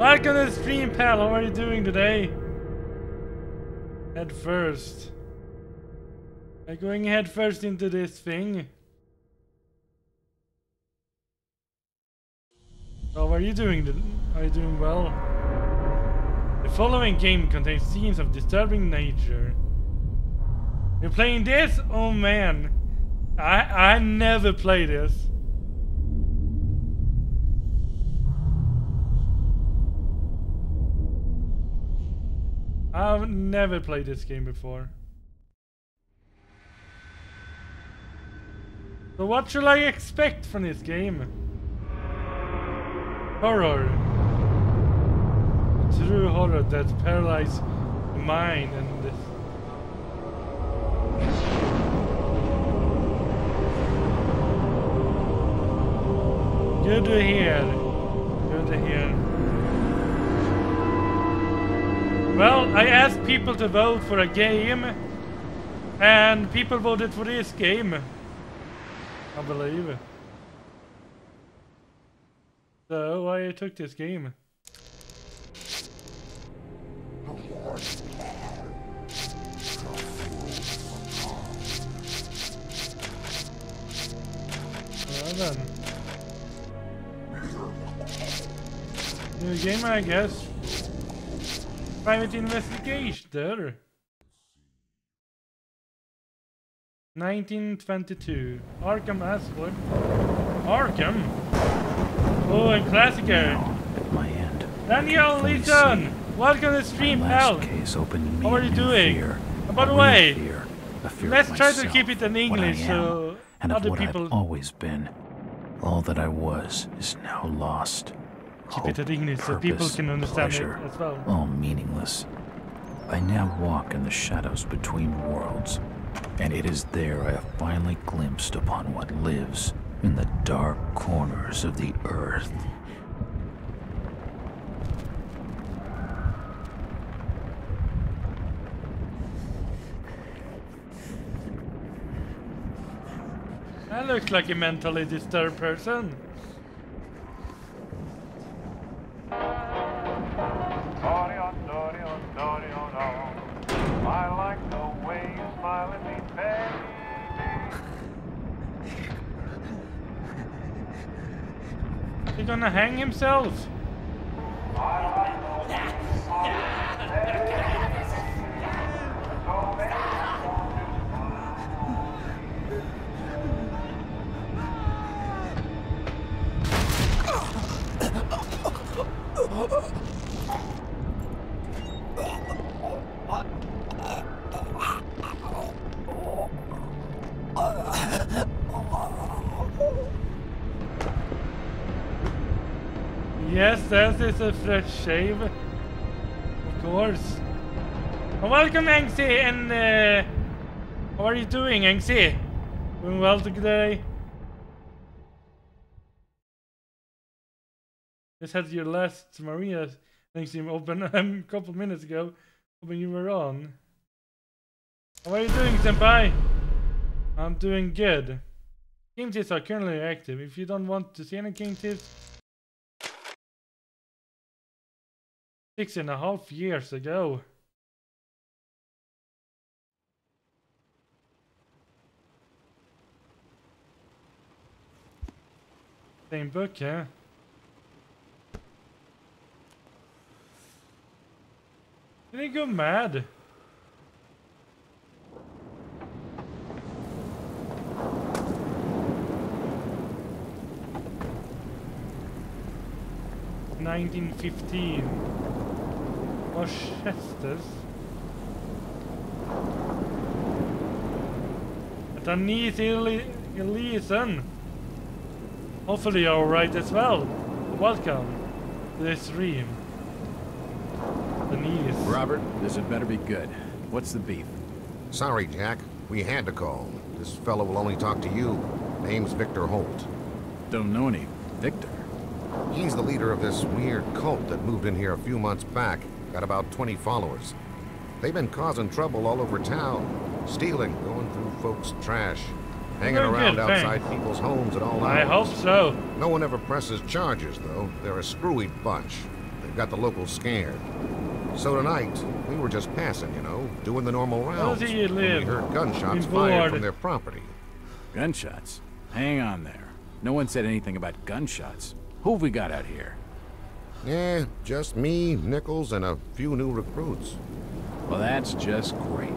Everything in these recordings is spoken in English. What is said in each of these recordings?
Welcome to the stream, pal. How are you doing today? Head first. I'm going head first into this thing. How are you doing? Are you doing well? The following game contains scenes of disturbing nature. You're playing this? Oh man. I never play this. I've never played this game before. So what should I expect from this game? Horror. True horror that paralyzes the mind and this. Good to hear. Good to hear. Well, I asked people to vote for a game, and people voted for this game, I believe. So I took this game. Well then. New game, I guess. Private investigator. 1922. Arkham Asylum. Arkham? Oh, a classicer. At my end. Daniel, listen! Welcome to the stream, pal. How are you doing? By the way, let's try to keep it in English so other people... I've always been. All that I was is now lost. Keep it in English so people can understand it as well. All meaningless. I now walk in the shadows between worlds, and it is there I have finally glimpsed upon what lives in the dark corners of the earth. I look like a mentally disturbed person. I like the way you smile at me, baby. He's gonna hang himself. Yes, that is a fresh shave. Of course. Well, welcome, Angsy, and how are you doing, Angsy? Doing well today? This had your last Maria thing open a couple minutes ago, when you were on. How are you doing, senpai? I'm doing good. Game tips are currently active. If you don't want to see any game tips, 6.5 years ago. Same book, huh? Did he go mad? (1915). Worcesters. Denise Elisen. Hopefully you're alright as well. Welcome to the stream. Denise. Robert, this had better be good. What's the beef? Sorry, Jack. We had to call. This fellow will only talk to you. Name's Victor Holt. Don't know any Victor. He's the leader of this weird cult that moved in here a few months back. Got about 20 followers. They've been causing trouble all over town. Stealing, going through folks' trash. Hanging around outside people's homes at all hours. I hope so. No one ever presses charges, though. They're a screwy bunch. They've got the locals scared. So tonight, we were just passing, you know, doing the normal rounds. does he when we live? heard gunshots In fired Board. from their property. Gunshots? Hang on there. No one said anything about gunshots. Who have we got out here? Yeah, just me, Nichols, and a few new recruits. Well, that's just great.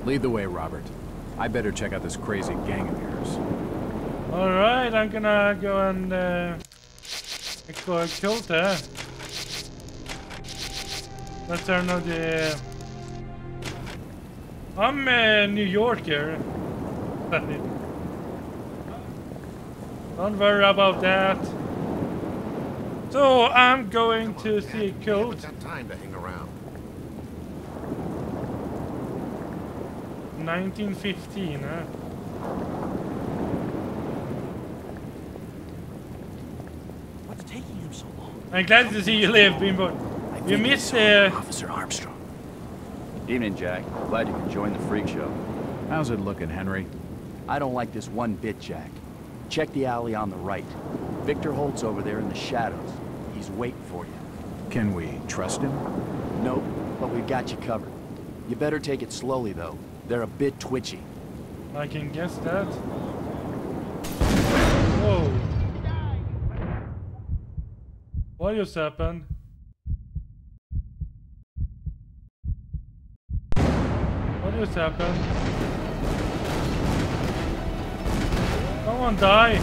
Lead the way, Robert. I better check out this crazy gang of yours. Alright, I'm gonna go and explore Cthulhu. Let's turn on the... I'm a New Yorker. Don't worry about that. So I'm going to see a cult. Haven't got time to hang around. 1915, huh? What's taking him so long? I'm glad to see you live, Bimbo. You missed Officer Armstrong. Evening, Jack. Glad you could join the freak show. How's it looking, Henry? I don't like this one bit, Jack. Check the alley on the right. Victor Holt's over there in the shadows. He's waiting for you. Can we trust him? Nope, but we've got you covered. You better take it slowly, though. They're a bit twitchy. I can guess that. Whoa. What just happened? What just happened? Someone die.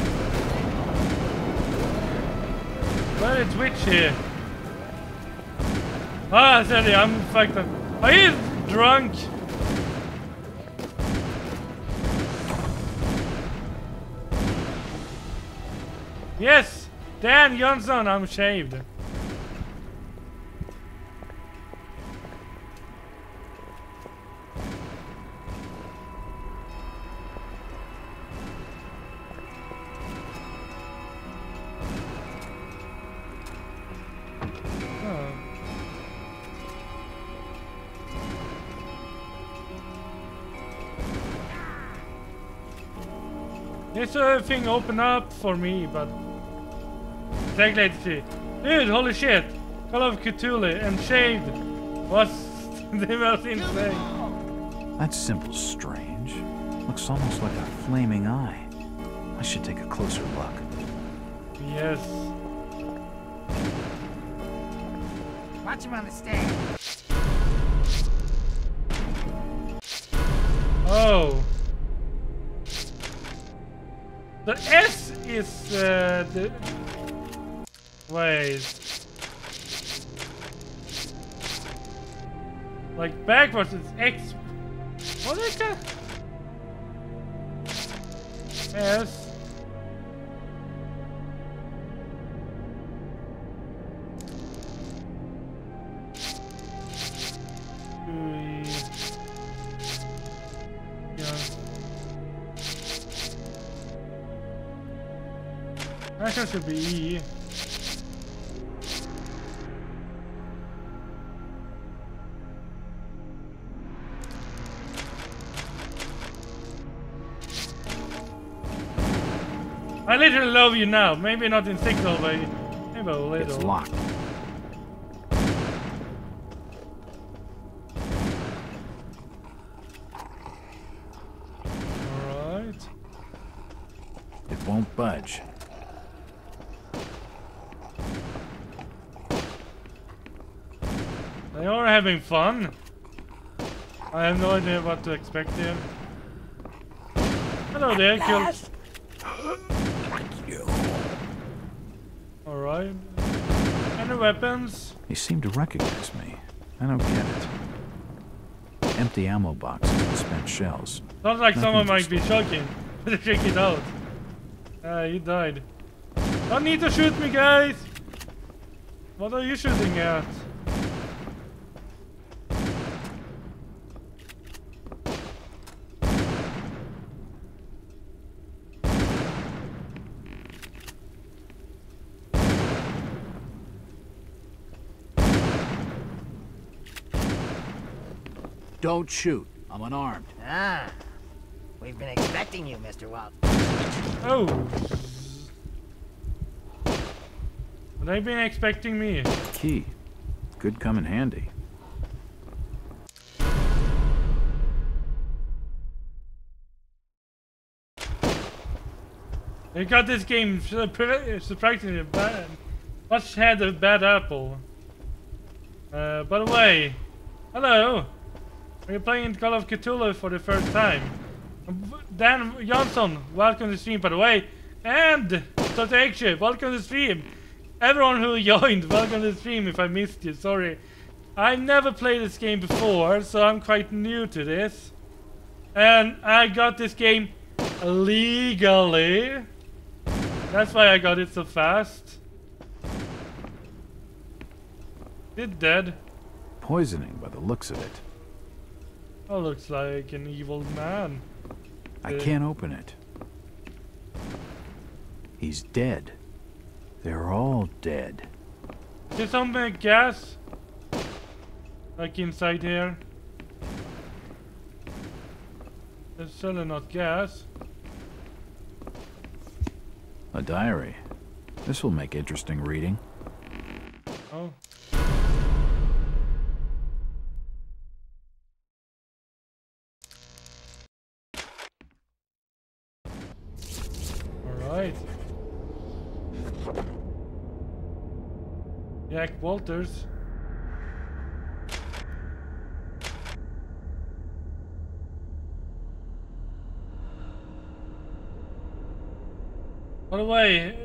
Very twitchy. Ah, sorry, I'm fucked up. Are you drunk? Yes! Dan Johnson, I'm shaved. This thing opened up for me, but take latency. Dude, holy shit! Call of Cthulhu and shaved was the most insane. That symbol's strange. Looks almost like a flaming eye. I should take a closer look. Yes. Watch him on the stand. Oh. The S is the... Wait. Like backwards it's X. What is that? S. That should be E. I literally love you now. Maybe not in signal, but maybe a little. It's locked. Alright. It won't budge. They are having fun. I have no idea what to expect here. Hello there, kills. Alright. Any weapons? They seem to recognize me. I don't get it. Empty ammo boxes and spent shells. Sounds like someone Nothing might be shocking. Better check it out. He died. Don't need to shoot me, guys! What are you shooting at? Don't shoot. I'm unarmed. Ah, we've been expecting you, Mr. Walt. Oh! They've been expecting me. Key. Could come in handy. They got this game surprisingly bad. Must had a bad apple. By the way, hello. Are you playing Call of Cthulhu for the first time? Dan Johnson, welcome to the stream by the way. And Tesseract, welcome to the stream. Everyone who joined, welcome to the stream if I missed you, sorry. I never played this game before, so I'm quite new to this. And I got this game legally. That's why I got it so fast. It's dead. Poisoning by the looks of it. Oh, looks like an evil man. I can't open it. He's dead. They're all dead. Is there some gas? Like inside here? There's certainly not gas. A diary. This will make interesting reading. Oh. Alright. Jack Walters. By the way,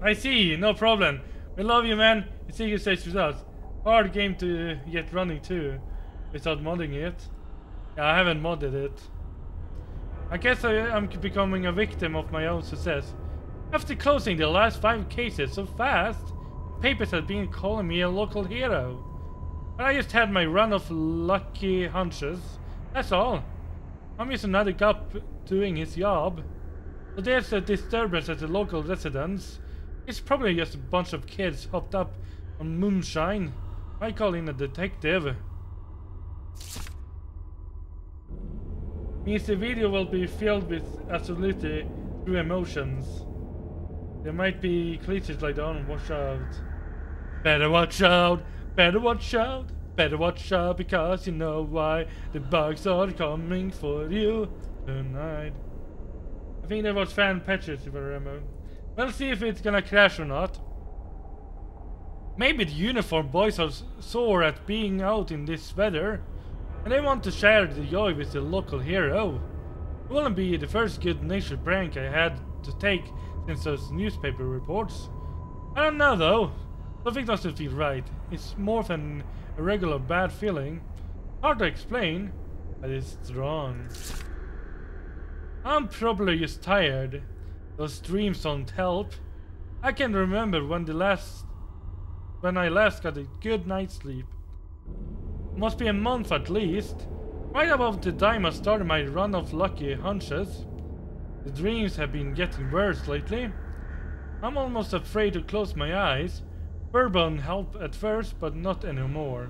I see, no problem. We love you, man. You see you stays with us. Hard game to get running too, without modding it. Yeah, I haven't modded it. I guess I'm becoming a victim of my own success. After closing the last 5 cases so fast, papers have been calling me a local hero. But I just had my run of lucky hunches. That's all. I'm just another cop doing his job. So there's a disturbance at the local residence. It's probably just a bunch of kids hopped up on moonshine. I call in a detective. Means the video will be filled with absolutely true emotions. There might be glitches like that. Watch out. Better watch out. Better watch out. Better watch out because you know why the bugs are coming for you tonight. I think there was fan patches if I remember. We'll see if it's gonna crash or not. Maybe the uniform boys are sore at being out in this weather, and they want to share the joy with the local hero. It wouldn't be the first good-natured prank I had to take since those newspaper reports. I don't know though. Something doesn't feel right. It's more than a regular bad feeling. Hard to explain, but it's strong. I'm probably just tired. Those dreams don't help. I can't remember when I last got a good night's sleep. Must be a month at least. Right about the time I started my run of lucky hunches. The dreams have been getting worse lately. I'm almost afraid to close my eyes. Bourbon helped at first, but not anymore.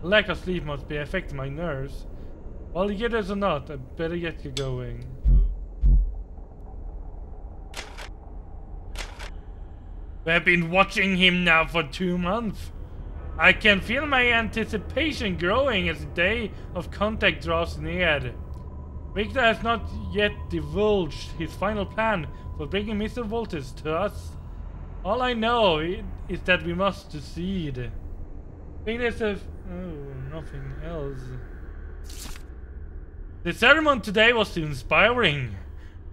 Lack of sleep must be affecting my nerves. Well, get it or not, I better get you going. We've been watching him now for 2 months. I can feel my anticipation growing as the day of contact draws near. Victor has not yet divulged his final plan for bringing Mr. Walters to us. All I know is that we must succeed. I think there's nothing else. The ceremony today was inspiring.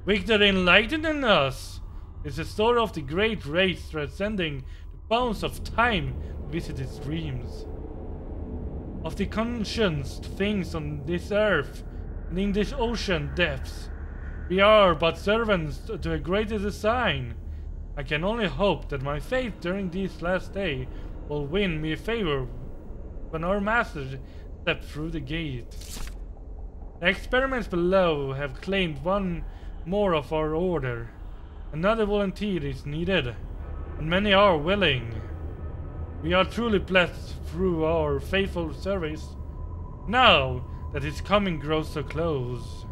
Victor enlightening us. It's a story of the great race transcending the bounds of time to visit its dreams. Of the conscious things on this earth and in this ocean depths. We are but servants to a greater design. I can only hope that my faith during this last day will win me favor when our masters step through the gate. The experiments below have claimed one more of our order. Another volunteer is needed, and many are willing. We are truly blessed through our faithful service, now that its coming grows so close.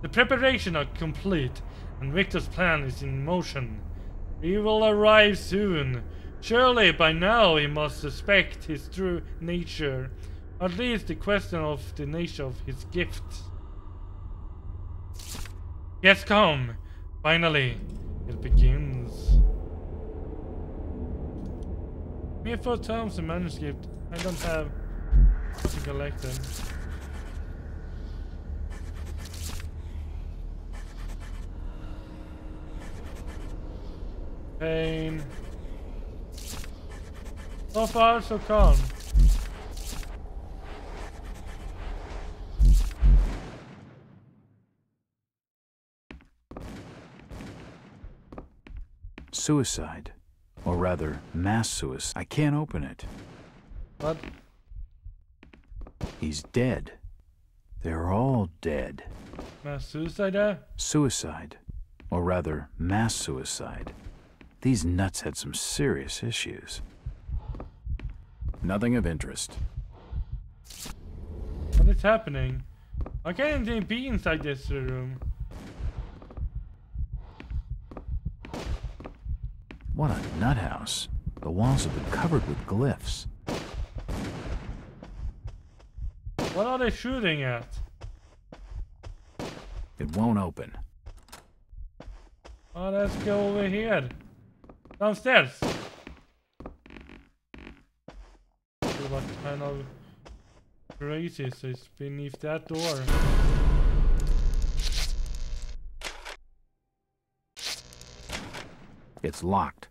The preparations are complete, and Victor's plan is in motion. We will arrive soon, Surely by now he must suspect his true nature. At least the question of the nature of his gift. Yes, come. Finally, it begins. Me for tomes and manuscript. I don't have to collect them. Pain. So far, so calm. Suicide. Or rather, mass suicide. I can't open it. What? He's dead. They're all dead. Mass suicide? Suicide. Or rather, mass suicide. These nuts had some serious issues. Nothing of interest. What is happening? I can't even be inside this room. What a nut house. The walls have been covered with glyphs. What are they shooting at? It won't open. Oh, let's go over here. Downstairs. What kind of craziness is beneath that door? It's locked.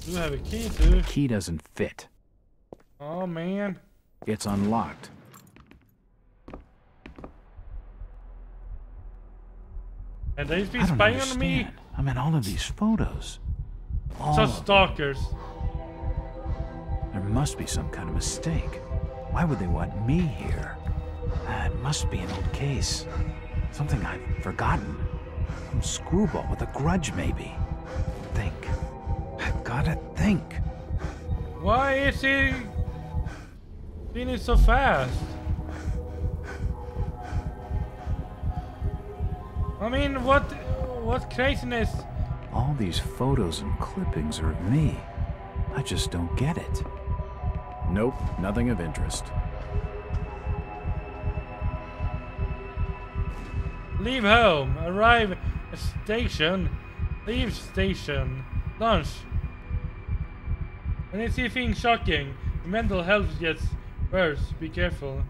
You have a key too. The key doesn't fit. Oh man. It's unlocked. And they've been I don't spying on me. understand. I mean, all of these photos. All So of them. stalkers. There must be some kind of mistake. Why would they want me here? It must be an old case. Something I've forgotten. Some screwball with a grudge, maybe. Think. I've gotta think. Why is he being so fast? I mean, what craziness? All these photos and clippings are of me. I just don't get it. Nope, nothing of interest. Leave home. Arrive at station. Leave station. Lunch. When you see things shocking, your mental health gets worse. Be careful.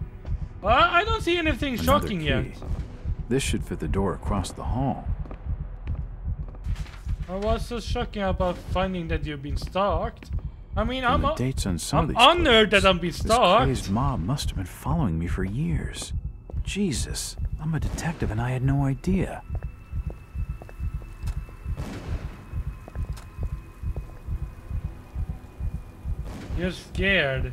I don't see anything Another shocking key. yet. This should fit the door across the hall. What's so shocking about finding that you've been stalked? I mean, From the dates on some of these honored clips, that I'm being this stalked. crazed mob must have been following me for years. Jesus, I'm a detective and I had no idea. You're scared.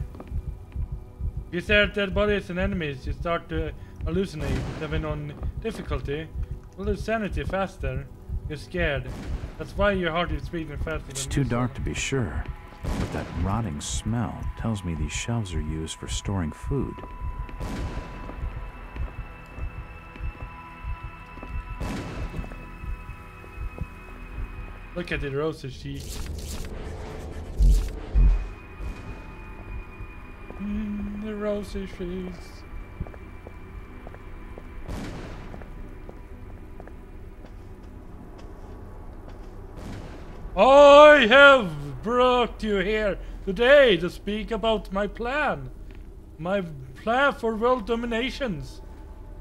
If you stare at dead bodies and enemies, you start to hallucinate, having on difficulty. You lose sanity faster. You're scared. That's why your heart is beating faster. It's too dark to be sure, but that rotting smell tells me these shelves are used for storing food. Look at the rosy cheek. The rosy cheeks. I have brought you here today to speak about my plan. My plan for world dominations.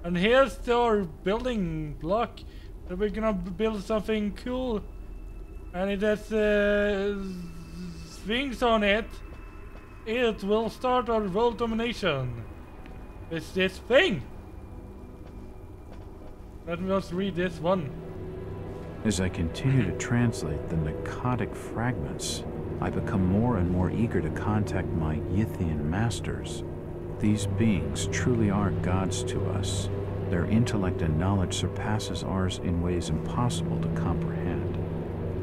And here's our building block. That we're gonna build something cool. And it has things on it. It will start our world domination. It's this thing. Let me just read this one. As I continue to translate the narcotic fragments, I become more and more eager to contact my Yithian masters. These beings truly are gods to us. Their intellect and knowledge surpasses ours in ways impossible to comprehend.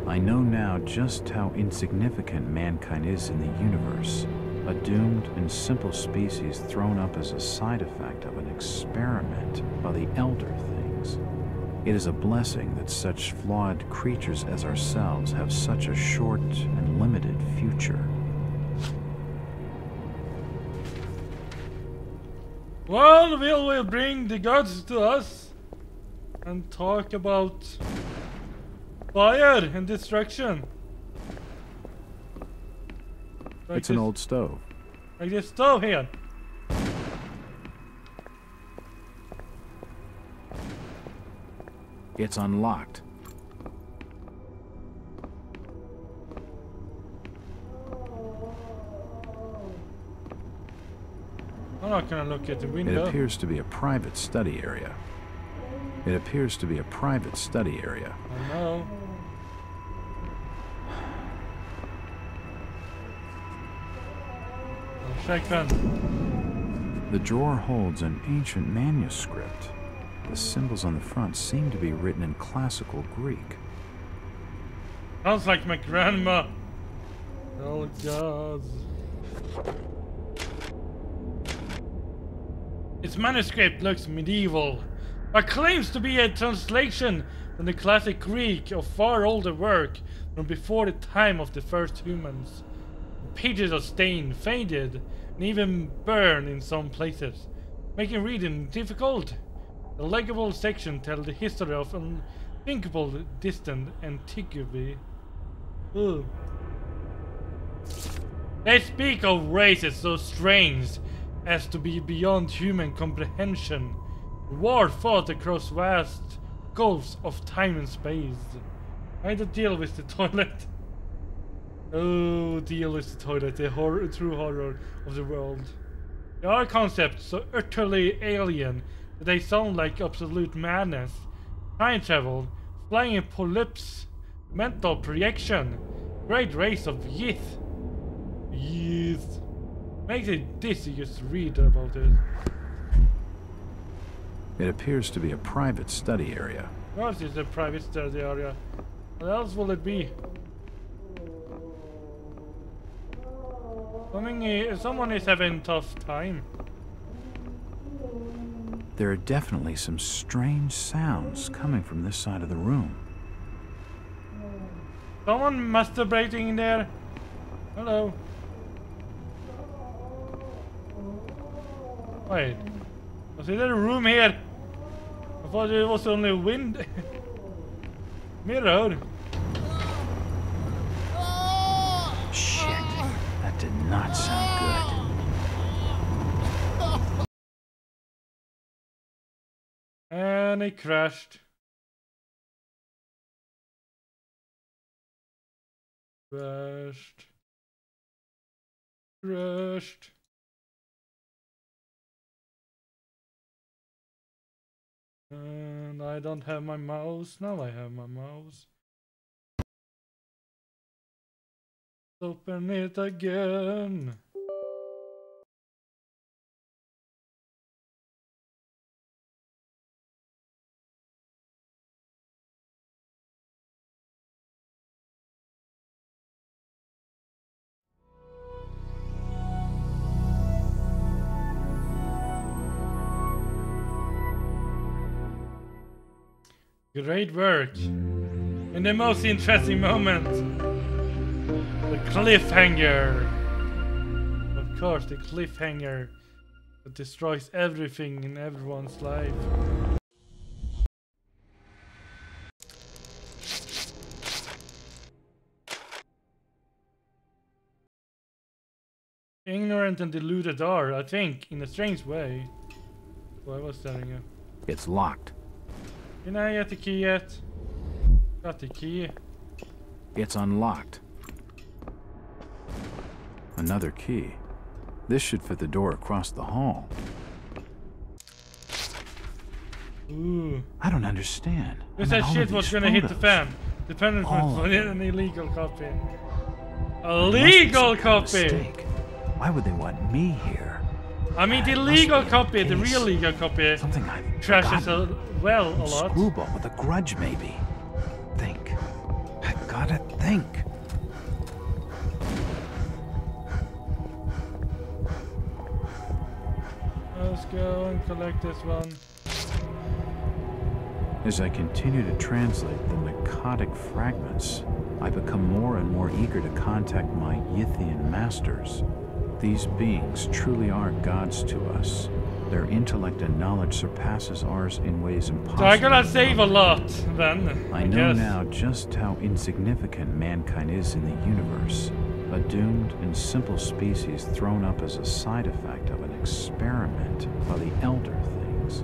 I know now just how insignificant mankind is in the universe, a doomed and simple species thrown up as a side effect of an experiment by the elder things. It is a blessing that such flawed creatures as ourselves have such a short and limited future. Well, we'll bring the gods to us and talk about fire and destruction. Like It's an old stove. Like this stove here. It's unlocked. I'm not gonna look at the It window. appears to be a private study area. It appears to be a private study area. I know. Shotgun. The drawer holds an ancient manuscript. The symbols on the front seem to be written in classical Greek. Sounds like my grandma. Oh God. Its manuscript looks medieval, but claims to be a translation from the classic Greek of far older work from before the time of the first humans. The pages are stained, faded, and even burned in some places, making reading difficult. The legible section tells the history of unthinkable distant antiquity. Ooh. They speak of races so strange as to be beyond human comprehension. War fought across vast gulfs of time and space. I had to deal with the toilet. Oh, deal with the toilet, the true horror of the world. There are concepts so utterly alien that they sound like absolute madness. Time travel, flying polyps, mental projection, great race of Yith. Yith. Makes it dizzy just to read about it. It appears to be a private study area. What is a private study area? What else will it be? Someone is having a tough time. There are definitely some strange sounds coming from this side of the room. Someone masturbating in there? Hello. Wait. Was there a room here? I thought it was only a wind. Mirror. Shit, that did not sound good. And it crashed. Crashed. Crashed. And I don't have my mouse. Now I have my mouse. Open it again. Great work. In the most interesting moment. The cliffhanger. Of course, the cliffhanger that destroys everything in everyone's life. Ignorant and deluded are, I think, in a strange way. What was telling you? It's locked. Didn't I get the key yet? Got the key. It's unlocked. Another key. This should fit the door across the hall. Ooh. I don't understand. This that shit was gonna hit the fan. Dependent on an illegal copy. A legal copy! Mistake. Why would they want me here? I mean, the legal copy, the real legal copy, Something I've trashes a lot. Screwball with a grudge, maybe. Think. I gotta think. Let's go and collect this one. As I continue to translate the Miqotic fragments, I become more and more eager to contact my Yithian masters. These beings truly are gods to us. Their intellect and knowledge surpasses ours in ways impossible. So I gotta save a lot, then. I know now just how insignificant mankind is in the universe. A doomed and simple species thrown up as a side effect of an experiment by the elder things.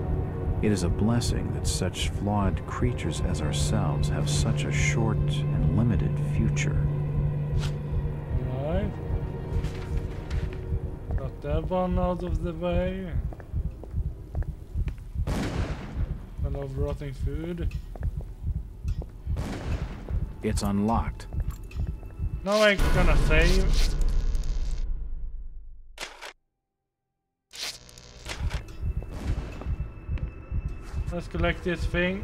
It is a blessing that such flawed creatures as ourselves have such a short and limited future. Alright. Got that one out of the way. I love rotting food. It's unlocked. Now I'm gonna save. Let's collect this thing.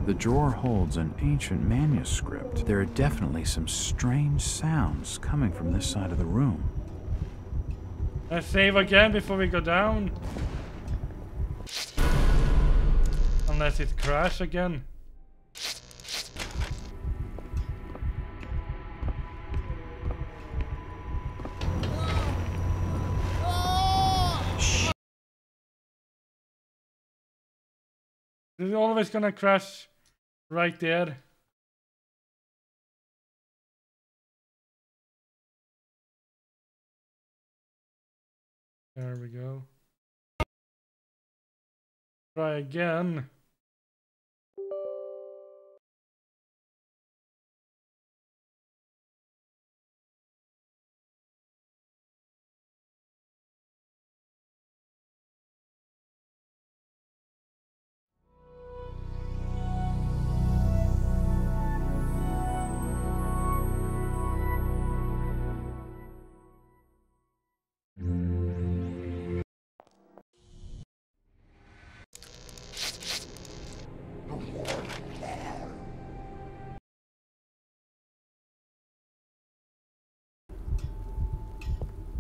The drawer holds an ancient manuscript. There are definitely some strange sounds coming from this side of the room. Let's save again before we go down. Unless it crashes again. It's always gonna crash right there. There we go. Try again.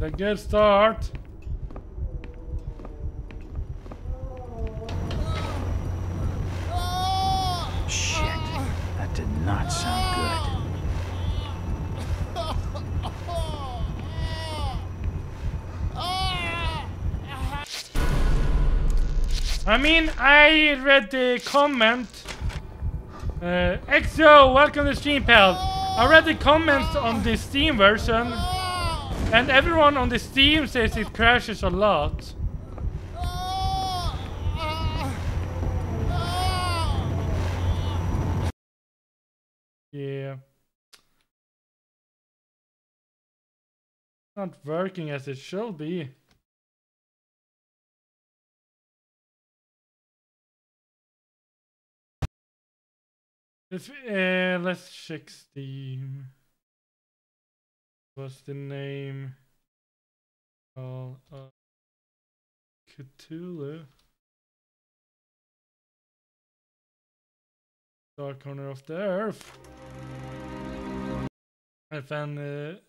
A good start. Shit, that did not sound good. I mean, I read the comment. XO, welcome to stream, pal. I read the comments on the Steam version. And everyone on the Steam says it crashes a lot. Yeah. Not working as it should be. Let's check Steam. What's the name? Oh, Cthulhu. Dark corner of the earth. I found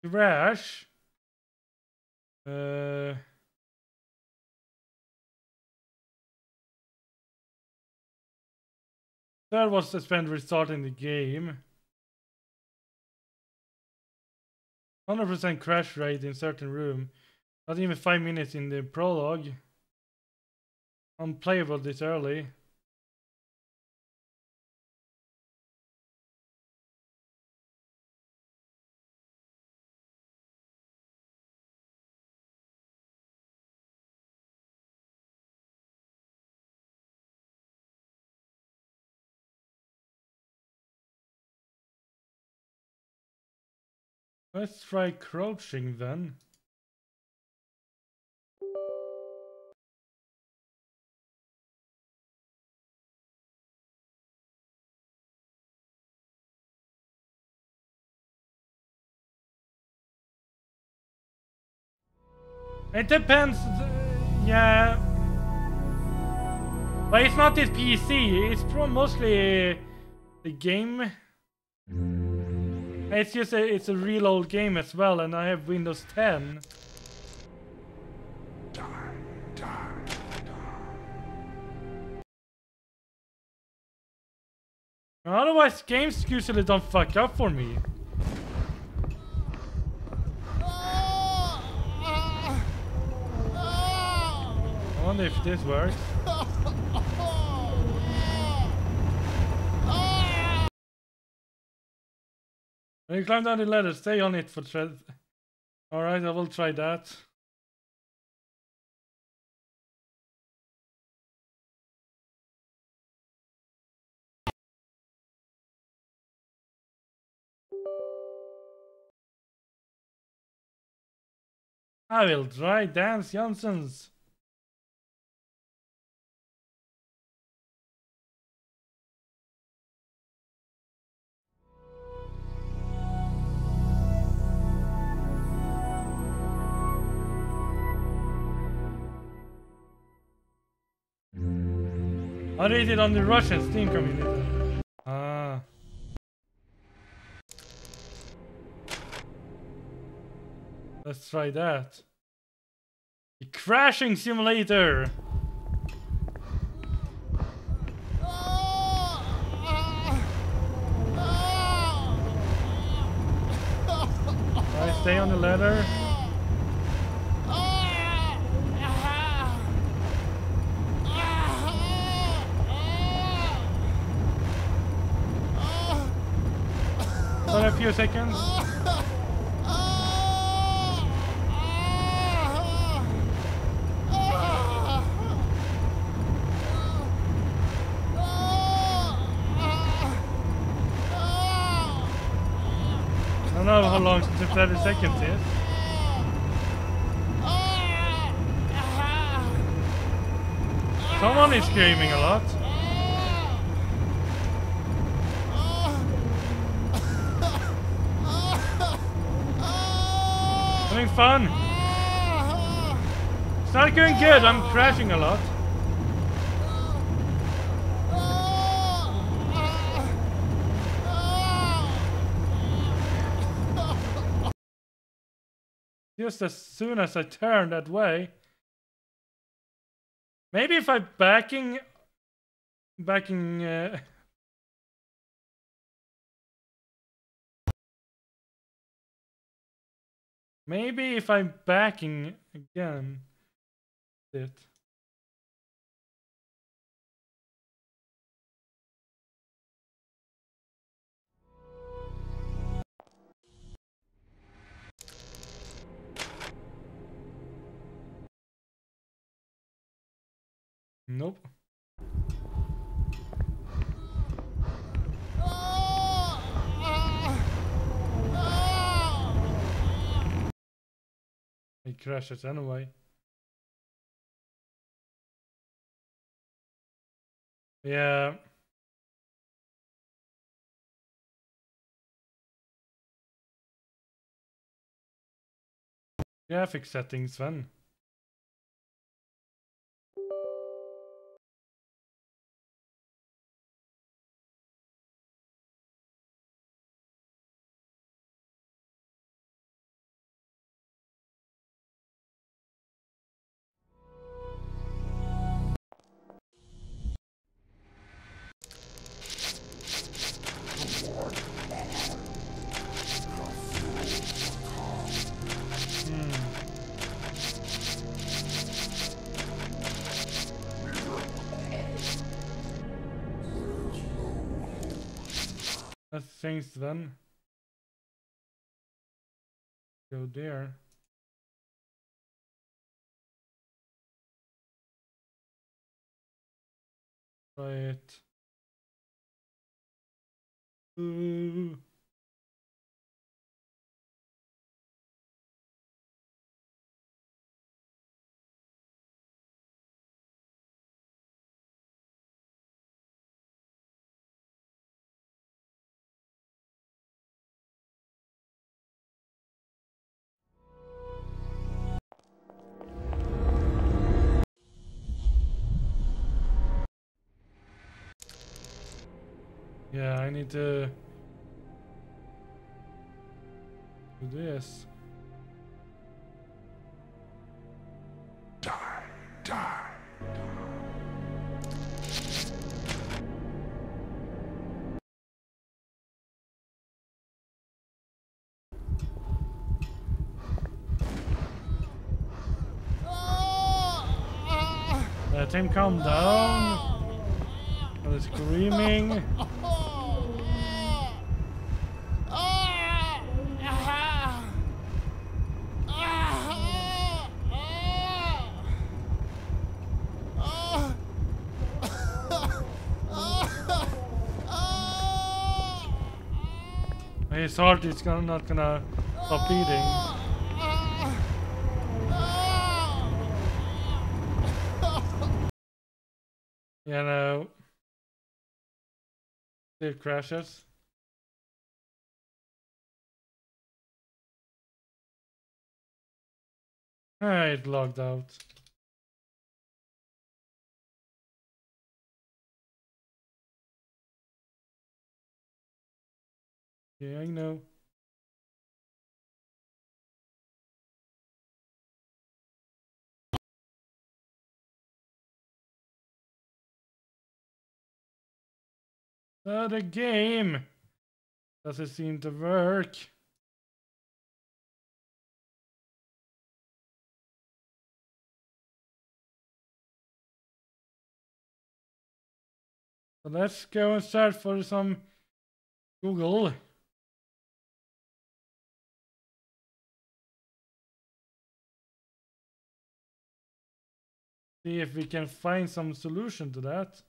crash. That was to spend restarting the game. 100% crash rate in certain room. Not even 5 minutes in the prologue. Unplayable this early. Let's try crouching then. It depends, yeah. But it's not this PC, it's mostly the game. It's just it's a real old game as well, and I have Windows 10. Otherwise, games usually don't fuck up for me. I wonder if this works. When you climb down the ladder, stay on it for thread. Alright, I will try that. I will try Dance Johnson's. I read it on the Russian Steam community. Ah. Let's try that. The crashing simulator. I stay on the ladder. For a few seconds. I don't know how long 30 seconds is. Someone is screaming a lot. Having fun. It's not going good. I'm crashing a lot. Just as soon as I turn that way. Maybe if I'm backing maybe if I'm backing again it. Nope. It crashes anyway. Yeah. Graphic settings, Sven. Let's change then. Go there. Try it. Ooh. Yeah, I need to Do this. Die, die. Let him calm down. And screaming. His heart is not gonna stop beating. You know, it crashes. Ah, it logged out. Yeah, I know. The game doesn't seem to work. So let's go and search for some Google. See if we can find some solution to that.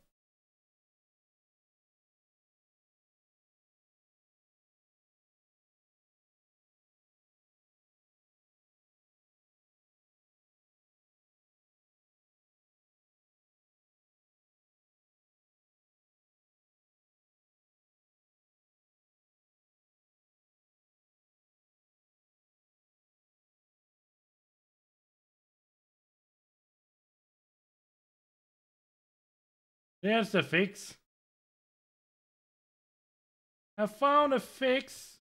There's the fix. I found a fix.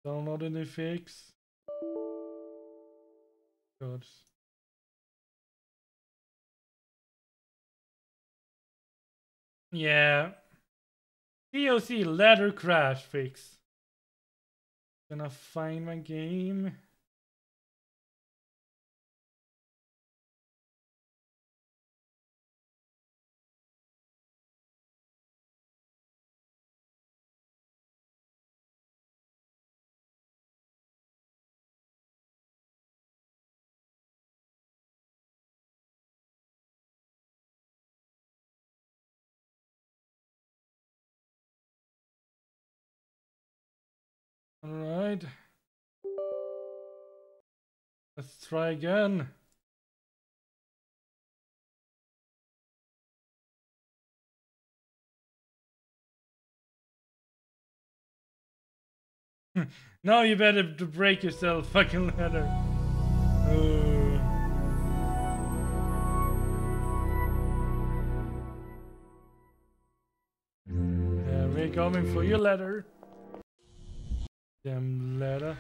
Download a new fix. Good. Yeah. DOC ladder crash fix. Gonna find my game. All right. Let's try again. Now you better to break yourself, fucking ladder. Yeah, we're coming for your ladder. Damn ladder.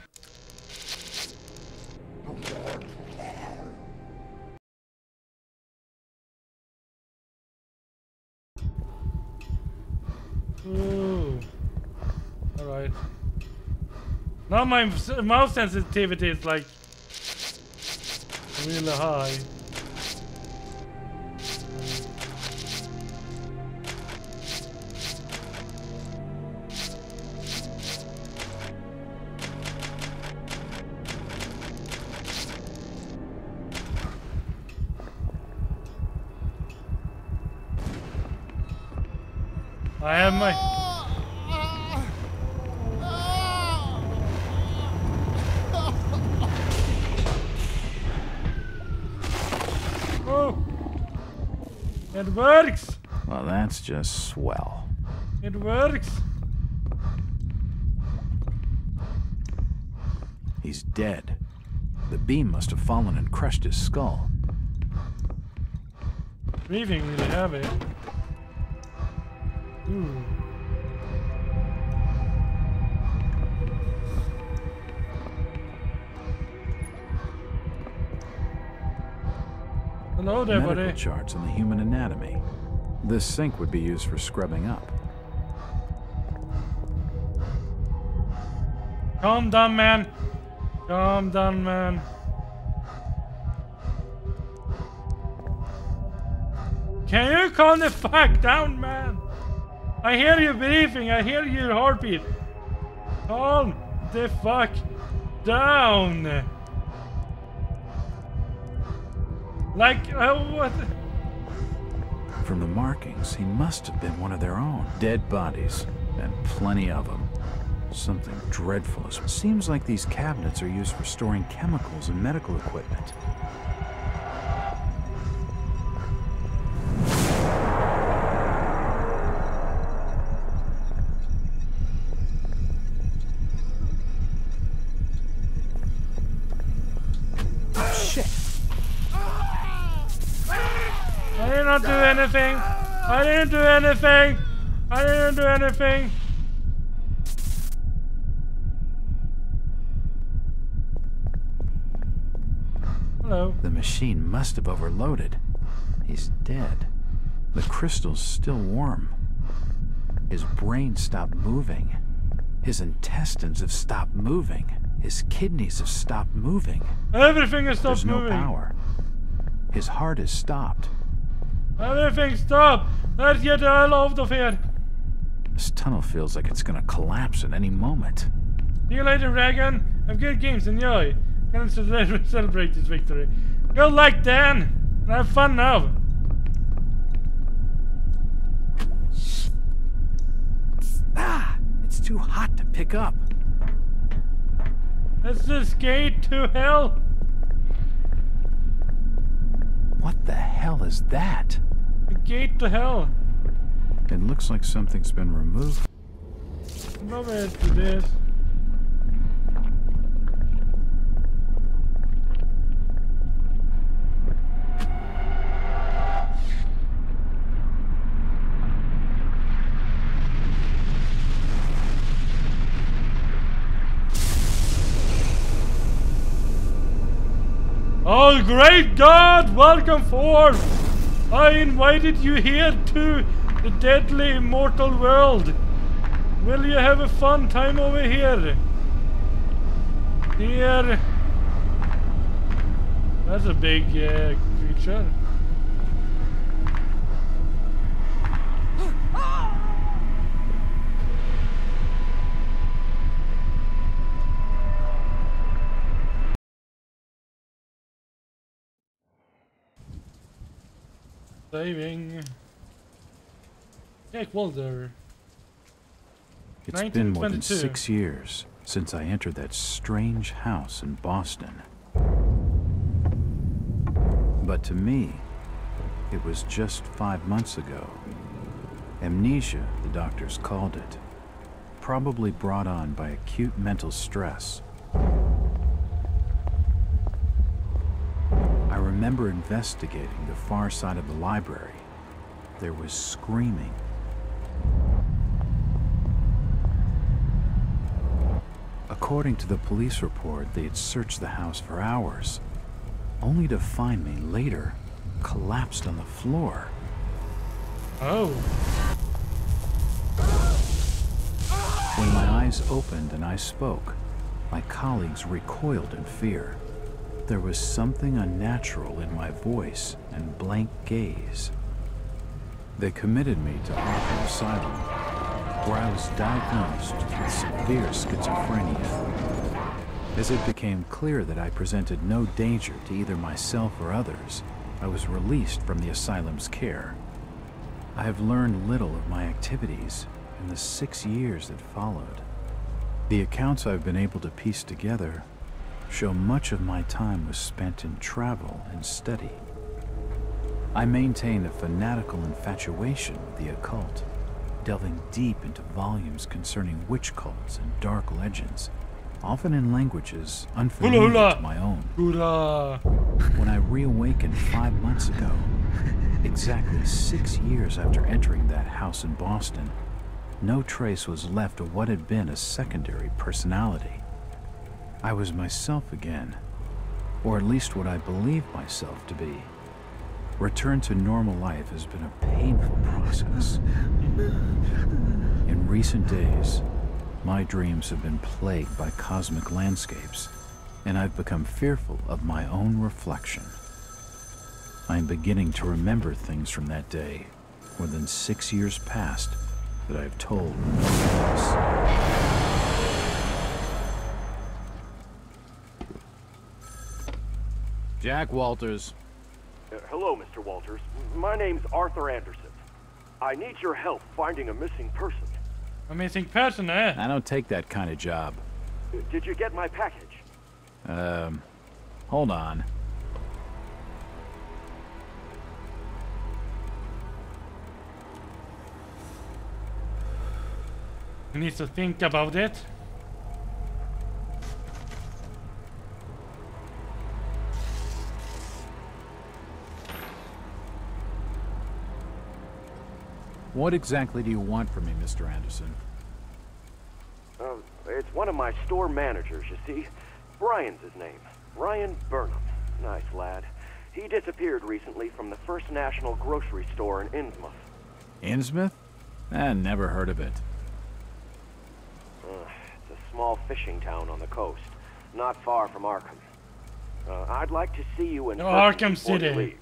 Ooh. All right. Now my mouse sensitivity is like really high. I have my... Oh! It works! Well, that's just swell. It works! He's dead. The beam must have fallen and crushed his skull. Breathing really heavy. Ooh. Hello there, Medical buddy. charts on the human anatomy. This sink would be used for scrubbing up. Calm down, man. Calm down, man. Can you calm the fuck down, man? I hear you breathing. I hear your heartbeat. Calm the fuck down. Like, what? From the markings, he must have been one of their own. Dead bodies, and plenty of them. Something dreadful. Seems like these cabinets are used for storing chemicals and medical equipment. I did not do anything. I didn't do anything. I didn't do anything. Hello. The machine must have overloaded. He's dead. The crystal's still warm. His brain stopped moving. His intestines have stopped moving. His kidneys have stopped moving. Everything has stopped There's no moving. power. His heart has stopped. Everything stopped. Let's get the hell out of here. This tunnel feels like it's gonna collapse at any moment. See you later, Dragon. Have good games. Enjoy. Can celebrate this victory. Good luck, Dan. And have fun now. Ah! It's too hot to pick up. Let's just gate to hell. What the hell is that? The gate to hell. It looks like something's been removed. Love it to this. Oh, great God! Welcome forth! I invited you here to the deadly immortal world. Will you have a fun time over here? Here. That's a big creature. Saving. Jake Walder. It's been more than 1922. 6 years since I entered that strange house in Boston. But to me, it was just 5 months ago. Amnesia, the doctors called it. Probably brought on by acute mental stress. I remember investigating the far side of the library. There was screaming. According to the police report, they had searched the house for hours, only to find me later collapsed on the floor. Oh. When my eyes opened and I spoke, my colleagues recoiled in fear. There was something unnatural in my voice and blank gaze. They committed me to Arkham Asylum, where I was diagnosed with severe schizophrenia. As it became clear that I presented no danger to either myself or others, I was released from the asylum's care. I have learned little of my activities in the 6 years that followed. The accounts I've been able to piece together show much of my time was spent in travel and study. I maintain a fanatical infatuation with the occult, delving deep into volumes concerning witch cults and dark legends, often in languages unfamiliar to my own. Hula. When I reawakened 5 months ago, Exactly 6 years after entering that house in Boston, no trace was left of what had been a secondary personality. I was myself again, or at least what I believed myself to be. Return to normal life has been a painful process. In recent days, my dreams have been plagued by cosmic landscapes, and I've become fearful of my own reflection. I am beginning to remember things from that day, more than 6 years past, that I have told no one else. Jack Walters. Hello, Mr. Walters. My name's Arthur Anderson. I need your help finding a missing person. A missing person, eh? I don't take that kind of job. Did you get my package? Hold on. He needs to think about it. What exactly do you want from me, Mr. Anderson? It's one of my store managers, you see. Brian's his name. Brian Burnham. Nice lad. He disappeared recently from the First National grocery store in Innsmouth. Innsmouth? Never heard of it. It's a small fishing town on the coast, not far from Arkham. I'd like to see you in Arkham before you City. leave.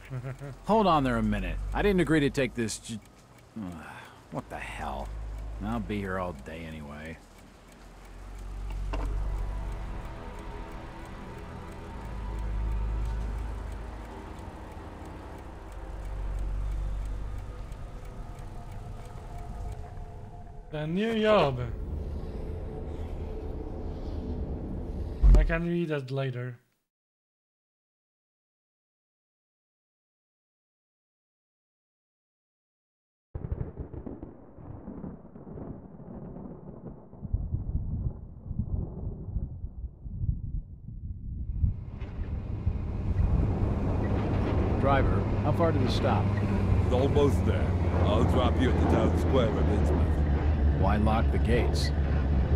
Hold on there a minute. I didn't agree to take this what the hell? I'll be here all day anyway. The new job. I can read that later. Driver, how far to the stop? It's almost there. I'll drop you at the town square of Innsmouth. Why lock the gates?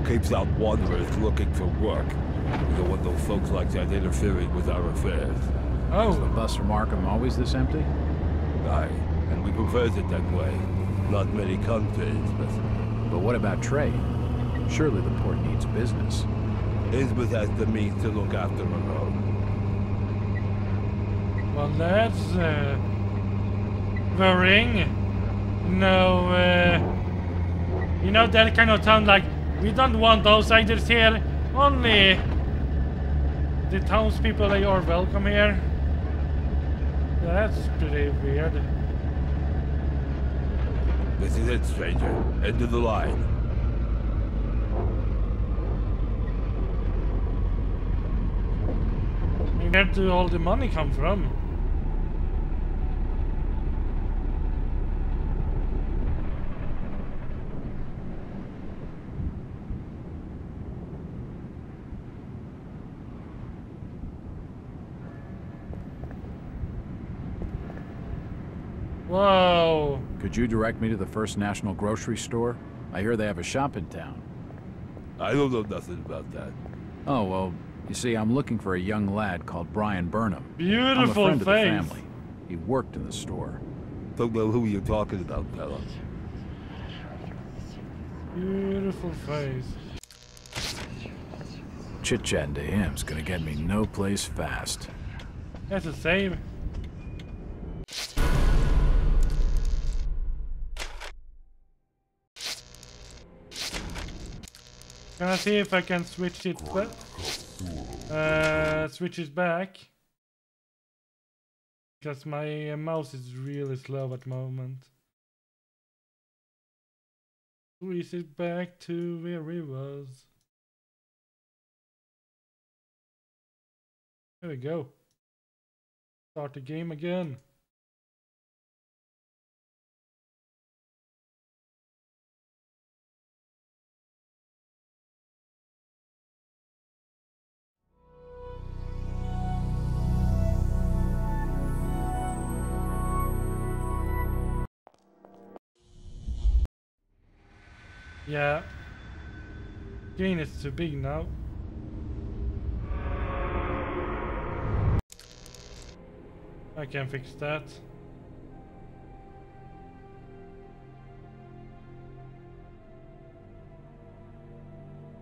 Keeps out wanderers looking for work. We don't want those folks like that interfering with our affairs. Is the Oh, bus from Arkham always this empty? Aye, and we prefers it that way. Not many come to Innsmouth. But what about trade? Surely the port needs business. Innsmouth has the means to look after her own. well, that's worrying. No, you know, that kind of sound like we don't want outsiders here. Only the townspeople are welcome here. That's pretty weird. This is it, stranger. End of the line. Where do all the money come from? Whoa. Could you direct me to the First National grocery store? I hear they have a shop in town. I don't know nothing about that. Oh, well, you see, I'm looking for a young lad called Brian Burnham. Beautiful I'm a friend of the face. family. He worked in the store. Don't know who you're talking about, fella. Beautiful face. Chit-chatting to him's gonna get me no place fast. That's a save. Can I see if I can switch it back? Switch it back. Because my mouse is really slow at the moment. Switch it back to where it was. There we go. Start the game again. Yeah. Screen is too big now. I can fix that.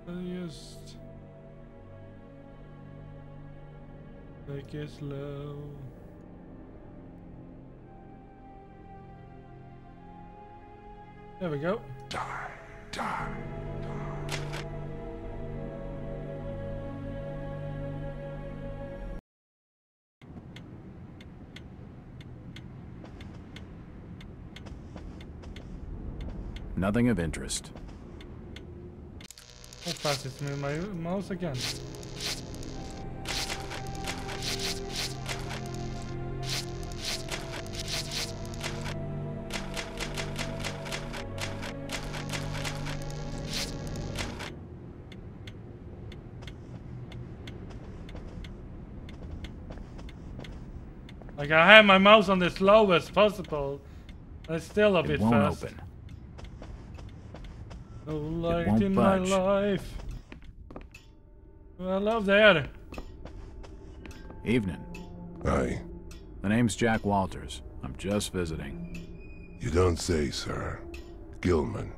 I'll just take it slow. There we go. Die, die. Nothing of interest. How fast is my mouse again? Like I have my mouse on the slowest possible. It's still a bit won't fast. Open. No light won't in budge. my life. Hello there. Evening. Aye. The name's Jack Walters. I'm just visiting. You don't say, sir. Gilman.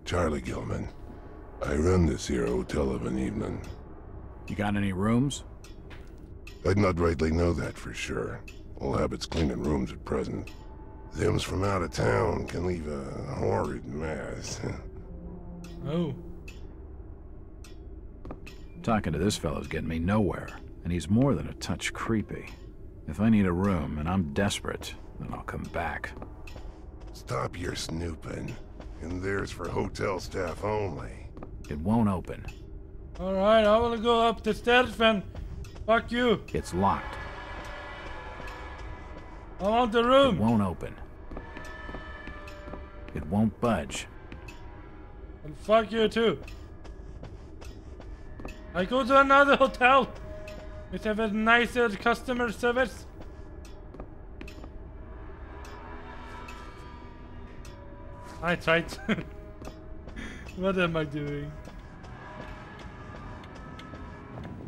Charlie Gilman. I run this here hotel of an evening. You got any rooms? I'd not rightly know that for sure. All habits cleaning rooms at present. Them's from out of town can leave a horrid mess. Oh. Talking to this fellow's getting me nowhere, and he's more than a touch creepy. If I need a room and I'm desperate, then I'll come back. Stop your snooping. And there's for hotel staff only. It won't open. Alright, I will go up the stairs then. Fuck you. It's locked. I want the It room. won't open. It won't budge. And fuck you too. I go to another hotel. It have a nicer customer service. I tried. What am I doing?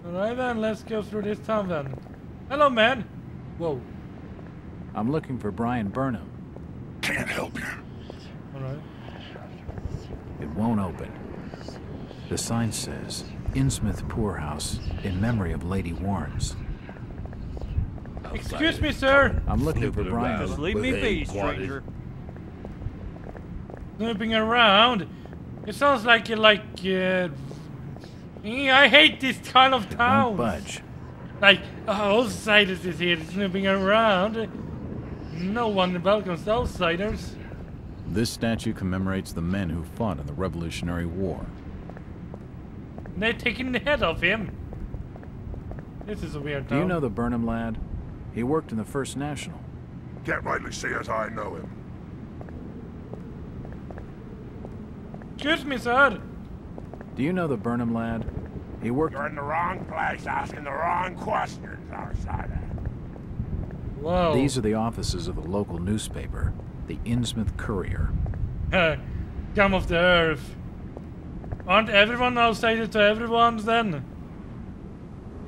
Alright then, let's go through this town then. Hello man. Whoa. I'm looking for Brian Burnham. Can't help you. Alright. It won't open. The sign says, Innsmouth Poorhouse, in memory of Lady Warrens. Excuse me, sir. I'm looking for Brian. Just Leave me be, stranger. Snooping around. It sounds like you like. I hate this kind of It won't town. budge. Like outsiders is here snooping around. No one welcomes outsiders. This statue commemorates the men who fought in the Revolutionary War. They're taking the head off him. This is a weird Do town. you know the Burnham lad? He worked in the First National. Can't rightly say as I know him. Excuse me, sir. Do you know the Burnham lad? He worked... You're in the wrong place asking the wrong questions, outsider. Whoa. These are the offices of the local newspaper, the Innsmouth Courier. Scum of the earth. Aren't everyone outsider to everyone then?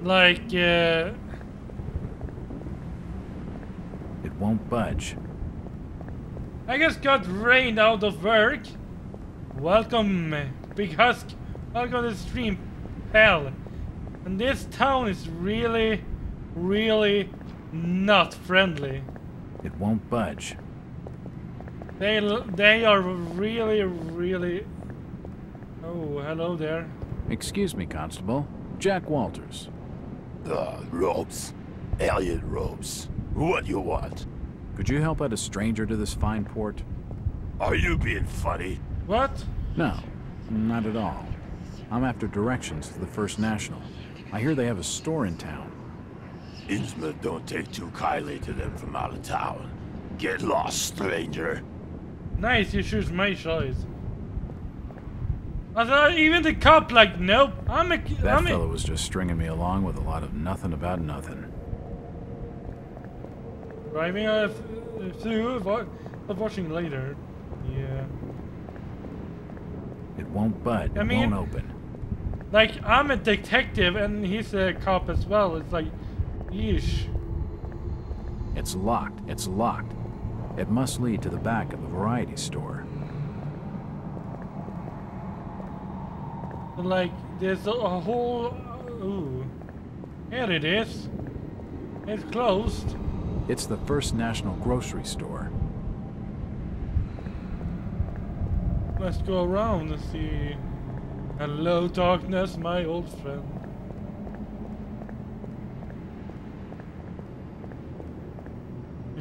Like, It won't budge. I just got rained out of work. Welcome, Big Husk. Welcome to the stream, pal. And this town is really, really not friendly. It won't budge. They are really, really... Oh, hello there. Excuse me, Constable. Jack Walters. Robes. Alien robes. What you want? Could you help out a stranger to this fine port? Are you being funny? What? No, not at all. I'm after directions to the First National. I hear they have a store in town. Innsmouth don't take too kindly to them from out of town. Get lost, stranger. Nice, you choose my choice. I thought even the cop like, nope, That fellow was just stringing me along with a lot of nothing about nothing. Driving through, but watching later. Yeah. It won't budge. It won't open. Like, I'm a detective and he's a cop as well. It's like, yeesh. It's locked. It's locked. It must lead to the back of the variety store. Like, there's a whole... Ooh. Here it is. It's closed. It's the First National grocery store. Let's go around and see. Hello, darkness, my old friend.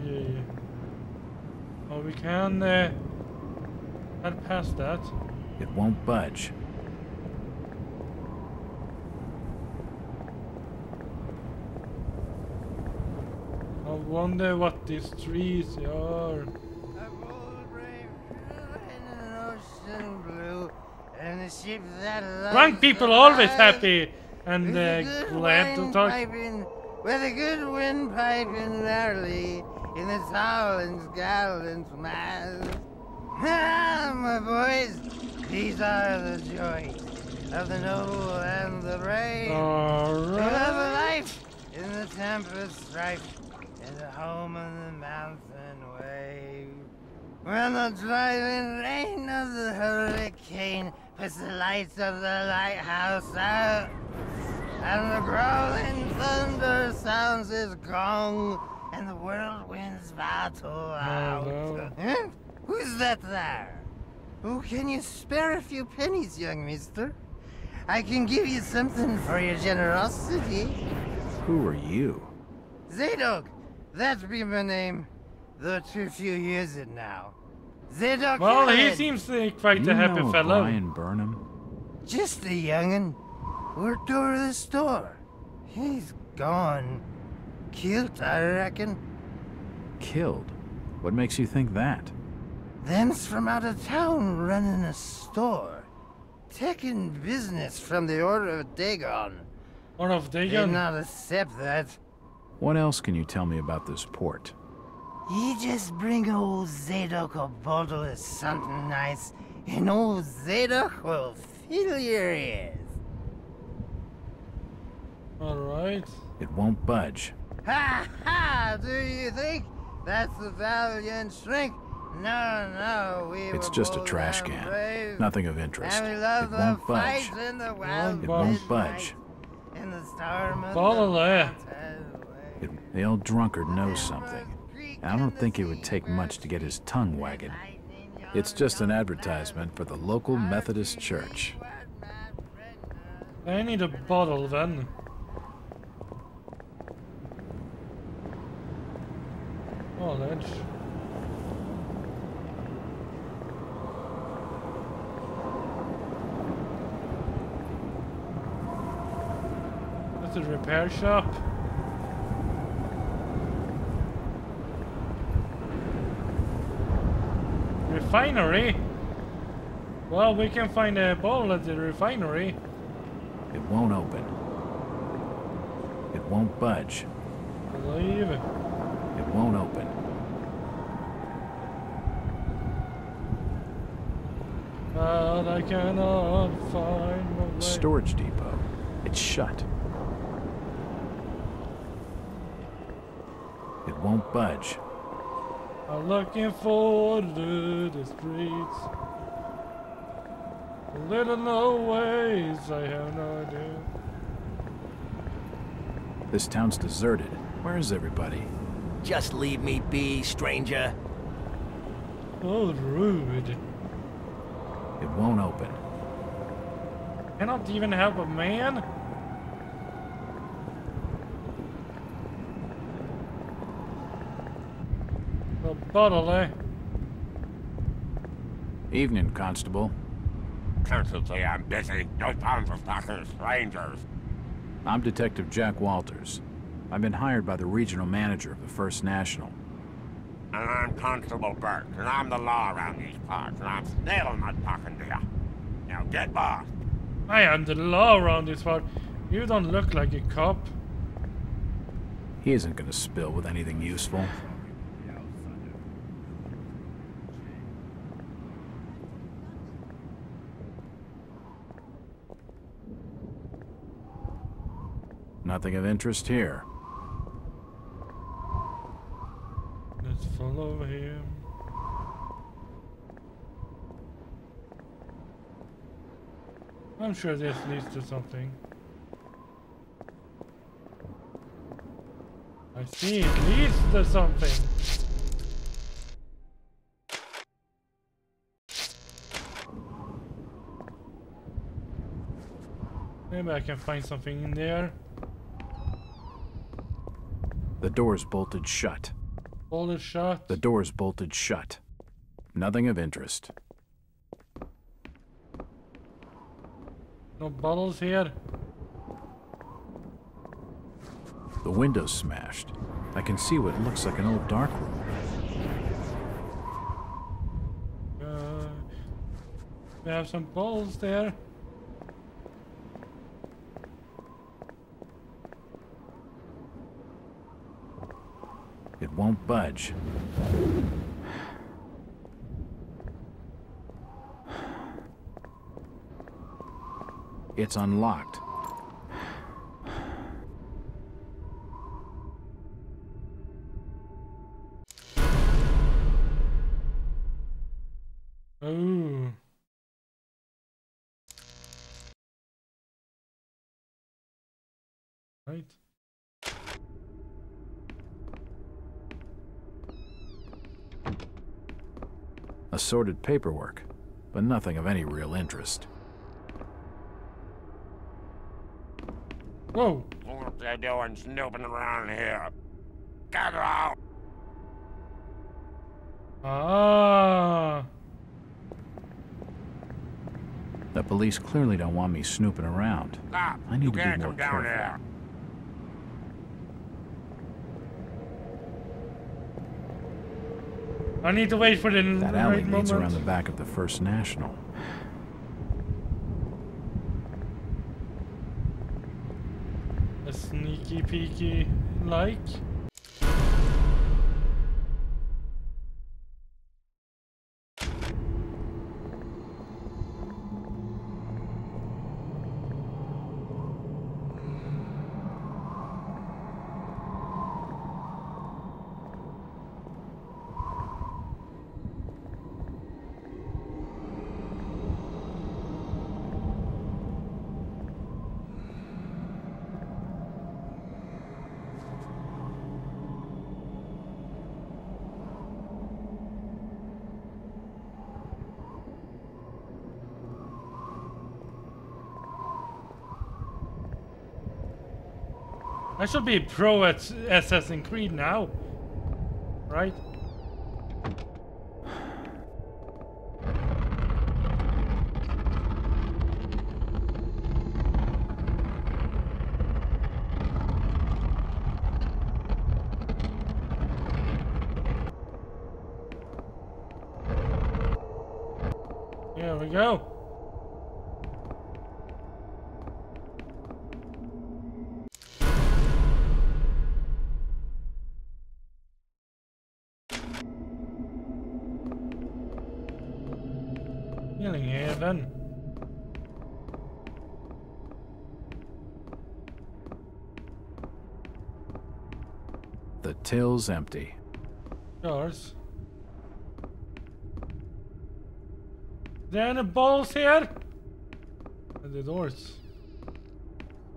Yeah. Oh, we can head past that. It won't budge. I wonder what these trees are. Drunk people always happy and glad to talk. With a good wind piping early in the tall and scowling smiles. Ah, my boys, these are the joys of the noble and the brave. All They right. love a life in the tempest strife, in the home of the mountain wave. When the driving rain of the hurricane puts the lights of the lighthouse out, and the growling thunder sounds his gong, and the whirlwinds battle out. Huh? Who's that there? Oh, can you spare a few pennies, young mister? I can give you something for your generosity. Who are you? Zadok, that be my name, though too few years it now. Zadok. Well, he Kennedy. seems like quite You a happy know a fellow. Brian Burnham? Just a young'un. Worked over the store. He's gone. Killed, I reckon. Killed? What makes you think that? Them's from out of town running a store. Taking business from the Order of Dagon. Order of They'd Dagon? not accept that. What else can you tell me about this port? You just bring old Zadok a bottle of something nice, and old Zadok will fill your ears. Alright. It won't budge. Ha ha! Do you think that's the valiant shrink? No, we It's were just a bold trash and can. brave, Nothing of interest. and we It love the won't budge. fights in the wild It won't midnight, budge. in the storm of Bottle the there. The old drunkard knows something. I don't think it would take much to get his tongue wagging. It's just an advertisement for the local Methodist church. I need a bottle then. Knowledge. That's a repair shop. Refinery? Well, we can find a bottle at the refinery. It won't open. It won't budge. Leave. It won't open. But I cannot find my way. Storage depot. It's shut. It won't budge. I'm looking forward to the streets. Little no ways, I have no idea. This town's deserted. Where is everybody? Just leave me be, stranger. So rude. It won't open. Cannot even help a man? A bottle, eh? Evening, Constable. Constantly, I'm busy. No time for fucking strangers. I'm Detective Jack Walters. I've been hired by the regional manager of the First National. And I'm Constable Burt, and I'm the law around these parts, and I'm still not talking to you. Now get lost. I am the law around this part. You don't look like a cop. He isn't gonna spill with anything useful. Nothing of interest here. Let's follow him. I'm sure this leads to something. I see, it leads to something. Maybe I can find something in there. The door's bolted shut. Bolted shut? The door's bolted shut. Nothing of interest. No bottles here? The window's smashed. I can see what looks like an old dark room. We have some bottles there. It won't budge. It's unlocked. Oh. Right. Assorted paperwork, but nothing of any real interest. Whoa! What they doing snooping around here? Get out! Ah! The police clearly don't want me snooping around. Stop! I need You to be can't more come down careful. here. I need to wait for the That alley right leads moment. around the back of the First National. A sneaky peeky like. I should be pro at Assassin's Creed now, right? Here we go. Healing Haven. The till's empty. Doors. There any bottles here? The doors.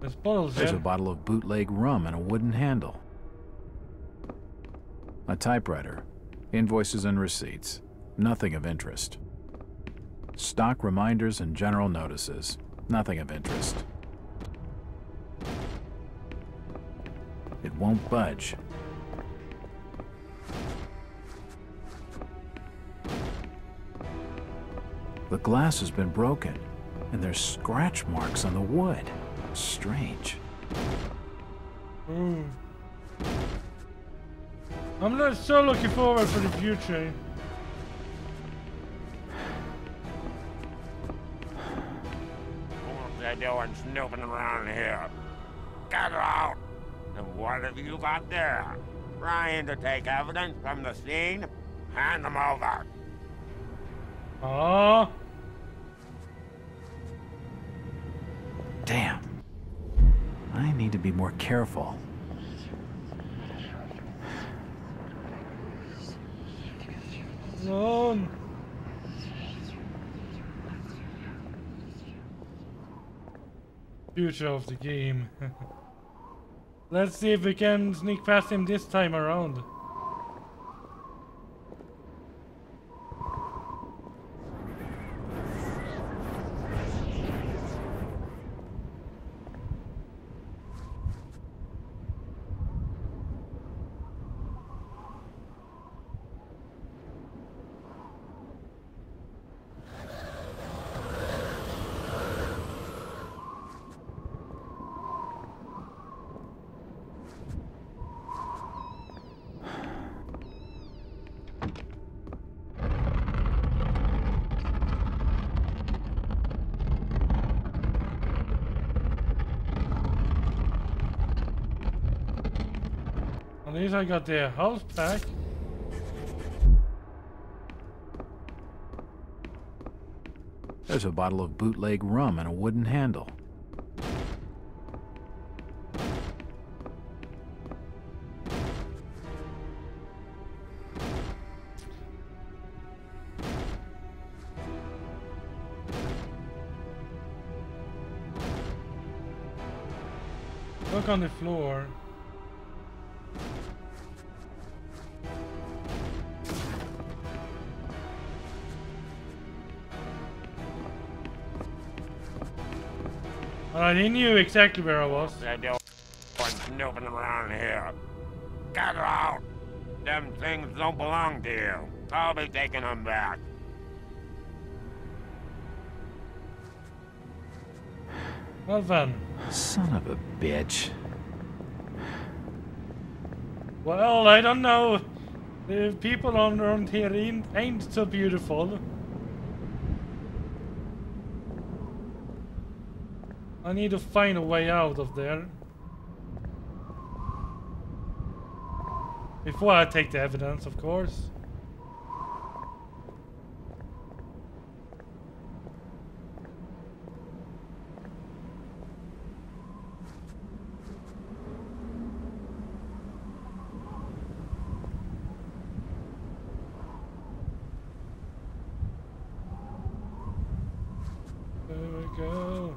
There's bottles There's here. a bottle of bootleg rum and a wooden handle. A typewriter. Invoices and receipts. Nothing of interest. Stock reminders and general notices. Nothing of interest. It won't budge. The glass has been broken, and there's scratch marks on the wood. Strange. Ooh. I'm not so looking forward for the future. What they doing snooping around here? Get out! And what have you got there? Trying to take evidence from the scene? Hand them over. Ah. Damn. I I need to be more careful. Run! Future of the game. Let's see if we can sneak past him this time around. At least I got the health pack. There's a bottle of bootleg rum and a wooden handle. Look on the floor. Alright, he knew exactly where I was. They don't want snooping around here. Get out! Them things don't belong to you. I'll be taking them back. Well then. Son of a bitch. Well, I don't know. The people around here ain't so beautiful. I need to find a way out of there. Before I take the evidence, of course. There we go.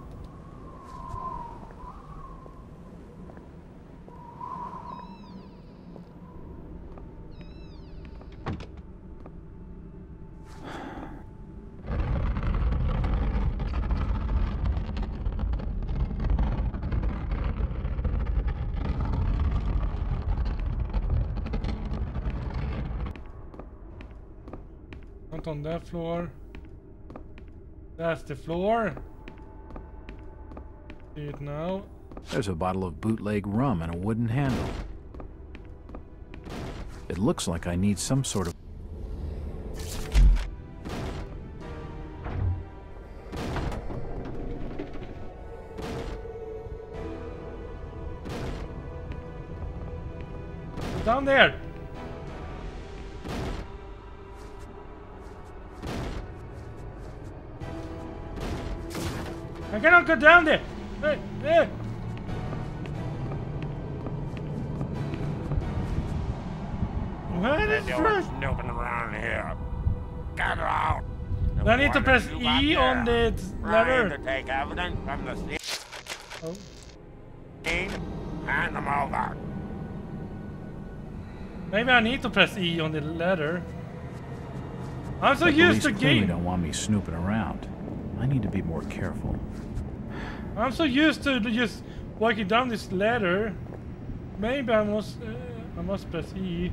Not on that floor. That's the floor. See it now. There's a bottle of bootleg rum and a wooden handle. It looks like I need some sort of... Down there. I cannot go down there. Hey, hey. Where is They don't Fred? snooping around here. Get out! Do I need to press E on the Trying to lever? take evidence from the scene. Oh. Hand them over. Maybe I need to press E on the ladder. I'm so The used to police clearly game. don't want me snooping around. I need to be more careful. I'm so used to just walking down this ladder. Maybe I must press E.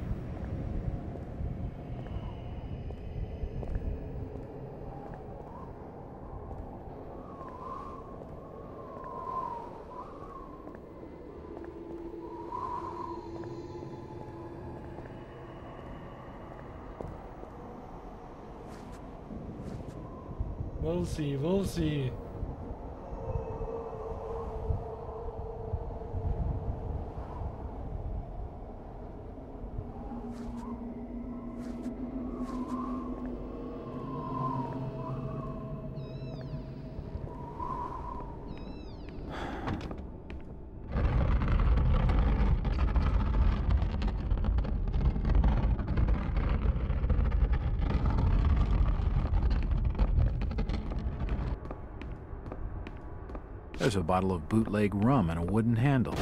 We'll see, we'll see. There's a bottle of bootleg rum and a wooden handle.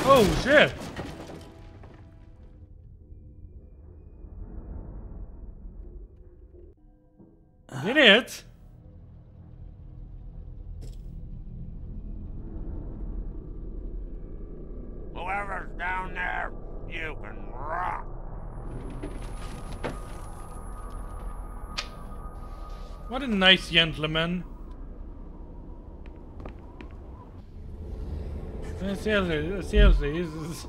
Oh shit! Did it? Whoever's down there, you can rock. What a nice gentleman. Seriously, this is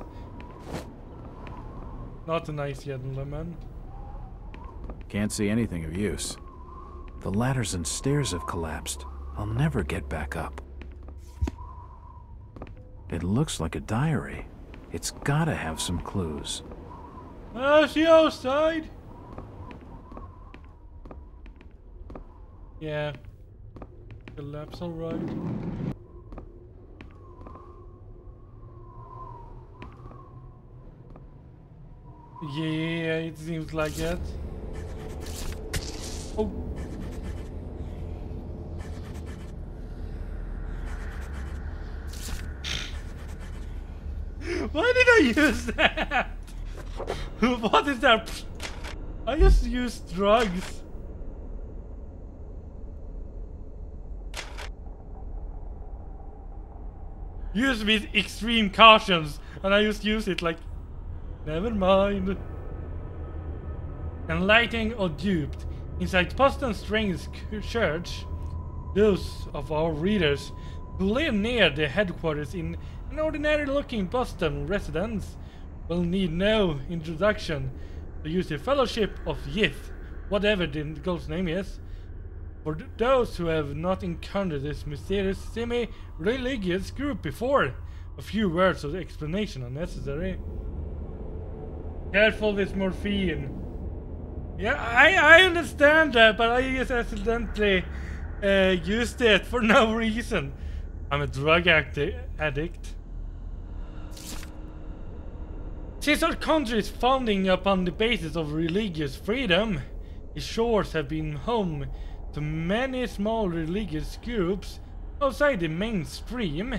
not a nice gentleman. Can't see anything of use. The ladders and stairs have collapsed. I'll never get back up. It looks like a diary. It's gotta have some clues. Is she outside? Yeah. Collapse, alright. Yeah, it seems like it. Oh. Why did I use that? What is that? I just used drugs. Use with extreme cautions, and I just use it like, never mind. Enlightening or duped. Inside Boston Strange Church, those of our readers who live near the headquarters in an ordinary-looking Boston residence will need no introduction to use the Fellowship of Yith, whatever the ghost's name is. For those who have not encountered this mysterious semi-religious group before, a few words of explanation are necessary. Careful with morphine. Yeah, I understand that, but I just accidentally used it for no reason. I'm a drug addict. Since our country is founding upon the basis of religious freedom, its shores have been home to many small religious groups outside the mainstream.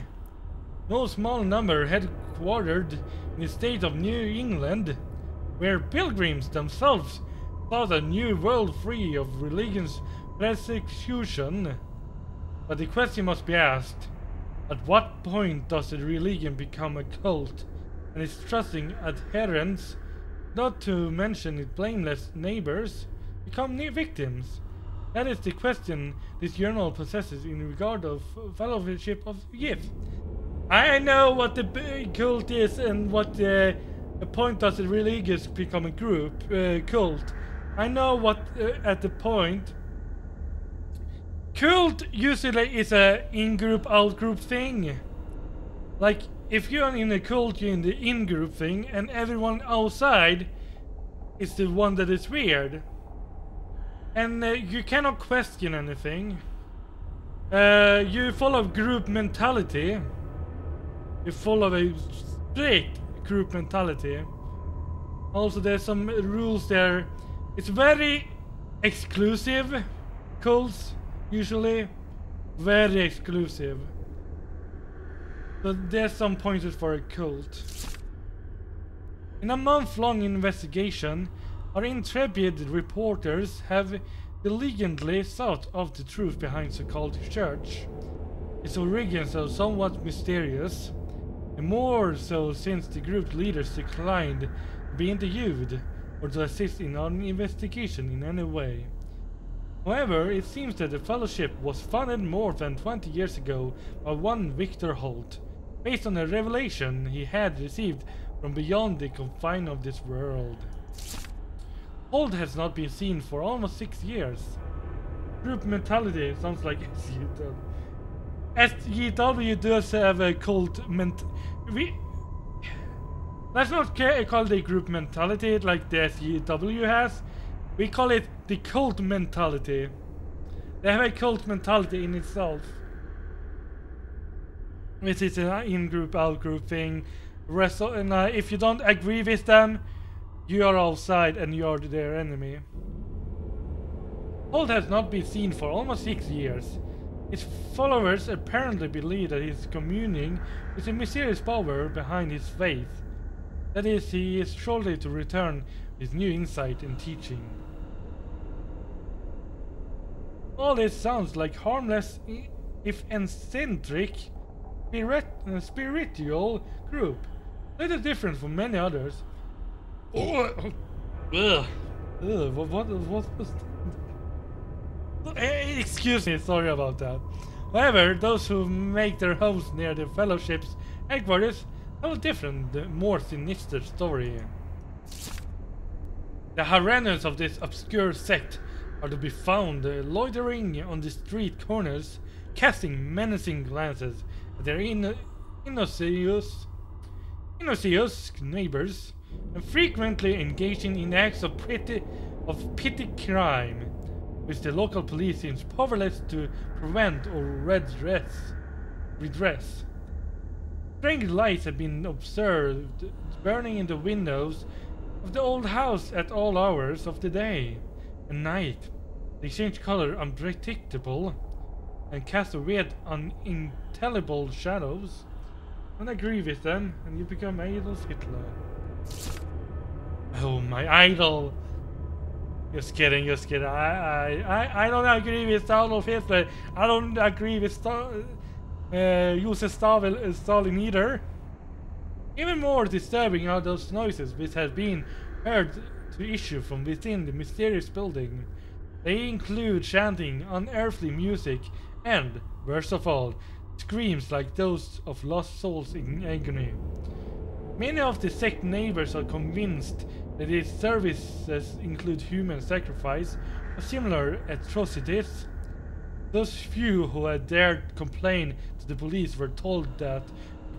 No small number headquartered in the state of New England, where pilgrims themselves sought a new world free of religion's persecution. But the question must be asked, at what point does a religion become a cult and its trusting adherents, not to mention its blameless neighbors, become victims? That is the question this journal possesses in regard of Fellowship of Yith. I know what the cult is and what the point does a religious become a group, cult. I know what at the point. Cult usually is a in-group, out-group thing. Like, if you're in a cult, you're in the in-group thing, and everyone outside is the one that is weird. And you cannot question anything. You follow group mentality. You follow a strict group mentality. Also, there's some rules there. It's very exclusive, cults, usually. Very exclusive. So there's some pointers for a cult. In a month-long investigation, our intrepid reporters have diligently sought out the truth behind the cult church. Its origins are somewhat mysterious, and more so since the group leaders declined to be interviewed or to assist in our investigation in any way. However, it seems that the Fellowship was founded more than 20 years ago by one Victor Holt, based on a revelation he had received from beyond the confines of this world. Holt has not been seen for almost 6 years. Group mentality sounds like SGW. SGW does have a cult let's not call it a group mentality like the SGW has. We call it the cult mentality. They have a cult mentality in itself. Which is an in-group, out-group thing. And if you don't agree with them, you are outside and you are their enemy. Holt has not been seen for almost 6 years. His followers apparently believe that he is communing with a mysterious power behind his faith. That is, he is shortly to return with new insight and teaching. All this sounds like harmless, if eccentric, spiritual group. Little different from many others. What was that? Excuse me, sorry about that. However, those who make their homes near the Fellowship's headquarters have a different, more sinister story. The Haraners of this obscure sect are to be found loitering on the street corners, casting menacing glances at their innocuous neighbors, and frequently engaging in acts of petty crime, which the local police seems powerless to prevent or redress. Strange lights have been observed burning in the windows of the old house at all hours of the day and night. They change color unpredictable and cast a weird, unintelligible shadows. Don't agree with them, and you become Adolf Hitler. Oh, my idol! Just kidding, just kidding. I don't agree with Adolf Hitler. I don't agree with Josef Stalin either. Even more disturbing are those noises which have been heard to issue from within the mysterious building. They include chanting, unearthly music, and, worst of all, screams like those of lost souls in agony. Many of the sect neighbors are convinced that its services include human sacrifice or similar atrocities. Those few who had dared complain to the police were told that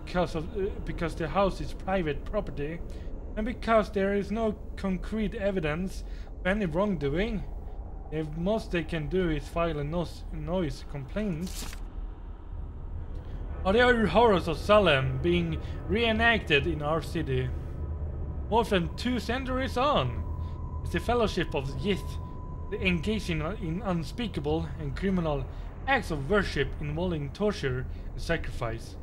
because the house is private property and because there is no concrete evidence of any wrongdoing, the most they can do is file a noise complaint. Are the other horrors of Salem being reenacted in our city? More than 2 centuries on, is the Fellowship of Yith engaging in unspeakable and criminal acts of worship involving torture and sacrifice.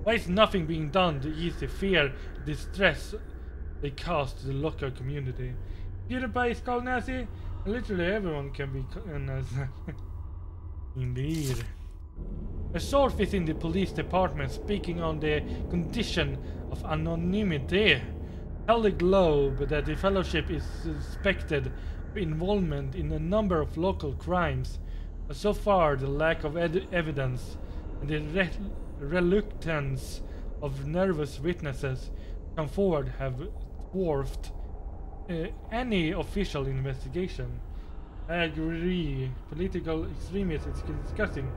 Why is nothing being done to ease the fear and distress they cause to the local community? PewDiePie is called Nazi, and literally everyone can be Nazi. Indeed. A source within the police department speaking on the condition of anonymity tell the Globe that the Fellowship is suspected of involvement in a number of local crimes, but so far the lack of evidence and the reluctance of nervous witnesses to come forward have dwarfed any official investigation. I agree, political extremism is disgusting.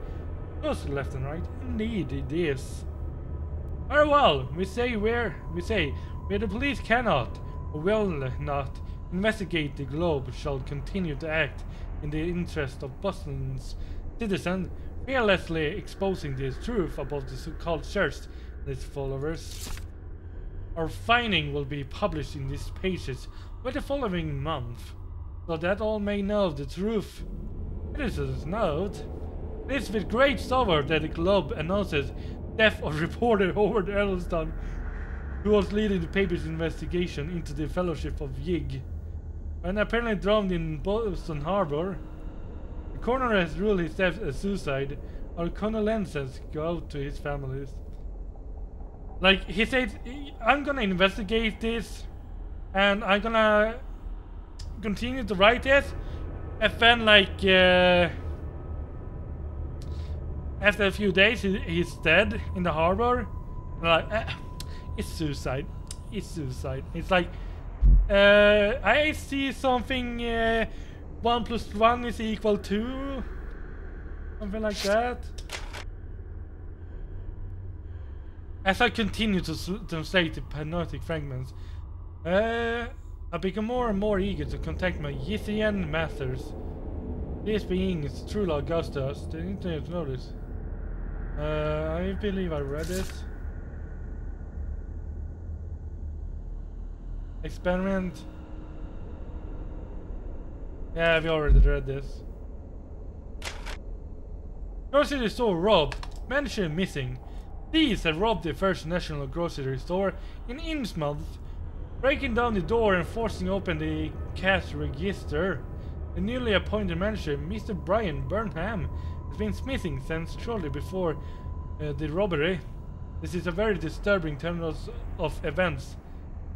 Both left and right. Indeed, it is. Very well, we say where the police cannot or will not investigate, the Globe shall continue to act in the interest of Boston's citizens, fearlessly exposing the truth about the so-called church and its followers. Our finding will be published in these pages for the following month, so that all may know the truth. It is a note. It is with great sorrow that the Globe announces death of reporter Howard Edelstein, who was leading the paper's investigation into the Fellowship of Yig, and apparently drowned in Boston Harbor. The coroner has ruled his death a suicide. Our condolences go out to his families. Like, he said, I'm gonna investigate this, and I'm gonna continue to write it, and then, like, after a few days, he's dead in the harbor. Like, it's suicide. It's suicide. It's like, I see something. 1 + 1 is equal to something like that. As I continue to translate the hypnotic fragments, I become more and more eager to contact my Yithian masters. These beings truly august us. They need to notice. I believe I read it. Experiment. Yeah, we already read this. Grocery store robbed. Manager missing. Thieves have robbed the first national grocery store in Innsmouth, breaking down the door and forcing open the cash register. The newly appointed manager, Mr. Brian Burnham, has been missing since shortly before the robbery. This is a very disturbing turn of events,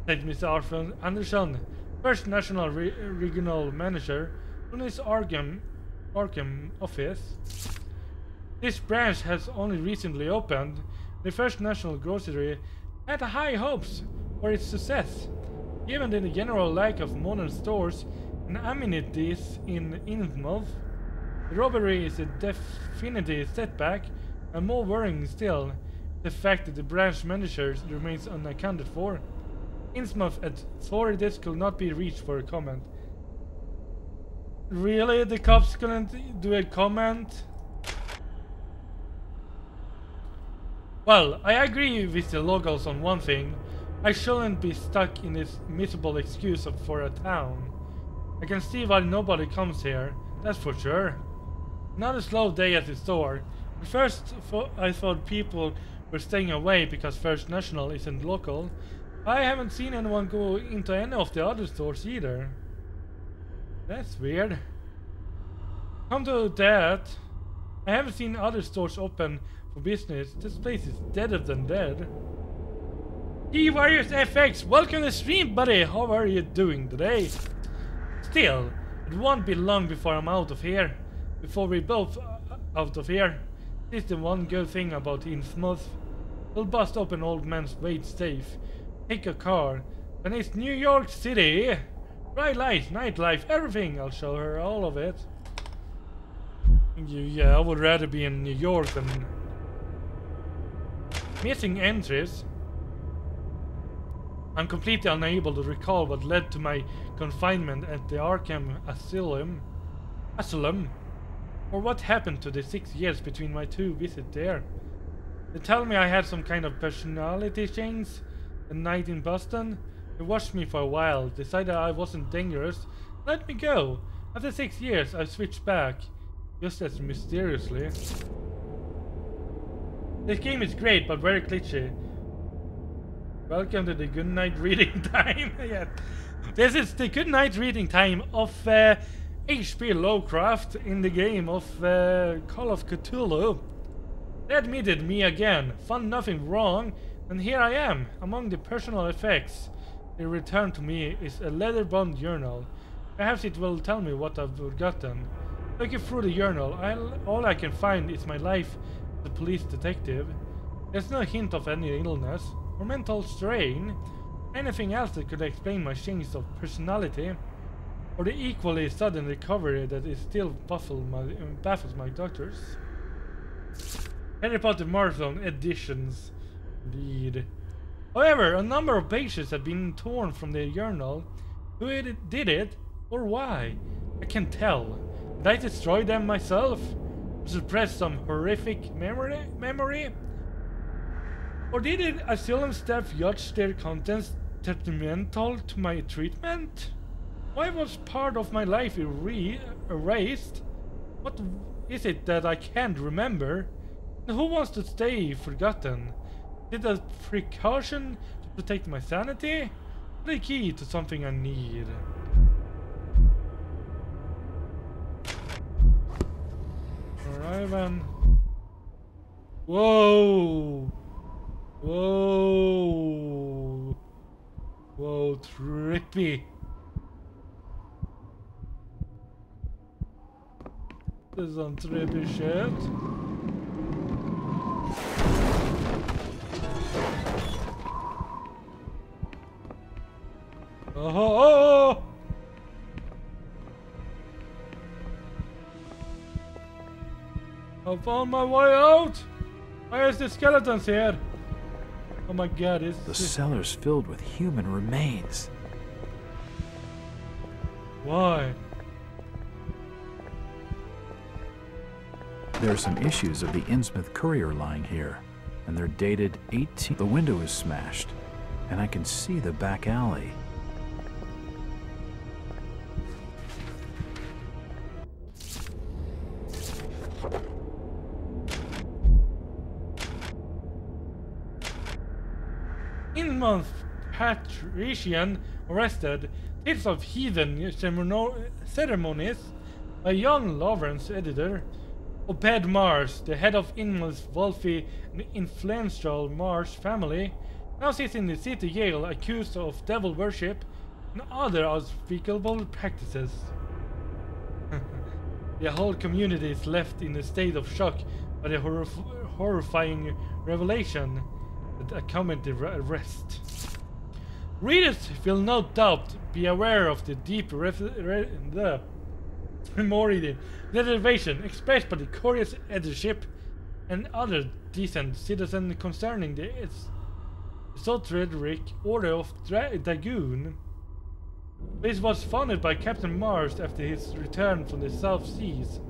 said Mr. Arthur Anderson, first national regional manager, from his Arkham office. This branch has only recently opened. The first national grocery had high hopes for its success, given the general lack of modern stores and amenities in Innsmouth. The robbery is a definitive setback, and more worrying still, the fact that the branch manager remains unaccounted for. Innsmouth authorities could not be reached for a comment. Really? The cops couldn't do a comment? Well, I agree with the locals on one thing. I shouldn't be stuck in this miserable excuse for a town. I can see why nobody comes here, that's for sure. Another slow day at the store. At first I thought people were staying away because First National isn't local. I haven't seen anyone go into any of the other stores either. That's weird. Come to that, I haven't seen other stores open for business. This place is deader than dead. T-Warriors FX, welcome to the stream, buddy. How are you doing today? Still, it won't be long before I'm out of here. Before we both out of here. This is the one good thing about Innsmouth. We'll bust open old man's Wade safe. Take a car. And it's New York City. Bright lights, nightlife, everything. I'll show her all of it. Yeah, I would rather be in New York than... Missing entries. I'm completely unable to recall what led to my confinement at the Arkham Asylum, or what happened to the 6 years between my two visits there. They tell me I had some kind of personality change the night in Boston. They watched me for a while, decided I wasn't dangerous, let me go. After 6 years I switched back, just as mysteriously. This game is great but very glitchy. Welcome to the good night reading time. Yeah. This is the good night reading time of h.p. Lovecraft in the game of Call of Cthulhu. They admitted me again, found nothing wrong, and here I am. Among the personal effects they returned to me is a leather-bound journal. Perhaps it will tell me what I've forgotten. Looking through the journal, all I can find is my life as a police detective. There's no hint of any illness or mental strain, anything else that could explain my change of personality, or the equally sudden recovery that is still baffles my doctors. Harry Potter Marathon editions, indeed. However, a number of pages have been torn from the journal. Who did it, or why? I can't tell. Did I destroy them myself? Or suppress some horrific memory? Or did the asylum staff judge their contents detrimental to my treatment? Why was part of my life erased? What is it that I can't remember? And who wants to stay forgotten? Is it a precaution to protect my sanity? Or the key to something I need? Alright then. Whoa! Whoa! Whoa, trippy. This is some trippy shit. Oh! I found my way out! Why is the skeletons here? Oh my god, The cellar's filled with human remains. Why? There are some issues of the Innsmouth Courier lying here, and they're dated 18. The window is smashed, and I can see the back alley. In-month patrician arrested. Tales of heathen ceremonies by young Lawrence editor. Obed Mars, the head of Inman's wealthy and influential Mars family, now sits in the city jail accused of devil worship and other unspeakable practices. The whole community is left in a state of shock by the horrifying revelation that accompanied the arrest. Readers will no doubt be aware of the deep reservation expressed by the Courier's editorship and other decent citizens concerning the esoteric Order of Dragoon. This was founded by Captain Mars after his return from the South Seas,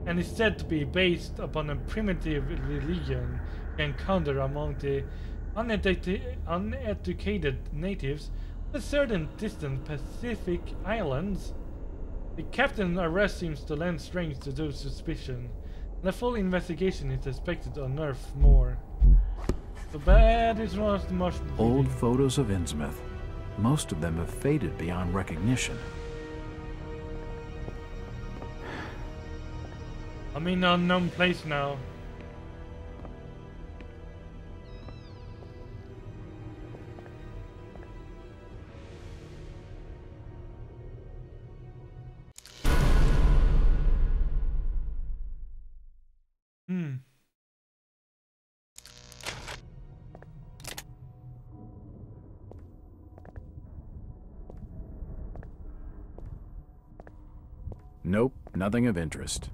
and is said to be based upon a primitive religion encountered among the uneducated natives of certain distant Pacific islands. The captain's arrest seems to lend strength to those suspicions, and a full investigation is expected to unearth more. So bad it's not much. Old photos of Innsmouth. Most of them have faded beyond recognition. I'm in an unknown place now. Nope, nothing of interest.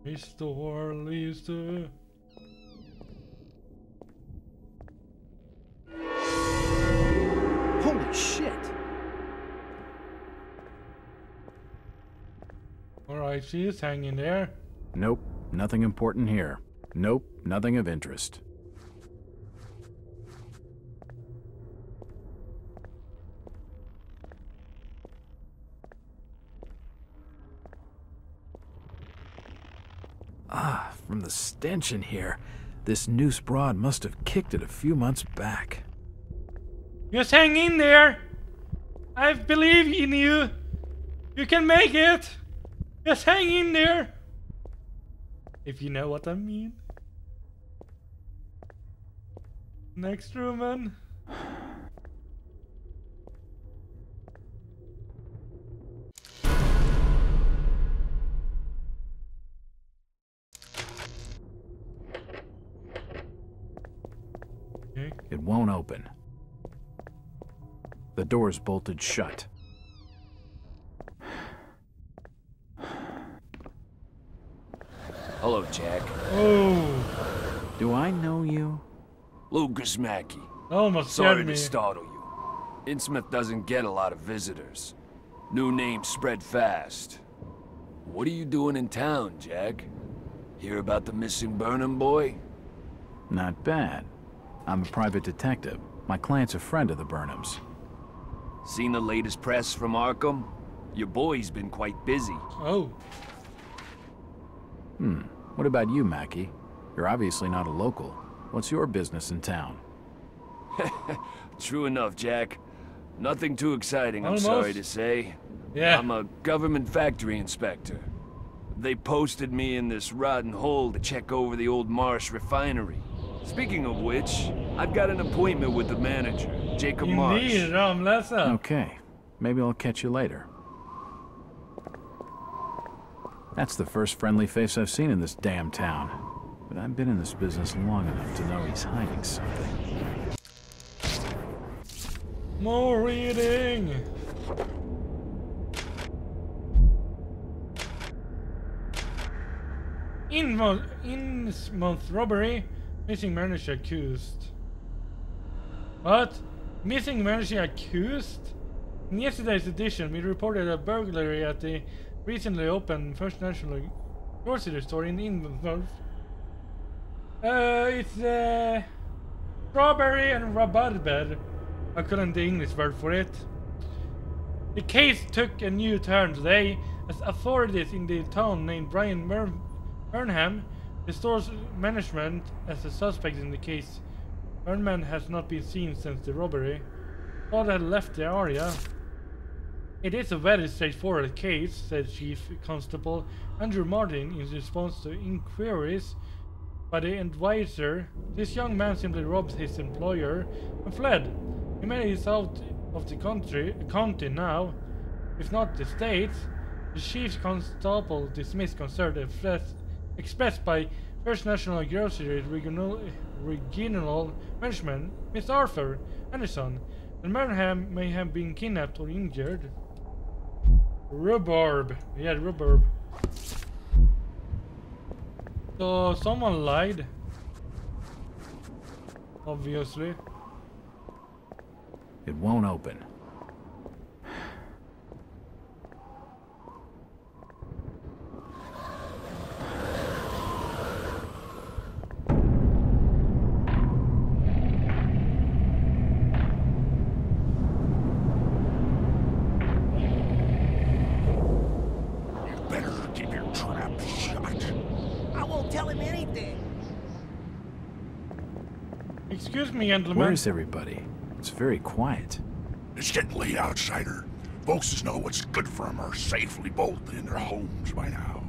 Restore, Lisa. Holy shit! Alright, she is hanging there. Nope, nothing important here. Nope, nothing of interest. Ah, from the stench in here, this noose broad must have kicked it a few months back. Just hang in there! I believe in you! You can make it! Just hang in there! If you know what I mean. Next room, man. Okay. It won't open. The door's bolted shut. Hello, Jack. Oh. Do I know you? Lucas Mackey. Almost Sorry scared me. to startle you. Innsmouth doesn't get a lot of visitors. New names spread fast. What are you doing in town, Jack? Hear about the missing Burnham boy? Not bad. I'm a private detective. My client's a friend of the Burnhams. Seen the latest press from Arkham? Your boy's been quite busy. Oh. What about you, Mackey? You're obviously not a local. What's your business in town? True enough, Jack. Nothing too exciting, Almost. I'm sorry to say. Yeah. I'm a government factory inspector. They posted me in this rotten hole to check over the old Marsh refinery. Speaking of which, I've got an appointment with the manager, Jacob Marsh. Indeed, Ramlessa. Okay. Maybe I'll catch you later. That's the first friendly face I've seen in this damn town. But I've been in this business long enough to know he's hiding something. More reading. In-month robbery. Missing manager accused. What? Missing manager accused? In yesterday's edition, we reported a burglary at the recently opened First National grocery store in England. It's strawberry and rabarbed. I couldn't the English word for it. The case took a new turn today as authorities in the town named Brian Burnham, the store's management, as a suspect in the case. Burnham has not been seen since the robbery. Thought had left the area. It is a very straightforward case, said Chief Constable Andrew Martin in response to inquiries by the advisor. This young man simply robbed his employer and fled. He made it out of the county now, if not the States. The Chief Constable dismissed concern expressed by First National Grocery Regional Management, Miss Arthur Anderson, and Burnham may have been kidnapped or injured. Rhubarb. Yeah, rhubarb. So someone lied. Obviously. It won't open. Excuse me, gentlemen. Where is everybody? It's very quiet. It's getting late, outsider. Folks that know what's good for them are safely bolted in their homes by now.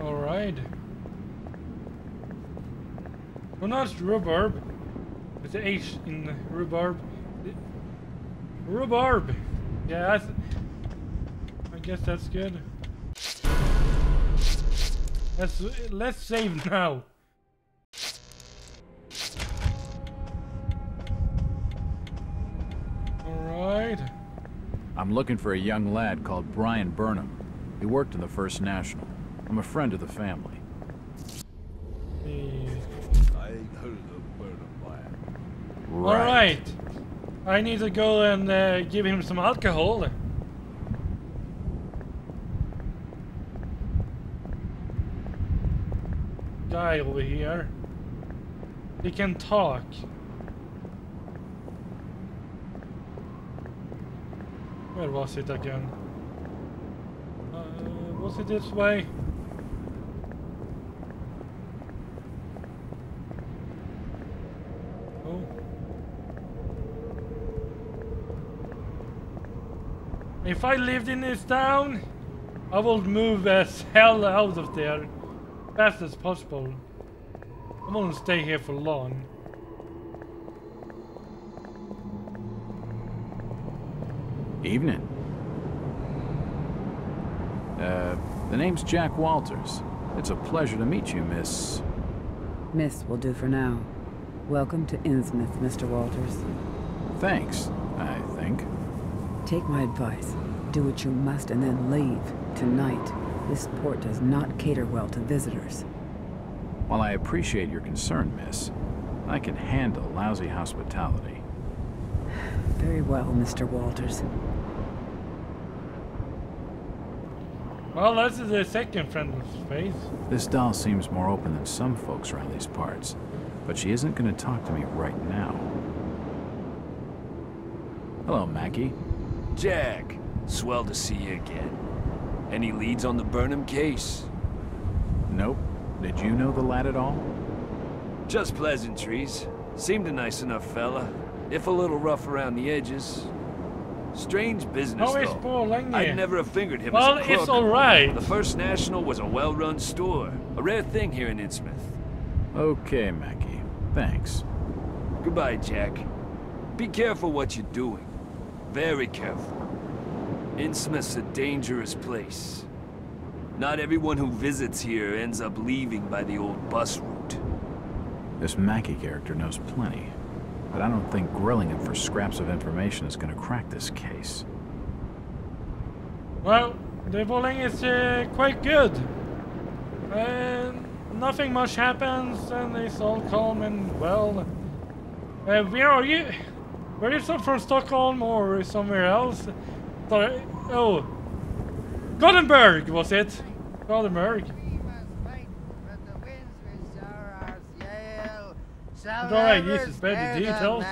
Alright. Pronounced rhubarb. With the H in rhubarb. Rhubarb! Yeah, I guess that's good. Let's save now. Alright. I'm looking for a young lad called Brian Burnham. He worked in the First National. I'm a friend of the family. I heard of Burnham lad. Alright. I need to go and give him some alcohol. Guy over here. He can talk. Where was it again? Was it this way? Oh. If I lived in this town, I would move as hell out of there. Fast as possible. I won't stay here for long. Evening. The name's Jack Walters. It's a pleasure to meet you, Miss... Miss will do for now. Welcome to Innsmouth, Mr. Walters. Thanks, I think. Take my advice. Do what you must and then leave. Tonight. This port does not cater well to visitors. While I appreciate your concern, miss, I can handle lousy hospitality. Very well, Mr. Walters. Well, that's the second friend of space. This doll seems more open than some folks around these parts, but she isn't going to talk to me right now. Hello, Mackie. Jack, swell to see you again. Any leads on the Burnham case? Nope. Did you know the lad at all? Just pleasantries. Seemed a nice enough fella, if a little rough around the edges. Strange business, though. I'd never have fingered him as a crook. It's alright. The First National was a well-run store. A rare thing here in Innsmouth. Okay, Mackie. Thanks. Goodbye, Jack. Be careful what you're doing. Very careful. Innsmouth's a dangerous place. Not everyone who visits here ends up leaving by the old bus route. This Mackie character knows plenty, but I don't think grilling him for scraps of information is going to crack this case. Well, the bowling is quite good. Nothing much happens, and it's all calm and well. Where are you? Were you from Stockholm or somewhere else? Sorry. Oh, Gothenburg was it? Gothenburg. Alright, this is better details.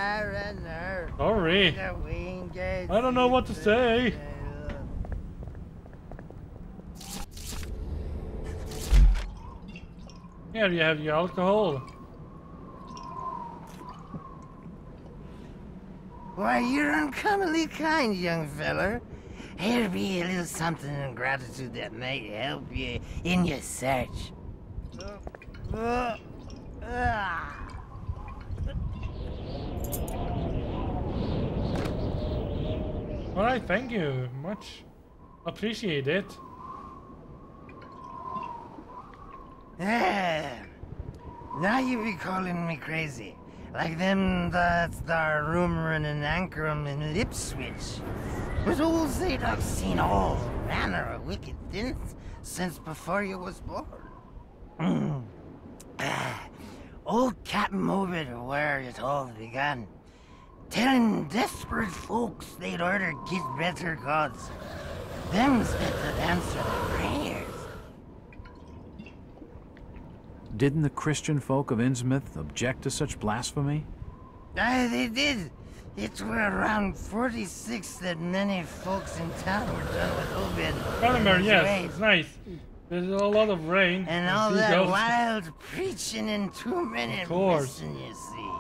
Sorry. I don't know what to say. Here you have your alcohol. Why, you're uncommonly kind, young feller. Here be a little something in gratitude that might help you in your search. Alright, thank you. Much appreciate it. Now you be calling me crazy. Like them that's there rumoring in Ankrum and Ipswich. But old Zadok's seen all manner of wicked things since before you was born. Old Captain Mobid where it all began. Telling desperate folks they'd order get better gods. Them's that could answer their prayers. Didn't the Christian folk of Innsmouth object to such blasphemy? Aye, they did. It were around 46 that many folks in town were done with Obed. Gothenburg, yes, it's nice. There's a lot of rain. And all that wild preaching and too many missing, you see.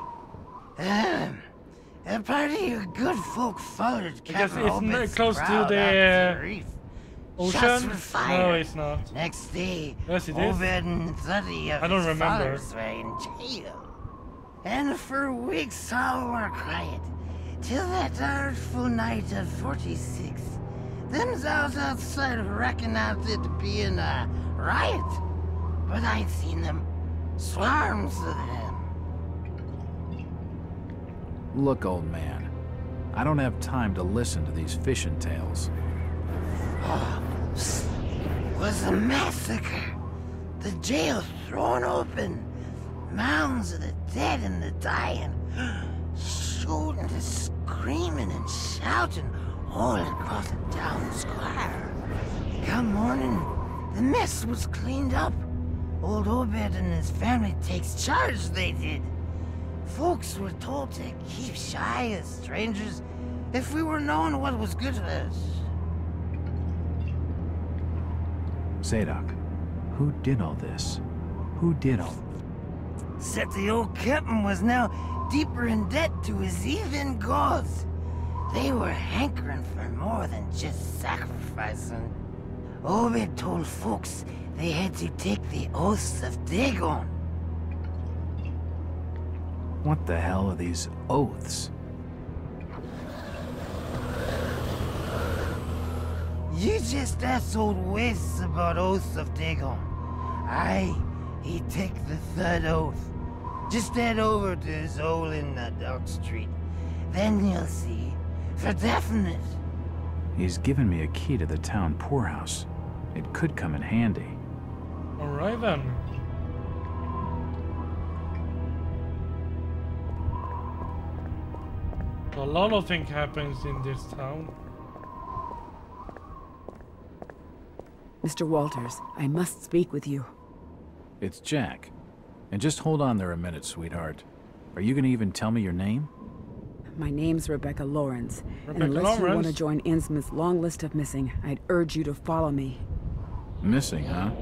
A party of good folk followed Captain Obed's close to the ocean? No, it's not. Next day, yes, it Obed is. and 30 of his followers were in jail. And for weeks all were quiet, till that artful night of 46. Them's out outside reckoned out it being a riot. But I'd seen them, swarms of them. Look, old man, I don't have time to listen to these fishing tales. Was a massacre. The jail thrown open. Mounds of the dead and the dying. Shooting and screaming and shouting all across the town square. Come morning, the mess was cleaned up. Old Obed and his family takes charge, they did. Folks were told to keep shy of strangers if we were knowing what was good for us. Zadok, who did all this? Who did all... Said the old captain was now deeper in debt to his heathen gods. They were hankering for more than just sacrificing. Obed told folks they had to take the oaths of Dagon. What the hell are these oaths? You just asked old Wes about oaths of Dagon. Aye, he take the third oath. Just head over to his hole in the Dock Street. Then you'll see, for definite. He's given me a key to the town poorhouse. It could come in handy. Alright then. A lot of things happens in this town. Mr. Walters, I must speak with you. It's Jack. And just hold on there a minute, sweetheart. Are you gonna even tell me your name? My name's Rebecca Lawrence. Rebecca and unless Lawrence? you want to join Innsmouth's long list of missing, I'd urge you to follow me. Missing, huh?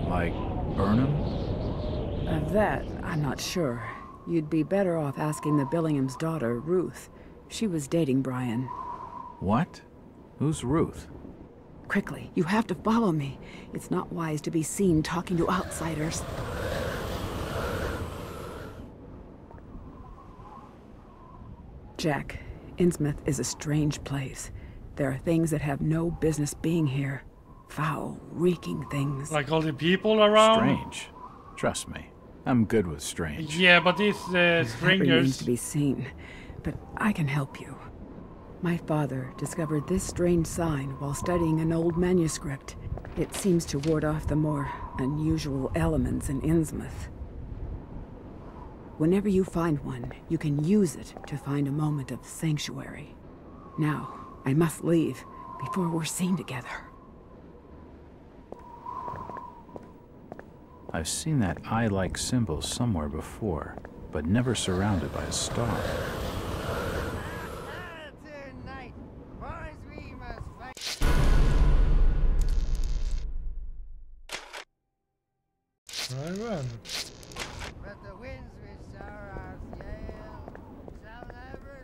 Like Burnham? Of that, I'm not sure. You'd be better off asking the Billingham's daughter, Ruth. She was dating Brian. What? Who's Ruth? Quickly, you have to follow me. It's not wise to be seen talking to outsiders. Jack, Innsmouth is a strange place. There are things that have no business being here. Foul, reeking things. Like all the people around? Strange. Trust me, I'm good with strange. Yeah, but these That remains strangers... to be seen, but I can help you. My father discovered this strange sign while studying an old manuscript. It seems to ward off the more unusual elements in Innsmouth. Whenever you find one, you can use it to find a moment of sanctuary. Now, I must leave before we're seen together. I've seen that eye-like symbol somewhere before, but never surrounded by a star. Tonight, boys, we must fight. Run. But the winds which sour our sail shall never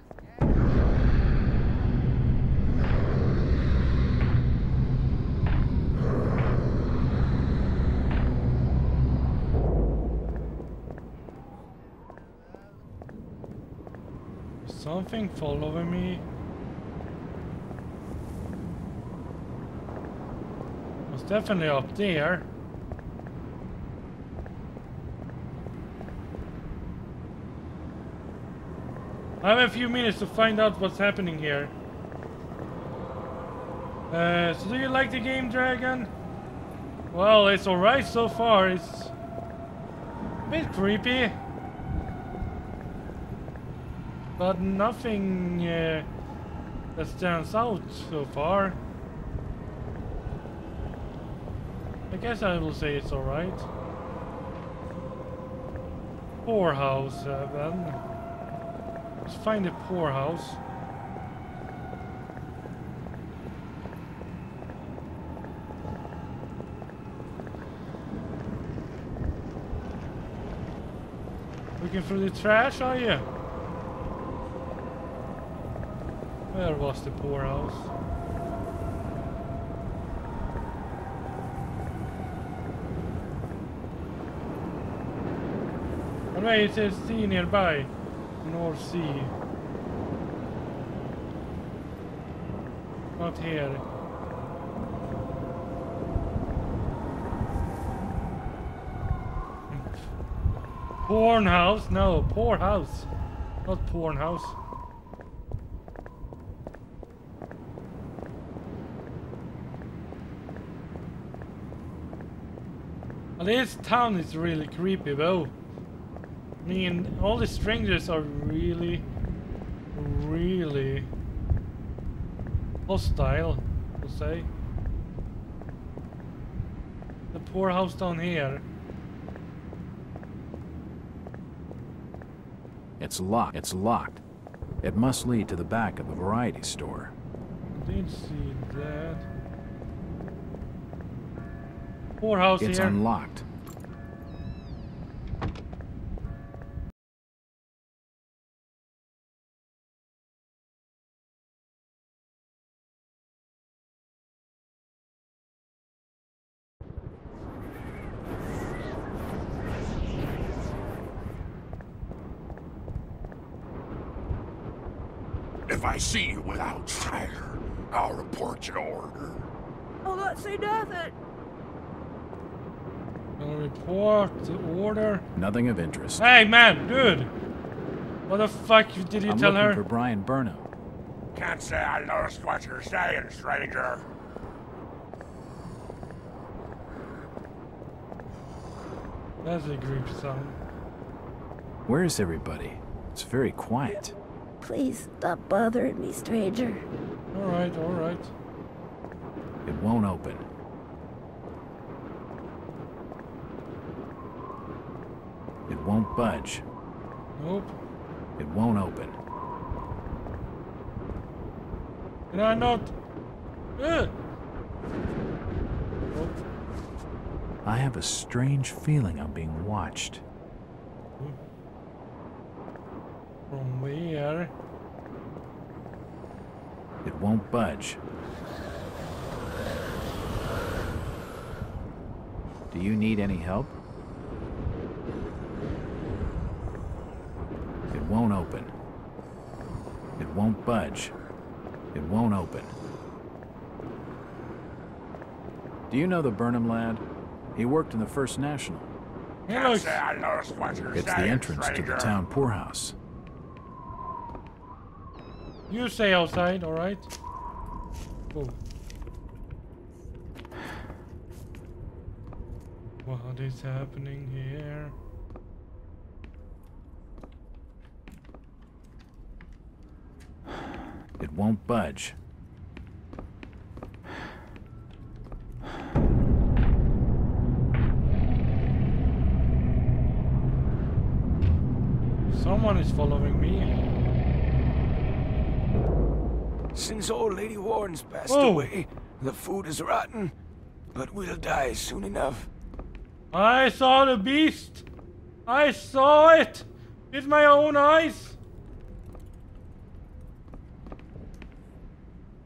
Something following me. It's definitely up there. I have a few minutes to find out what's happening here. So do you like the game, Dragon? Well, it's alright so far. It's a bit creepy. But nothing that stands out so far. I guess I will say it's alright. Poorhouse, then. Let's find a poorhouse. Looking through the trash, are you? Where was the poorhouse? Anyway, it says sea nearby. North Sea. Not here. Porn house? No, poorhouse. Not porn house. Well, this town is really creepy though. I mean, all the strangers are really hostile, I'll say. The poorhouse down here. It's locked. It's locked. It must lead to the back of the variety store. I didn't see that. Poorhouse here. It's unlocked. If I see you with outsider, I'll report your order. I'll not say nothing. I'll report the order. Nothing of interest. Hey man, dude! What the fuck did you tell her? I'm looking for Brian Burnham. Can't say I noticed what you're saying, stranger. That's a creepy sound. Where is everybody? It's very quiet. Please stop bothering me, stranger. Alright, alright. It won't open. It won't budge. Nope. It won't open. Can I not? Nope. I have a strange feeling I'm being watched. From where? It won't budge. Do you need any help? It won't open. It won't budge. It won't open. Do you know the Burnham lad? He worked in the First National. Can't say I noticed what you're It's saying, the entrance stranger. to the town poorhouse. You stay outside, alright? Oh. What is happening here? It won't budge. Someone is following me. Since old Lady Warren's passed away, the food is rotten, but we'll die soon enough. I saw the beast! I saw it! With my own eyes!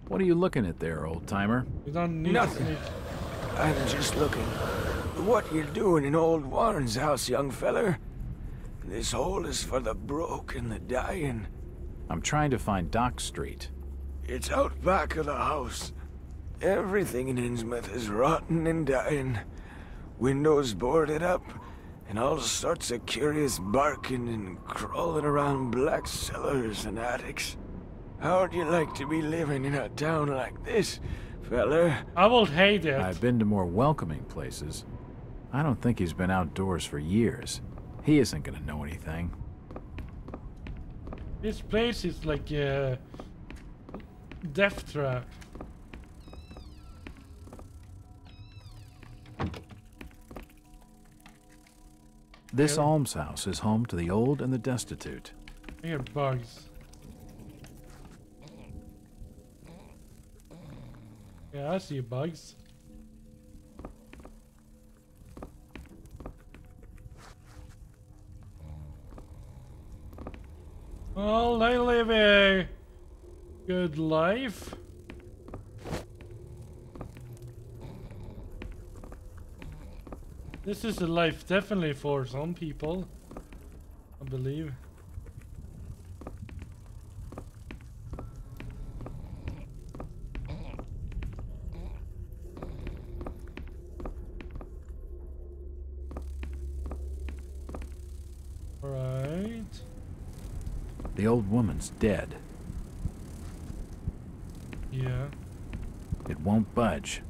What are you looking at there, old-timer? You don't need Nothing. I'm just looking. What you doing in old Warren's house, young feller? This hole is for the broke and the dying. I'm trying to find Dock Street. It's out back of the house. Everything in Innsmouth is rotten and dying. Windows boarded up, and all sorts of curious barking and crawling around black cellars and attics. How'd you like to be living in a town like this, feller? I will hate it. I've been to more welcoming places. I don't think he's been outdoors for years. He isn't gonna know anything. This place is like a death trap. This almshouse is home to the old and the destitute. I hear bugs. Yeah, I see bugs. Oh, they live a good life. This is a life definitely for some people, I believe. Right. The old woman's dead. Yeah. It won't budge.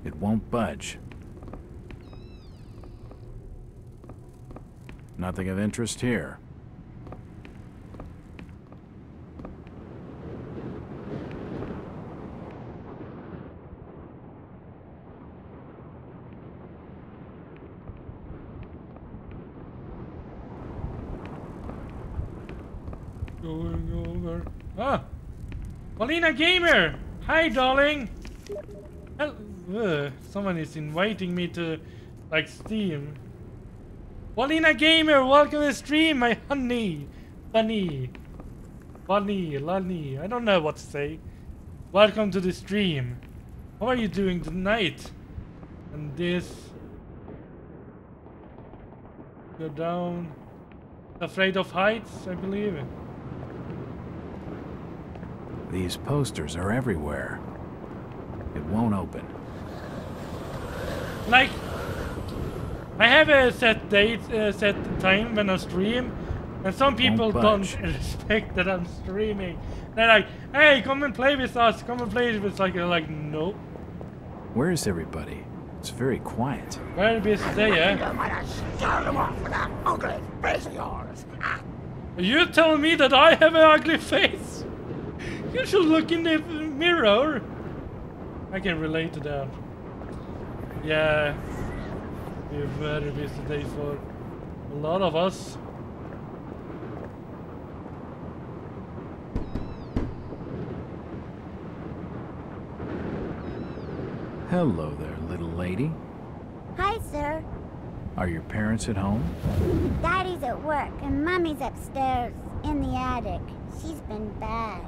It won't budge. Nothing of interest here. Going over. Ah! Paulina Gamer! Hi, darling! Someone is inviting me to, like, Steam. Paulina Gamer, welcome to the stream, my honey! Bunny. Lunny. I don't know what to say. Welcome to the stream. How are you doing tonight? And this... Go down. Afraid of heights, I believe. These posters are everywhere. It won't open. Like, I have a set date, set time when I stream, and some people don't respect that I'm streaming. They're like, "Hey, come and play with us. Come and play with us." Like, you're like, no. Where is everybody? It's very quiet. Very busy day, eh? You tell me that I have an ugly face? You should look in the mirror. I can relate to that. Yeah. Be a very busy day for a lot of us. Hello there, little lady. Hi, sir. Are your parents at home? Daddy's at work and Mommy's upstairs in the attic. She's been bad.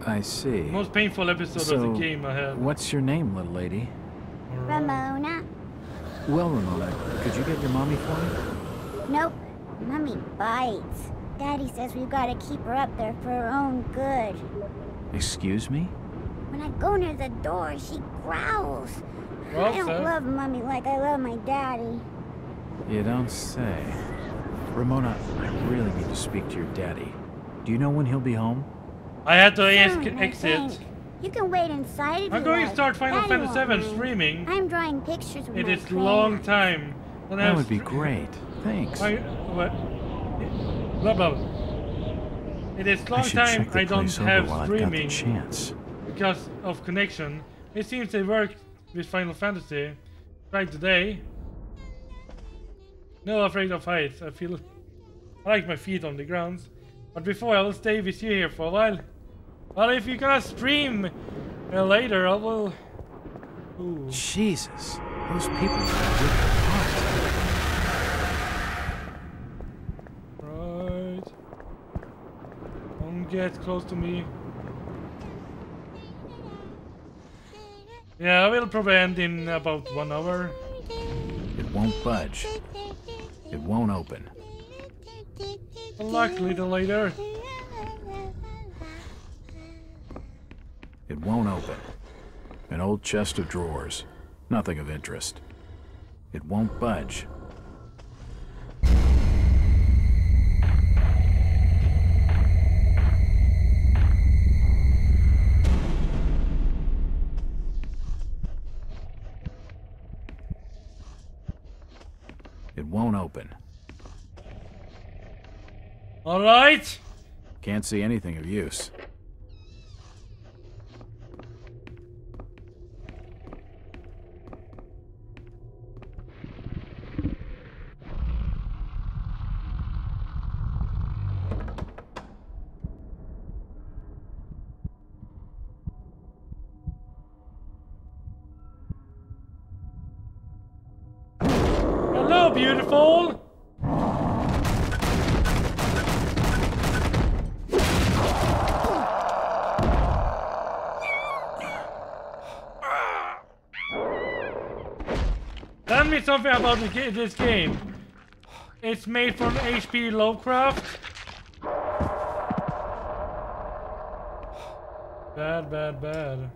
I see. Most painful episode of the game I had. What's your name, little lady? Ramona? Well, Ramona, could you get your mommy for me? Nope. Mommy bites. Daddy says we've got to keep her up there for her own good. Excuse me? When I go near the door, she growls. Well, I don't love Mommy like I love my daddy. You don't say. Ramona, I really need to speak to your daddy. Do you know when he'll be home? I had to Soon, I exit. think. You can wait inside if I'm you going like. to start Final Daddy Fantasy won't 7 mind. streaming. I'm drawing pictures with It my is crayons. long time. And That would be great. Thanks. What? Blah blah. It is I long should time check the I don't place over have while I've got the streaming chance. because of connection. It seems they worked with Final Fantasy right today. No afraid of heights. I like my feet on the ground. But before I will stay with you here for a while. Well, if you're gonna stream later, I will. Ooh. Jesus, those people are ripped apart. Right. Don't get close to me. Yeah, I will probably end in about 1 hour. It won't budge. It won't open. Luckily, the later. It won't open. An old chest of drawers. Nothing of interest. It won't budge. It won't open. All right. Can't see anything of use. Hello, beautiful. Tell me something about this game. It's made from h.p.lovecraft. Bad, bad, bad.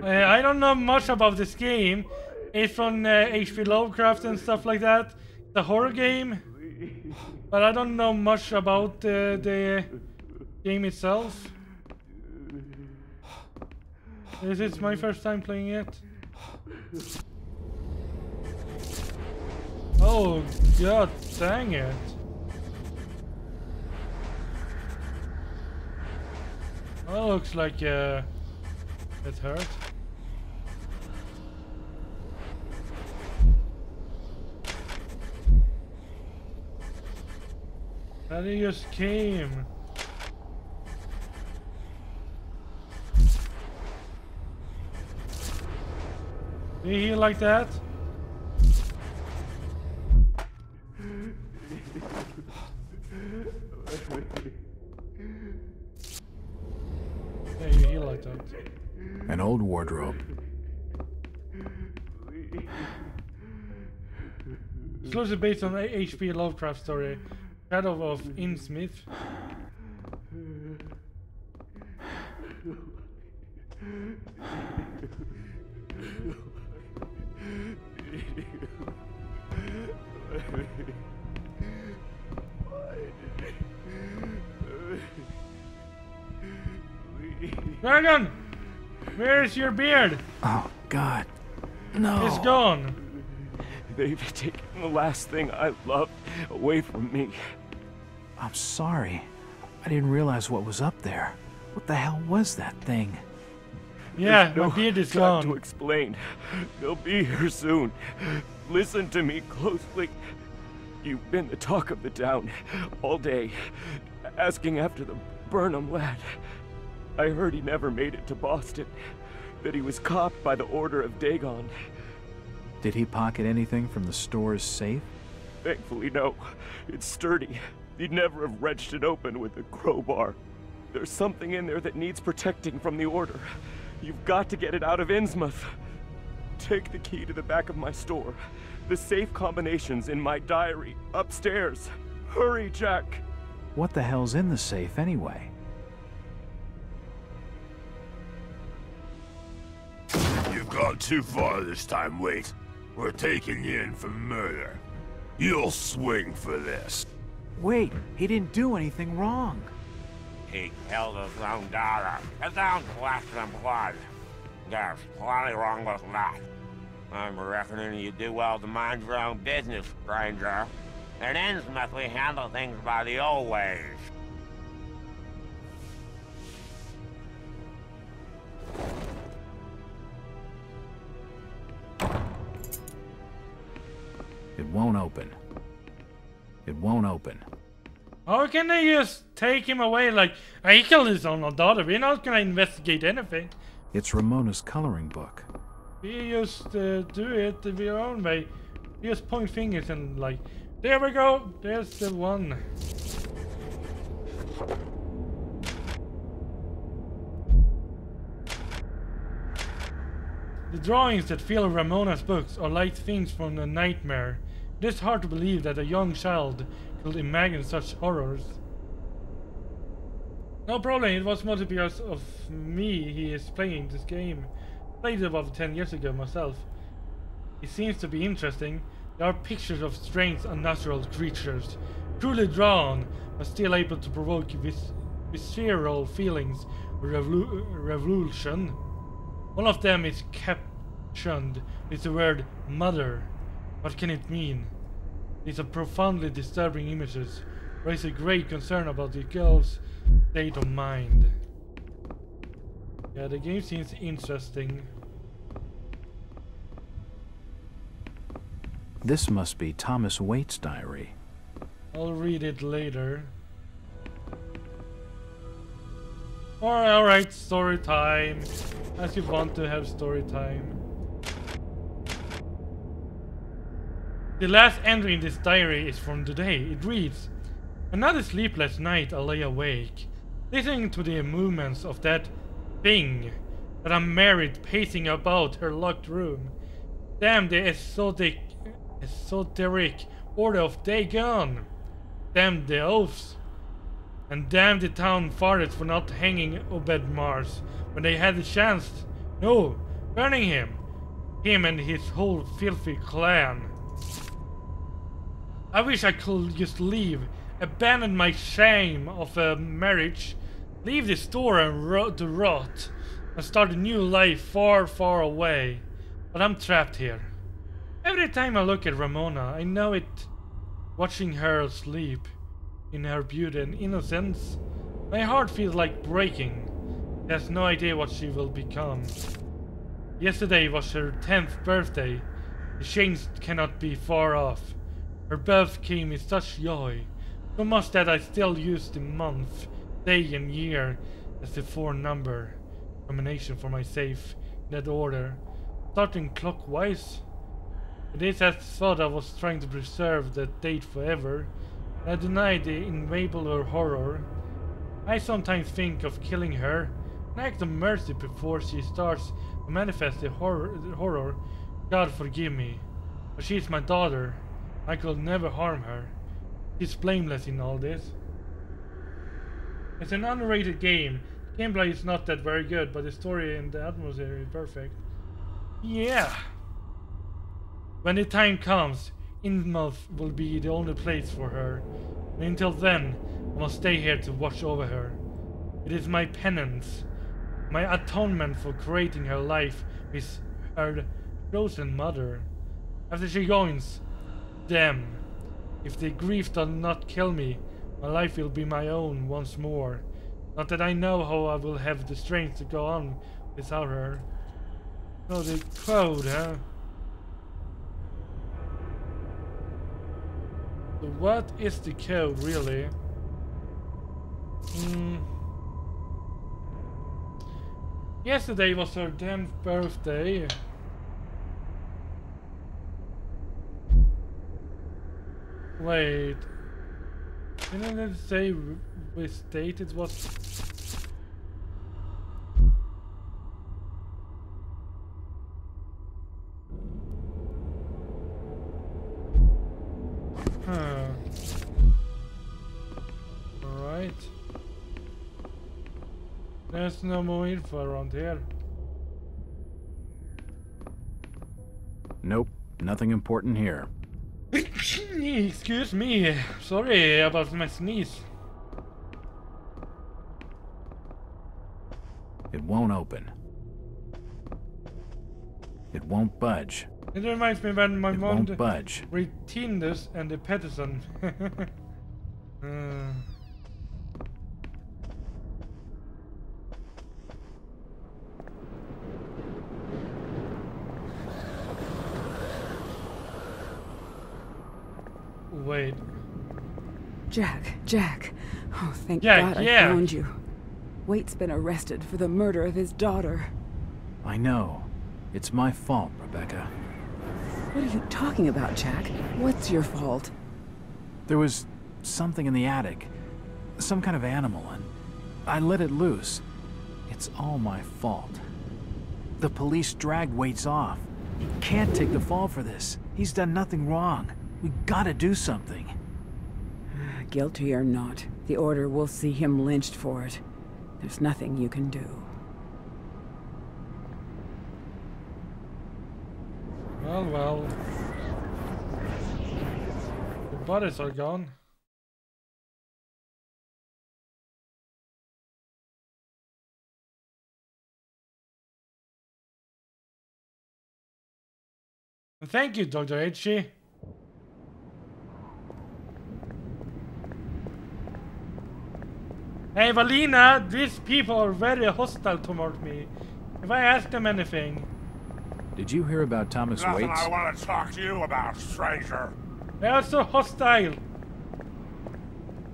I don't know much about this game. It's from H.P. Lovecraft and stuff like that. The horror game. But I don't know much about the game itself. This is my first time playing it. Oh, god dang it. Oh, looks like it hurt. And he just came. Did he heal like that? Yeah, you heal like that. An old wardrobe. It's loosely based on H.P. Lovecraft story, Shadow of Innsmouth. Dragon! Where is your beard? Oh, God. No. It's gone. They've taken the last thing I loved away from me. I'm sorry. I didn't realize what was up there. What the hell was that thing? Yeah, There's no my beard is time gone. to explain. They'll be here soon. Listen to me closely. You've been the talk of the town all day, asking after the Burnham lad. I heard he never made it to Boston, that he was copped by the order of Dagon. Did he pocket anything from the store's safe? Thankfully, no. It's sturdy. He'd never have wrenched it open with a crowbar. There's something in there that needs protecting from the order. You've got to get it out of Innsmouth. Take the key to the back of my store. The safe combination's in my diary, upstairs. Hurry, Jack. What the hell's in the safe anyway? You've gone too far this time, Wait. We're taking you in for murder. You'll swing for this. Wait, he didn't do anything wrong. He killed his own daughter. His own flesh and blood. There's plenty wrong with that. I'm reckoning you do well to mind your own business, stranger. And intimately handle things by the old ways. It won't open. It won't open. How can they just take him away like, he killed his own daughter, we're not gonna investigate anything. It's Ramona's coloring book. We just do it our own way. We just point fingers and like, there we go, there's the one. The drawings that fill Ramona's books are like things from a nightmare. It is hard to believe that a young child could imagine such horrors. No problem, it was mostly because of me he is playing this game. I played it about 10 years ago myself. It seems to be interesting. There are pictures of strange unnatural creatures, truly drawn, but still able to provoke visceral feelings of revulsion. One of them is captioned with the word mother. What can it mean? These are profoundly disturbing images, raise a great concern about the girl's state of mind. Yeah, the game seems interesting. This must be Thomas Waite's diary. I'll read it later. Alright, story time. As you want to have story time. The last entry in this diary is from today. It reads, "Another sleepless night I lay awake, listening to the movements of that thing that I'm married pacing about her locked room. Damn the esoteric order of Dagon. Damn the oaths. And damn the town farthest for not hanging Obed Mars when they had the chance. No, burning him. Him and his whole filthy clan. I wish I could just leave, abandon my shame of a marriage, leave the store and to rot, and start a new life far, far away. But I'm trapped here. Every time I look at Ramona, I know it. Watching her sleep, in her beauty and innocence, my heart feels like breaking. She has no idea what she will become. Yesterday was her 10th birthday. The change cannot be far off. Her birth came with such joy, so much that I still use the month, day and year as the 4-number combination for my safe in that order, starting clockwise. It is as thought I was trying to preserve that date forever, and I deny the inevitable horror. I sometimes think of killing her, an act of mercy before she starts to manifest the horror. God forgive me, but she is my daughter. I could never harm her. She's blameless in all this. It's an underrated game. The gameplay is not that very good, but the story and the atmosphere is perfect. Yeah! When the time comes, Innsmouth will be the only place for her. And until then, I must stay here to watch over her. It is my penance, my atonement for creating her life with her frozen mother. After she joins them, if the grief does not kill me, my life will be my own once more. Not that I know how I will have the strength to go on without her. No, the code, huh? So what is the code, really? Yesterday was her 10th birthday. Wait. Didn't it say which date it was? There's no more info around here. Nope, nothing important here. Excuse me. Sorry about my sneeze. It won't open. It won't budge. It reminds me when my mom won't budge. read Tindus and the Peterson. Wait. Jack. Oh, thank Jack, God I found you. Waite's been arrested for the murder of his daughter. I know. It's my fault, Rebecca. What are you talking about, Jack? What's your fault? There was something in the attic. Some kind of animal, and I let it loose. It's all my fault. The police dragged Waits off. He can't take the fall for this. He's done nothing wrong. We gotta do something. Guilty or not, the Order will see him lynched for it. There's nothing you can do. Well. The bodies are gone. Thank you, Dr. H.G. Hey, Valina, these people are very hostile toward me. If I ask them anything... Did you hear about Thomas Nothing Waits? I want to talk to you about, stranger. They are so hostile.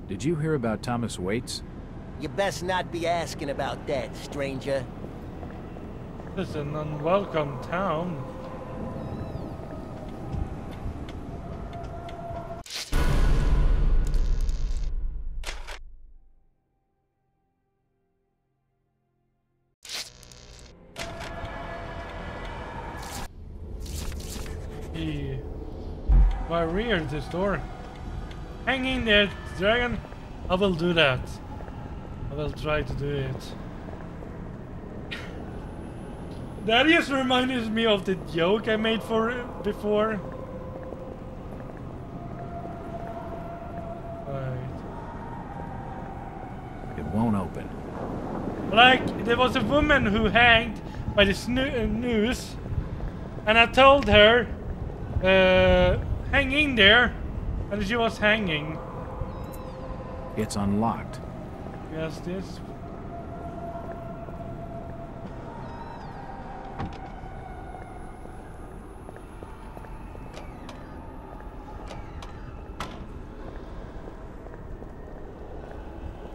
Did you hear about Thomas Waits? You best not be asking about that, stranger. This is an unwelcome town. Why rear this door? Hang in there, dragon. I will do that. I will try to do it. That just reminded me of the joke I made for before. Right. It won't open. Like, there was a woman who hanged by the noose, and I told her, hang in there, and she was hanging. It's unlocked. Yes, this.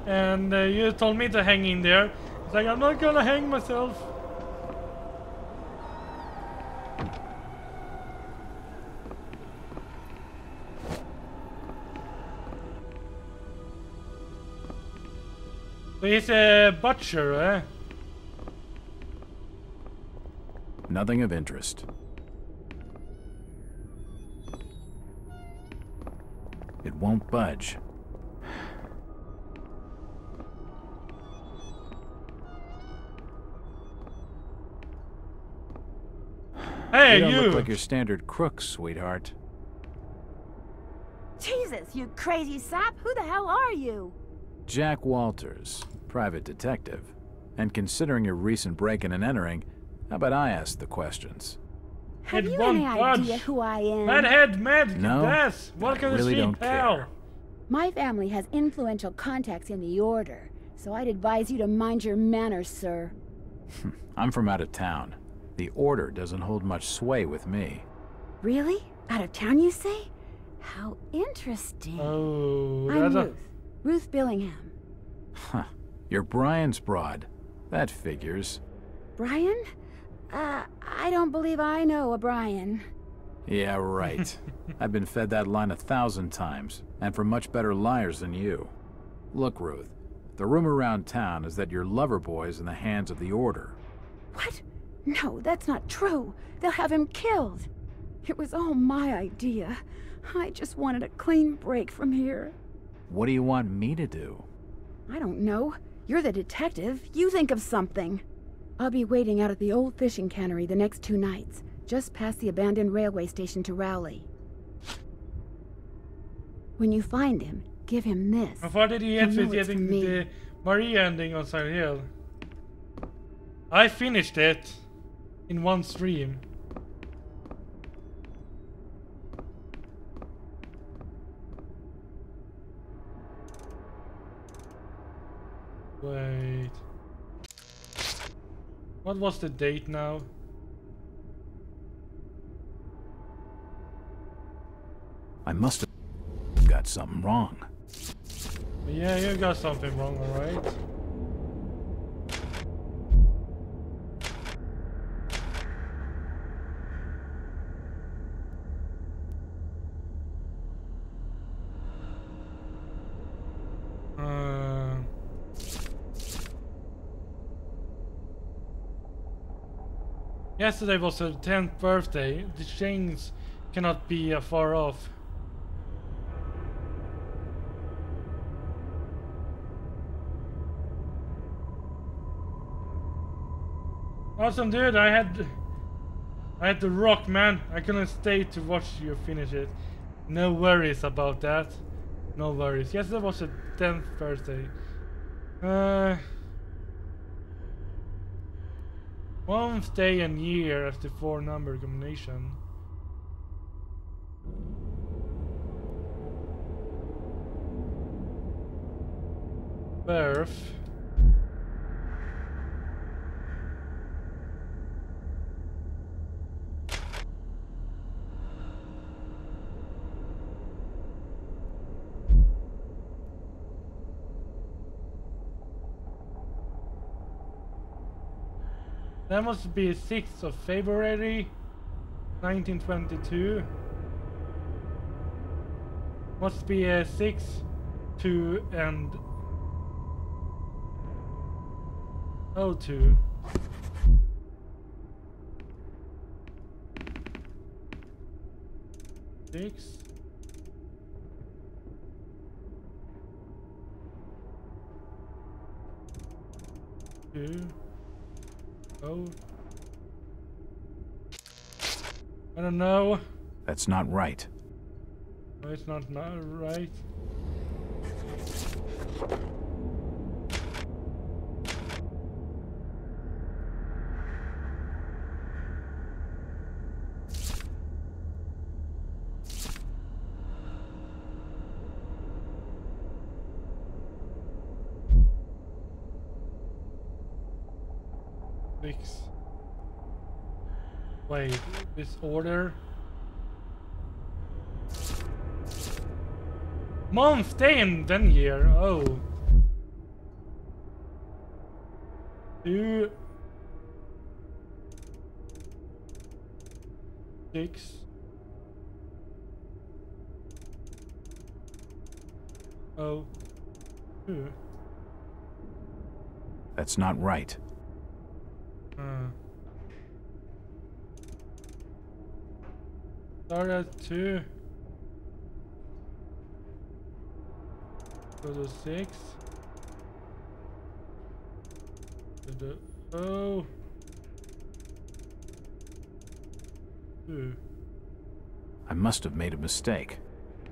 And you told me to hang in there. It's like, I'm not gonna hang myself. So he's a butcher, eh? Nothing of interest. It won't budge. Hey, you don't you! look like your standard crook, sweetheart. Jesus, you crazy sap! Who the hell are you? Jack Walters, private detective. And considering your recent break-in and entering, how about I ask the questions? Have you any idea who I am? Madhead, Mad, No, Des, welcome I really to don't care. My family has influential contacts in the Order, so I'd advise you to mind your manners, sir. I'm from out of town. The Order doesn't hold much sway with me. Really? Out of town, you say? How interesting. Oh, I'm Ruth Billingham. Huh. You're Brian's broad. That figures. Brian? I don't believe I know a Brian. Yeah, right. I've been fed that line 1,000 times, and from much better liars than you. Look, Ruth, the rumor around town is that your lover boy's in the hands of the Order. What? No, that's not true. They'll have him killed. It was all my idea. I just wanted a clean break from here. What do you want me to do? I don't know. You're the detective. You think of something. I'll be waiting out at the old fishing cannery the next 2 nights, just past the abandoned railway station to Rowley. When you find him, give him this. How far did you get with getting the Maria ending on Silent Hill? I finished it in one stream. Wait. What was the date now? I must have got something wrong. Yeah, you got something wrong, alright? Yesterday was her 10th birthday. The chains cannot be far off. Awesome, dude. I had to rock, man. I couldn't stay to watch you finish it. No worries about that. No worries. Yesterday was her 10th birthday. Month, day, and year as the 4-number combination. Birth. That must be 6th of February 1922. Must be a 6, 2 and 02. Six. Two. Oh. I don't know. That's not right. No, it's not right. Wait, this order? Month, day, and then year. Oh. 2, 6. Oh. 2. That's not right. Start at 2. Go to 6. To the O. 2. I must have made a mistake.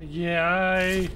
Yeah,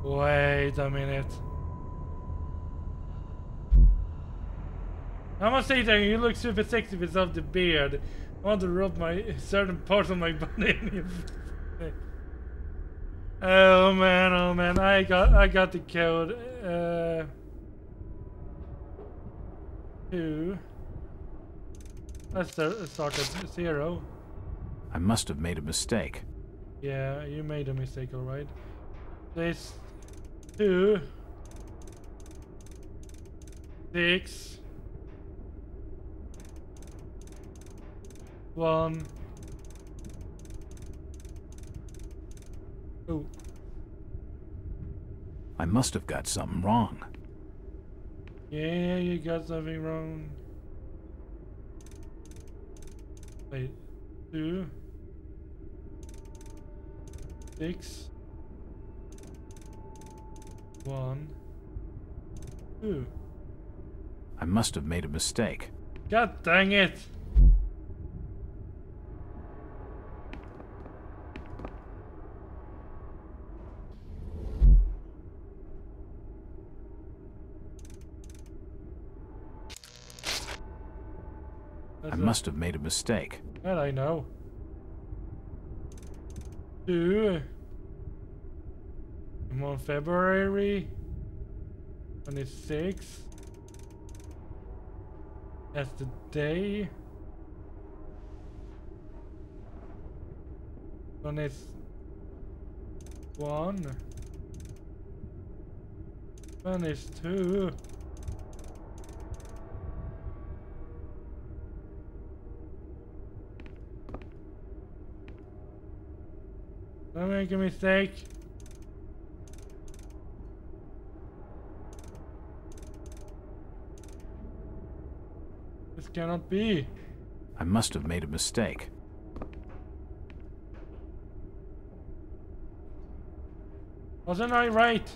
Wait a minute. I must say that you look super sexy without the beard. I want to rub my certain parts of my body in your face. Oh man, I got the code. 2. Let's start at 0. I must have made a mistake. Yeah, you made a mistake, alright. This 2, 6, 1. Oh. I must have got something wrong. Yeah, you got something wrong. Wait, 2, 6, 1, 2. I must have made a mistake. God dang it! I must have made a mistake. That I know. 2. I'm on February 26th. That's the day. When it's 1. When it's 2. Don't make a mistake. This cannot be. I must have made a mistake. Wasn't I right?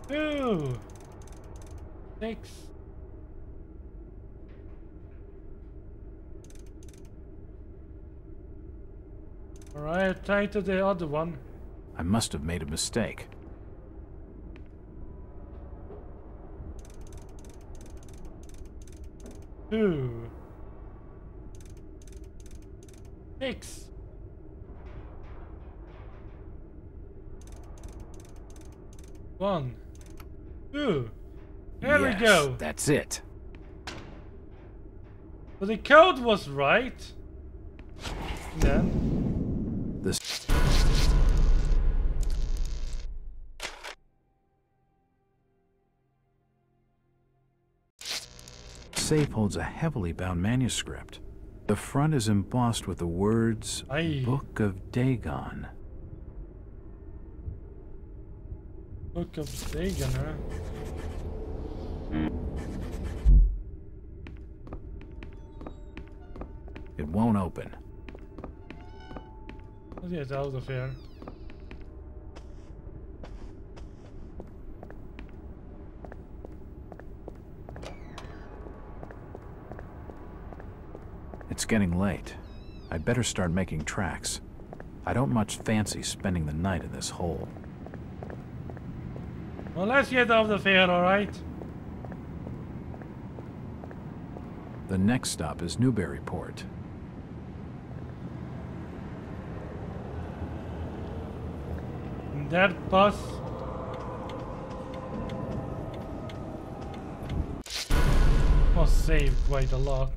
2, 6. Alright, try to the other one. I must have made a mistake. Two, 6. One, 2. There Yes, we go. That's it. So the code was right. Then. The safe holds a heavily bound manuscript. The front is embossed with the words Book of Dagon. Book of Dagon, huh? It won't open. Let's get out of here. It's getting late. I'd better start making tracks. I don't much fancy spending the night in this hole. Well, let's get out of here, alright? The next stop is Newburyport. That bus must save quite a lot.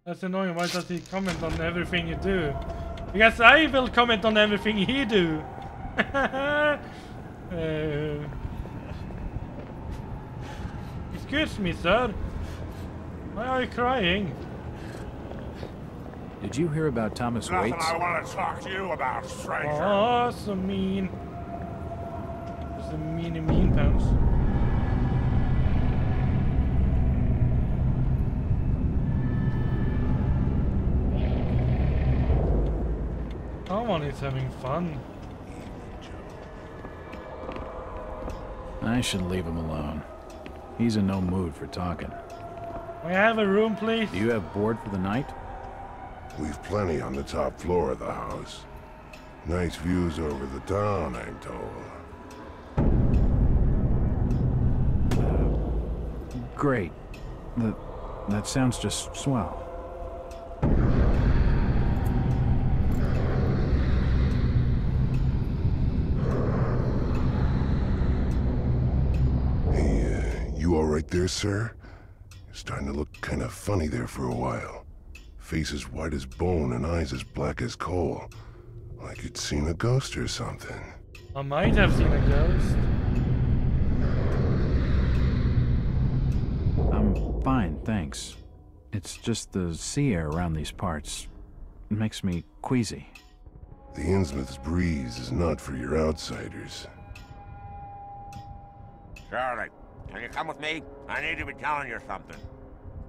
That's annoying. Why does he comment on everything you do? Because I will comment on everything he do. Excuse me, sir. Why are you crying? Did you hear about Thomas Nothing Waits? I want to talk to you about, stranger. Oh, so mean. Just a mean pants. Someone is having fun. I should leave him alone. He's in no mood for talking. May I have a room, please? Do you have board for the night? We've plenty on the top floor of the house. Nice views over the town, I'm told. Great. That sounds just swell. Hey, you all right there, sir? You're starting to look kind of funny there for a while. Face as white as bone and eyes as black as coal. Like you'd seen a ghost or something. I might have seen a ghost. I'm fine, thanks. It's just the sea air around these parts. It makes me queasy. The Innsmouth's breeze is not for your outsiders. Charlie, can you come with me? I need to be telling you something.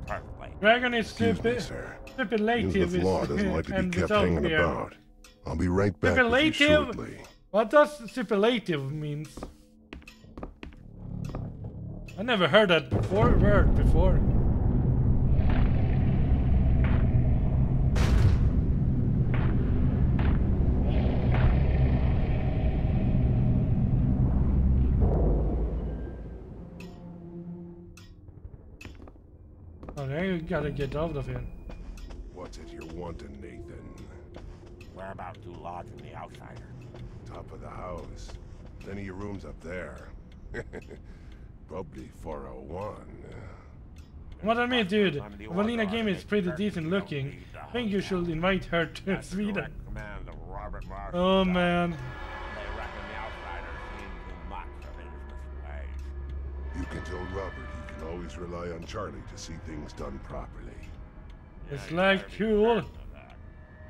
Perfectly. Dragon is Excuse me, sir. stipulative. Innsmouth law doesn't like to be kept hanging about. I'll be right back with you shortly. What does stipulative means? I never heard that word before. Okay, we gotta get out of here. What's it you're wanting, Nathan? Whereabouts do lodge in the outsider? Top of the house. Any of your rooms up there. Probably 401. What I mean, dude, Valina game is pretty decent looking. I think you should invite her to Sweden. Oh man. You can tell Robert he can always rely on Charlie to see things done properly. It's like cool.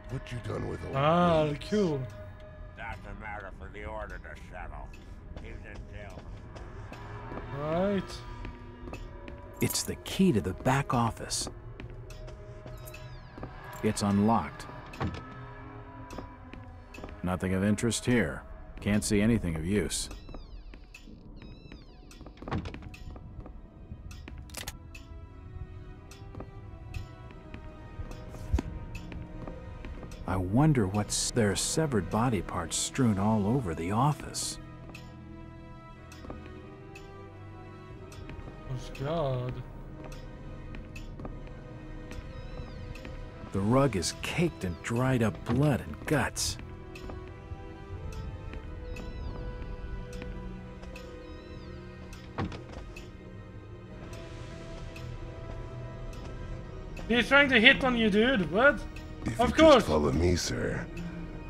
What you done with old Ah, cool. That's a matter for the order to settle. He's in jail. Right. It's the key to the back office. It's unlocked. Nothing of interest here. Can't see anything of use. I wonder what's... There's severed body parts strewn all over the office. Oh God. The rug is caked in dried up blood and guts. He's trying to hit on you, dude. What? If of you course. Just follow me, sir.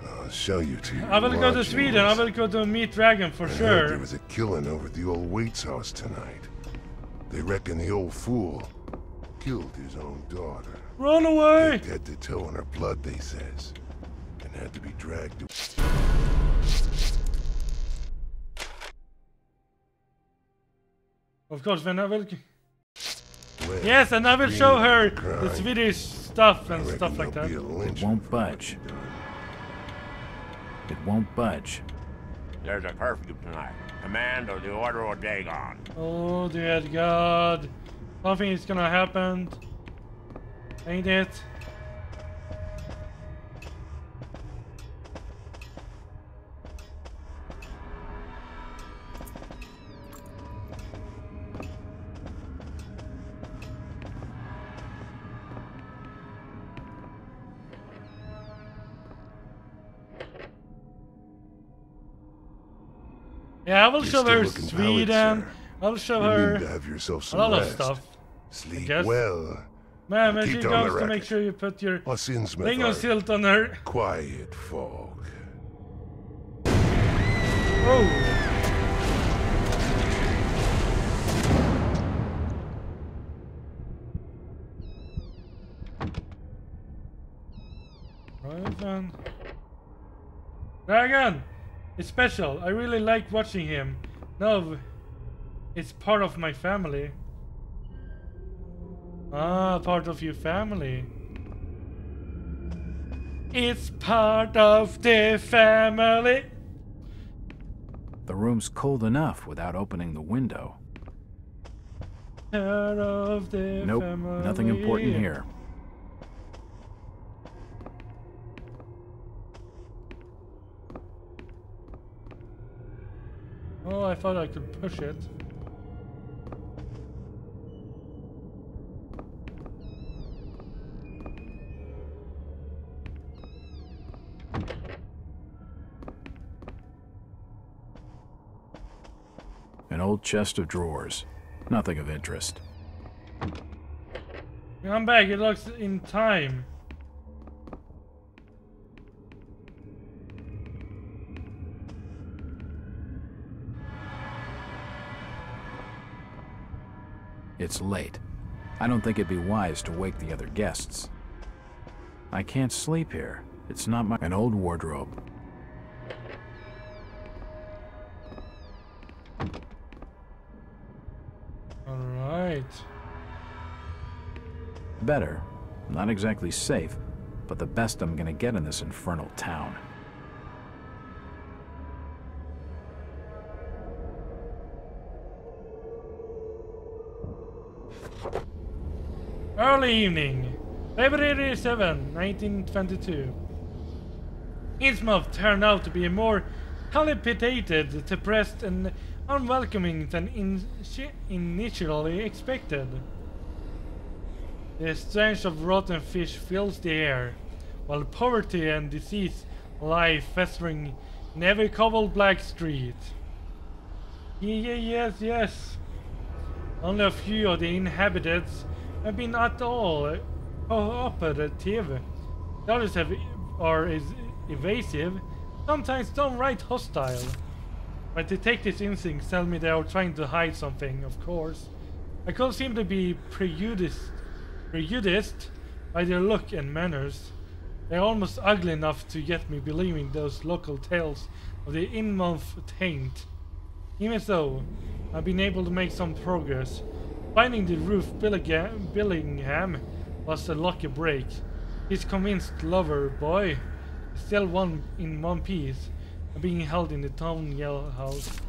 I'll show you to your I will go to lodgings. Sweden. I will go to meet Dragon for I heard sure. there was a killing over at the old Waite's house tonight. They reckon the old fool killed his own daughter. Run away! Head to toe in her blood, they says, and had to be dragged to... Of course, when I will... Well, yes, and I will show her the crime. Swedish stuff and stuff like that. It won't budge. It won't budge. There's a curfew tonight. Command or the order will day gone. Oh dear God. Something is gonna happen. Ain't it? Yeah, I will show her Sweden. I'll show her to have yourself a some lot of rest. stuff. Sleep guess. well. Man, when she Keep down goes the to make racket. sure you put your Us Innsmouth Ringo are silt on her. quiet folk. Oh! Right then. Dragon! It's special. I really like watching him. No, it's part of my family. Ah, part of your family. It's part of the family. The room's cold enough without opening the window. Part of the Nope, family. nothing important here. Oh, I thought I could push it. An old chest of drawers. Nothing of interest. I'm back. It looks in time. It's late. I don't think it'd be wise to wake the other guests. I can't sleep here. It's not my... An old wardrobe. Alright. Better. Not exactly safe, but the best I'm gonna get in this infernal town. Early evening, February 7, 1922. Innsmouth turned out to be more dilapidated, depressed, and unwelcoming than initially expected. The stench of rotten fish fills the air, while poverty and disease lie festering in every cobbled black street. Yes. Only a few of the inhabitants have been at all cooperative. The others are evasive, sometimes downright hostile. My detective's instincts tell me they are trying to hide something, of course. I could seem to be prejudiced by their look and manners. They're almost ugly enough to get me believing those local tales of the Innsmouth taint. Even so, I've been able to make some progress. Finding the roof Billingham was a lucky break. His convinced lover boy is still in one piece and being held in the town jailhouse.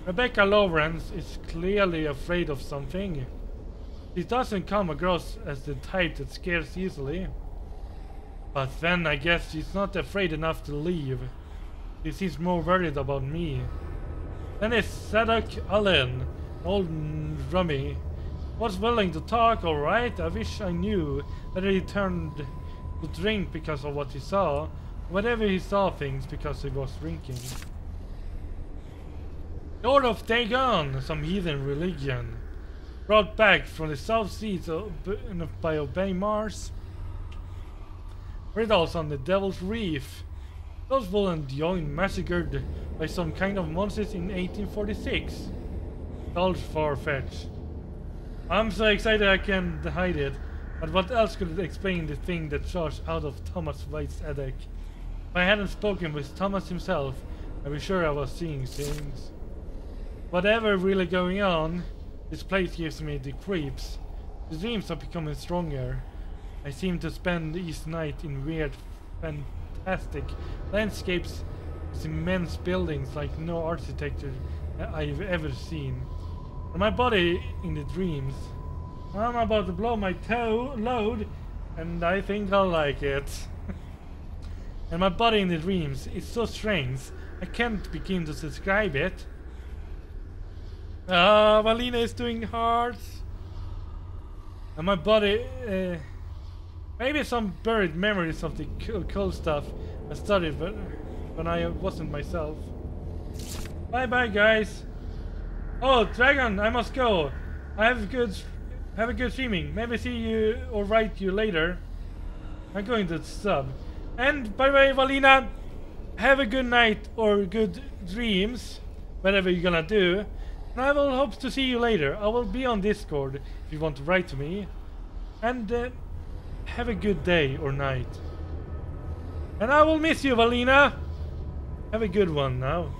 Rebecca Lawrence is clearly afraid of something. She doesn't come across as the type that scares easily. But then I guess she's not afraid enough to leave. She seems more worried about me. Then it's Zadok Allen, old rummy. Was willing to talk, alright. I wish I knew whether he turned to drink because of what he saw, or whether he saw things because he was drinking. The Order of Dagon, some heathen religion, brought back from the south seas by Obey Mars. Riddles on the Devil's Reef. Those villains joined massacred by some kind of monsters in 1846. All far-fetched. I'm so excited I can't hide it, but what else could explain the thing that charged out of Thomas White's attic? If I hadn't spoken with Thomas himself, I'd be sure I was seeing things. Whatever really going on, this place gives me the creeps. The dreams are becoming stronger. I seem to spend each night in weird, fantastic landscapes with immense buildings like no architecture I've ever seen. And my body in the dreams. I'm about to blow my load, and I think I'll like it. And my body in the dreams is so strange, I can't begin to describe it. Valina is doing hearts. And my body, maybe some buried memories of the cool stuff I studied when I wasn't myself. Bye bye guys. Oh Dragon, I must go. Have a good streaming. Maybe see you or write you later. I'm going to sub. And by the way, Valina, have a good night or good dreams, whatever you're gonna do. And I will hope to see you later. I will be on Discord if you want to write to me. And have a good day or night. And I will miss you, Valina. Have a good one now.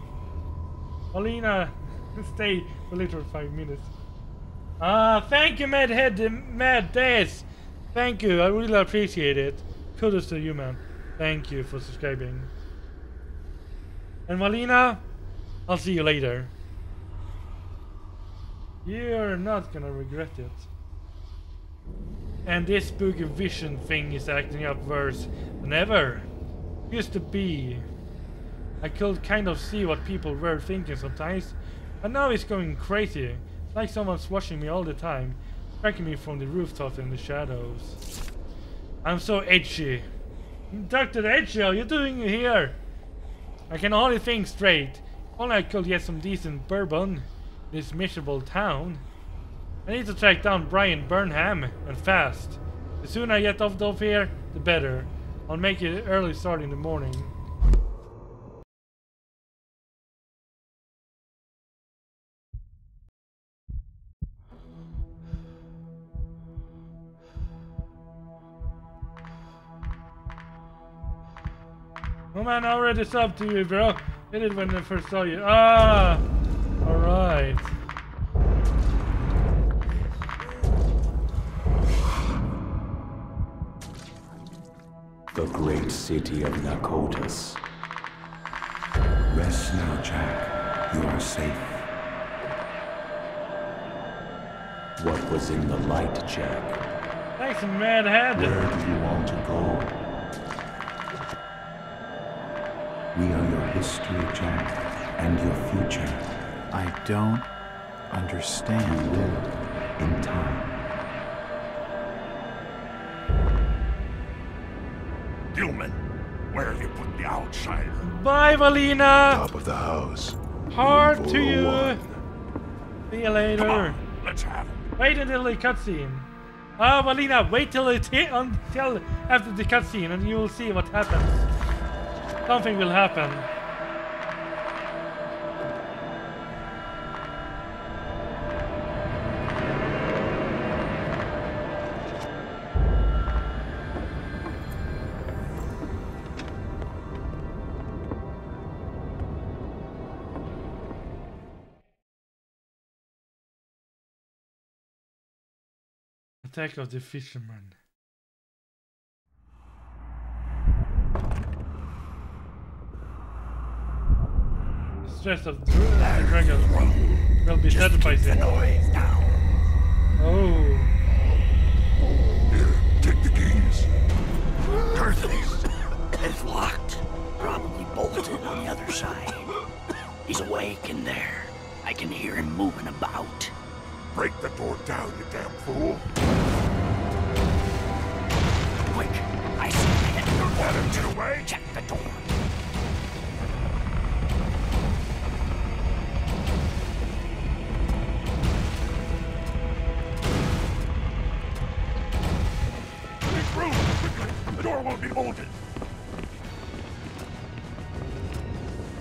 Valina, stay for a little 5 minutes. Thank you, Mad Days. Thank you, I really appreciate it. Kudos to you, man. Thank you for subscribing. And Valina, I'll see you later. You're not gonna regret it. And this spooky vision thing is acting up worse than ever. Used to be. I could kind of see what people were thinking sometimes, but now it's going crazy. It's like someone's watching me all the time, tracking me from the rooftop in the shadows. I'm so edgy. Dr. Edgy, how are you doing here? I can hardly think straight. If only I could get some decent bourbon in this miserable town. I need to track down Brian Burnham, and fast. The sooner I get off here, the better. I'll make it early start in the morning. Oh man, I already subbed to you, bro. Did it when I first saw you. Ah! Alright. The great city of Nakotas. Rest now, Jack. You are safe. What was in the light, Jack? Thanks, Mad Head. Where do you want to go? We are your history, Jack, and your future. I don't understand. You will, in time. Gilman, where have you put the outsider? Bye, Valina! Top of the house. Hard to you! See you later. Come on, let's have it. Wait until the cutscene. Ah, Valina, wait till until after the cutscene and you will see what happens. Something will happen. Attack of the Fisherman. The stress of the dragon will be satisfying. Oh. Here, take the keys. Earth's it's locked. Probably bolted on the other side. He's awake in there. I can hear him moving about. Break the door down, you damn fool. Quick, I see him heading. Don't let him get away. Check the door. Make room, quickly. The door won't be bolted.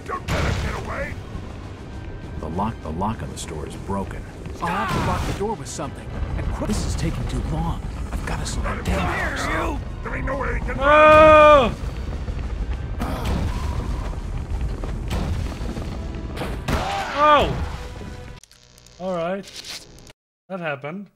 Don't let him get away. The lock on the store is broken. I'll have to lock the door with something. And quick. This is taking too long. I've got to slow it down. Here, you! There ain't no way he can run! Oh! Alright. That happened.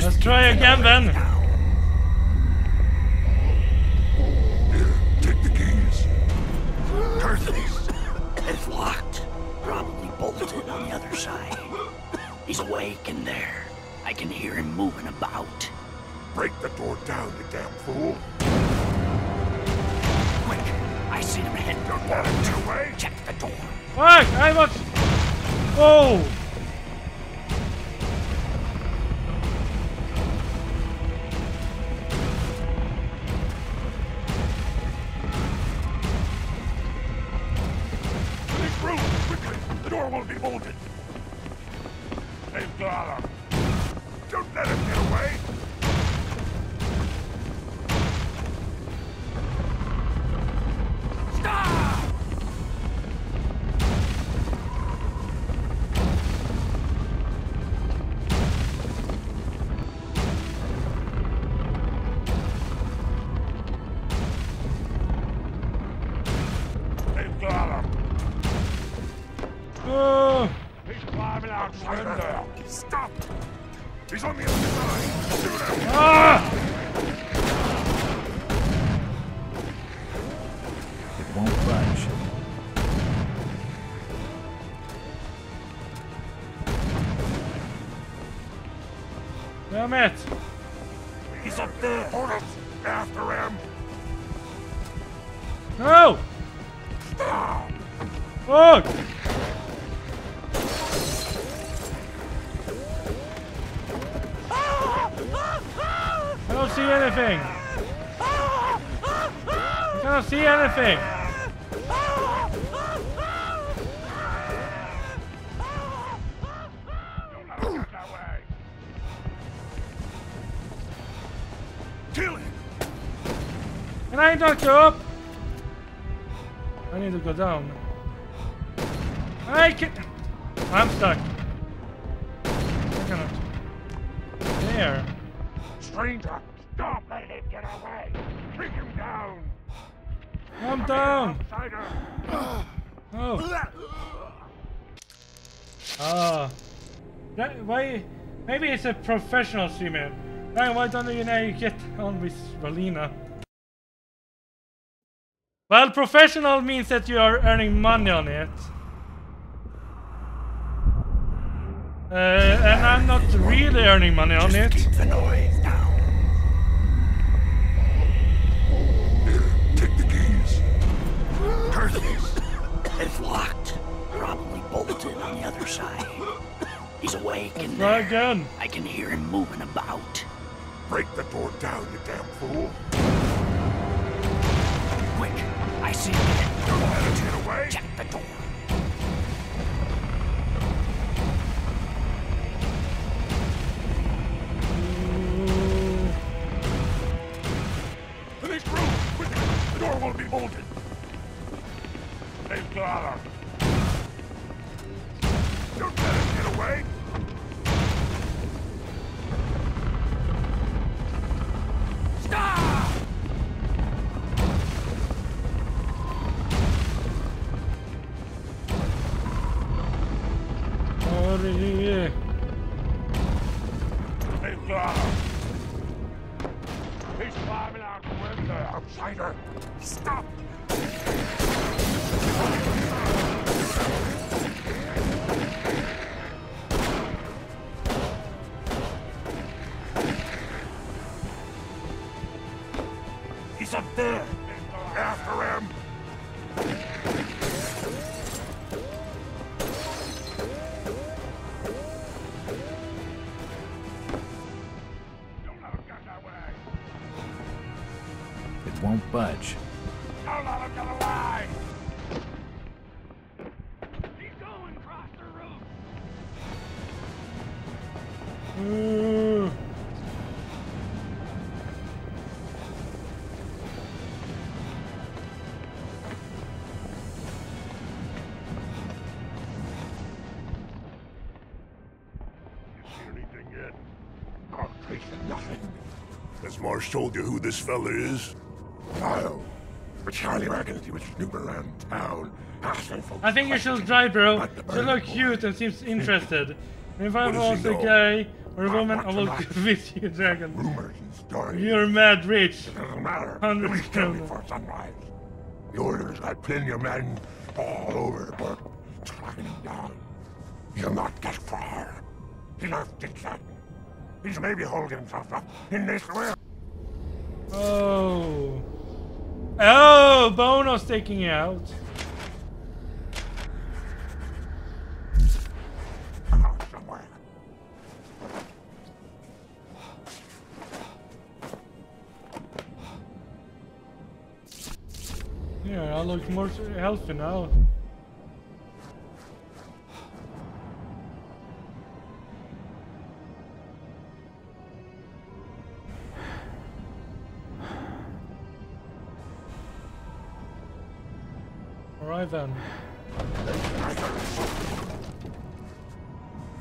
Let's try again then. Here, take the keys. It's locked. Probably bolted on the other side. He's awake in there. I can hear him moving about. Break the door down, you damn fool. Quick, I see him heading. Don't let him get away. Check the door. Fuck! I was... Oh! The door won't be bolted. They've got him. Don't let him get away. Stop! They've got him. Oh! He's climbing out the window. Stop! He's on the other side. Shoot him! Ah! It won't budge. Damn it! He's up there. Hold it. After him. No! Stop! Fuck! I don't see anything. I cannot see anything. Kill him. Can I not go up? I need to go down. I can. I'm stuck. here? Stranger, stop! Let him get away! Bring him down! I'm down! Outsider! Oh. Ah. Why? Maybe it's a professional streamer. Ryan, why don't you now get on with Valina? Well, professional means that you are earning money on it. And I'm not really earning money on it. Keep the noise down. Here, take the keys. Perseus. It's locked. Probably bolted on the other side. He's awake in there. Again. I can hear him moving about. Break the door down, you damn fool. Quick, I see him. Don't let him get away. Check the door. The next room! Quickly! The door won't be bolted. Hey, Clara. Don't let him get away. Stop! Hurry! Hey, Clara. He's climbing out the window, outsider. Stop! He's up there. After him. Don't let him get that way. It won't budge. Don't let him get away. He's going across the roof. Anything yet? I'll take nothing. Has Marsh told you who this fella is? No. But Charlie reckons he was snooping around town, asking folks. I think you should drive, bro. You look cute and seems interested. If I was a guy or a woman, I will visit you, Dragon. Rumors and stories. You're mad rich. It doesn't matter. 100 Please tell me kroner. before sunrise. The orders I pin your men all over the book, tracking him down. You'll not get far. He left it set. He's maybe holding himself up in this way. Oh. Oh, Bono's taking you out. Somewhere. Yeah, I look more healthy now. Alright then.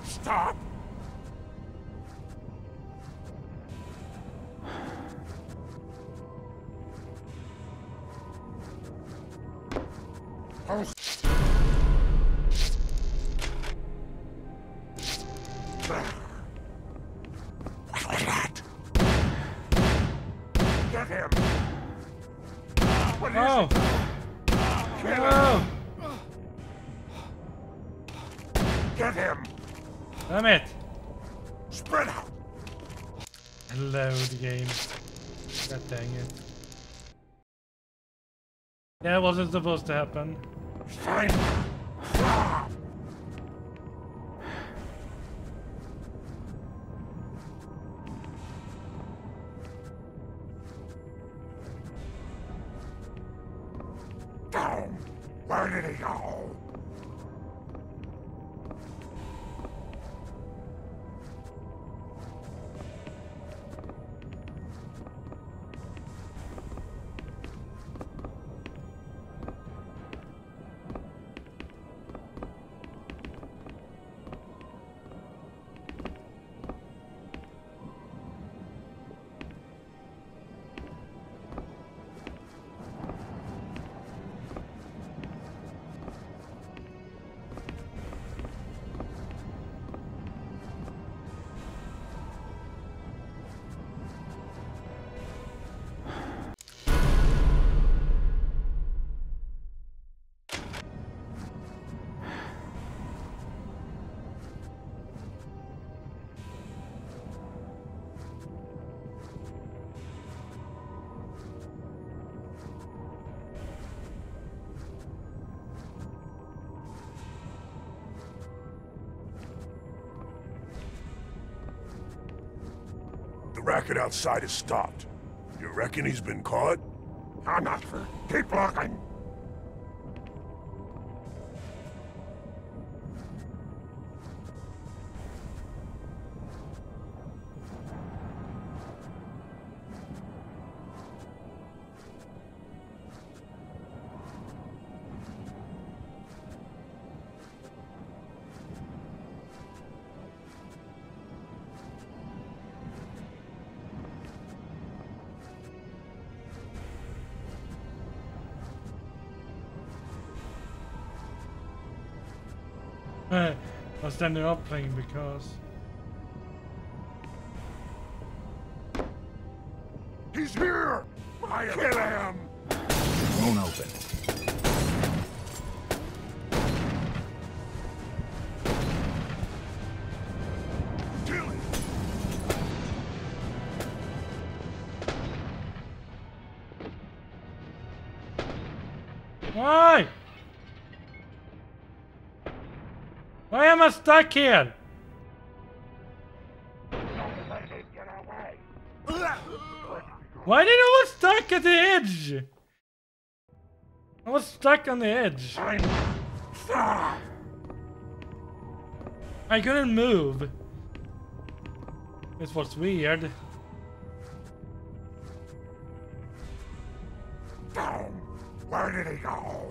Stop! Oh. What was that? Get him! What is Oh! it? Get Oh! him! Get him! Damn it! Spread out! Load game. God dang it. That wasn't supposed to happen. Fine. Stop! Down! Where did he go? racket outside has stopped. You reckon he's been caught? I'm not sure. Keep looking. I was standing up playing because he's here! I kill him! Won't open. Kill him! Why? Why am I stuck here? Why did I was stuck at the edge? I was stuck on the edge. I couldn't move. This was weird. Where did he go?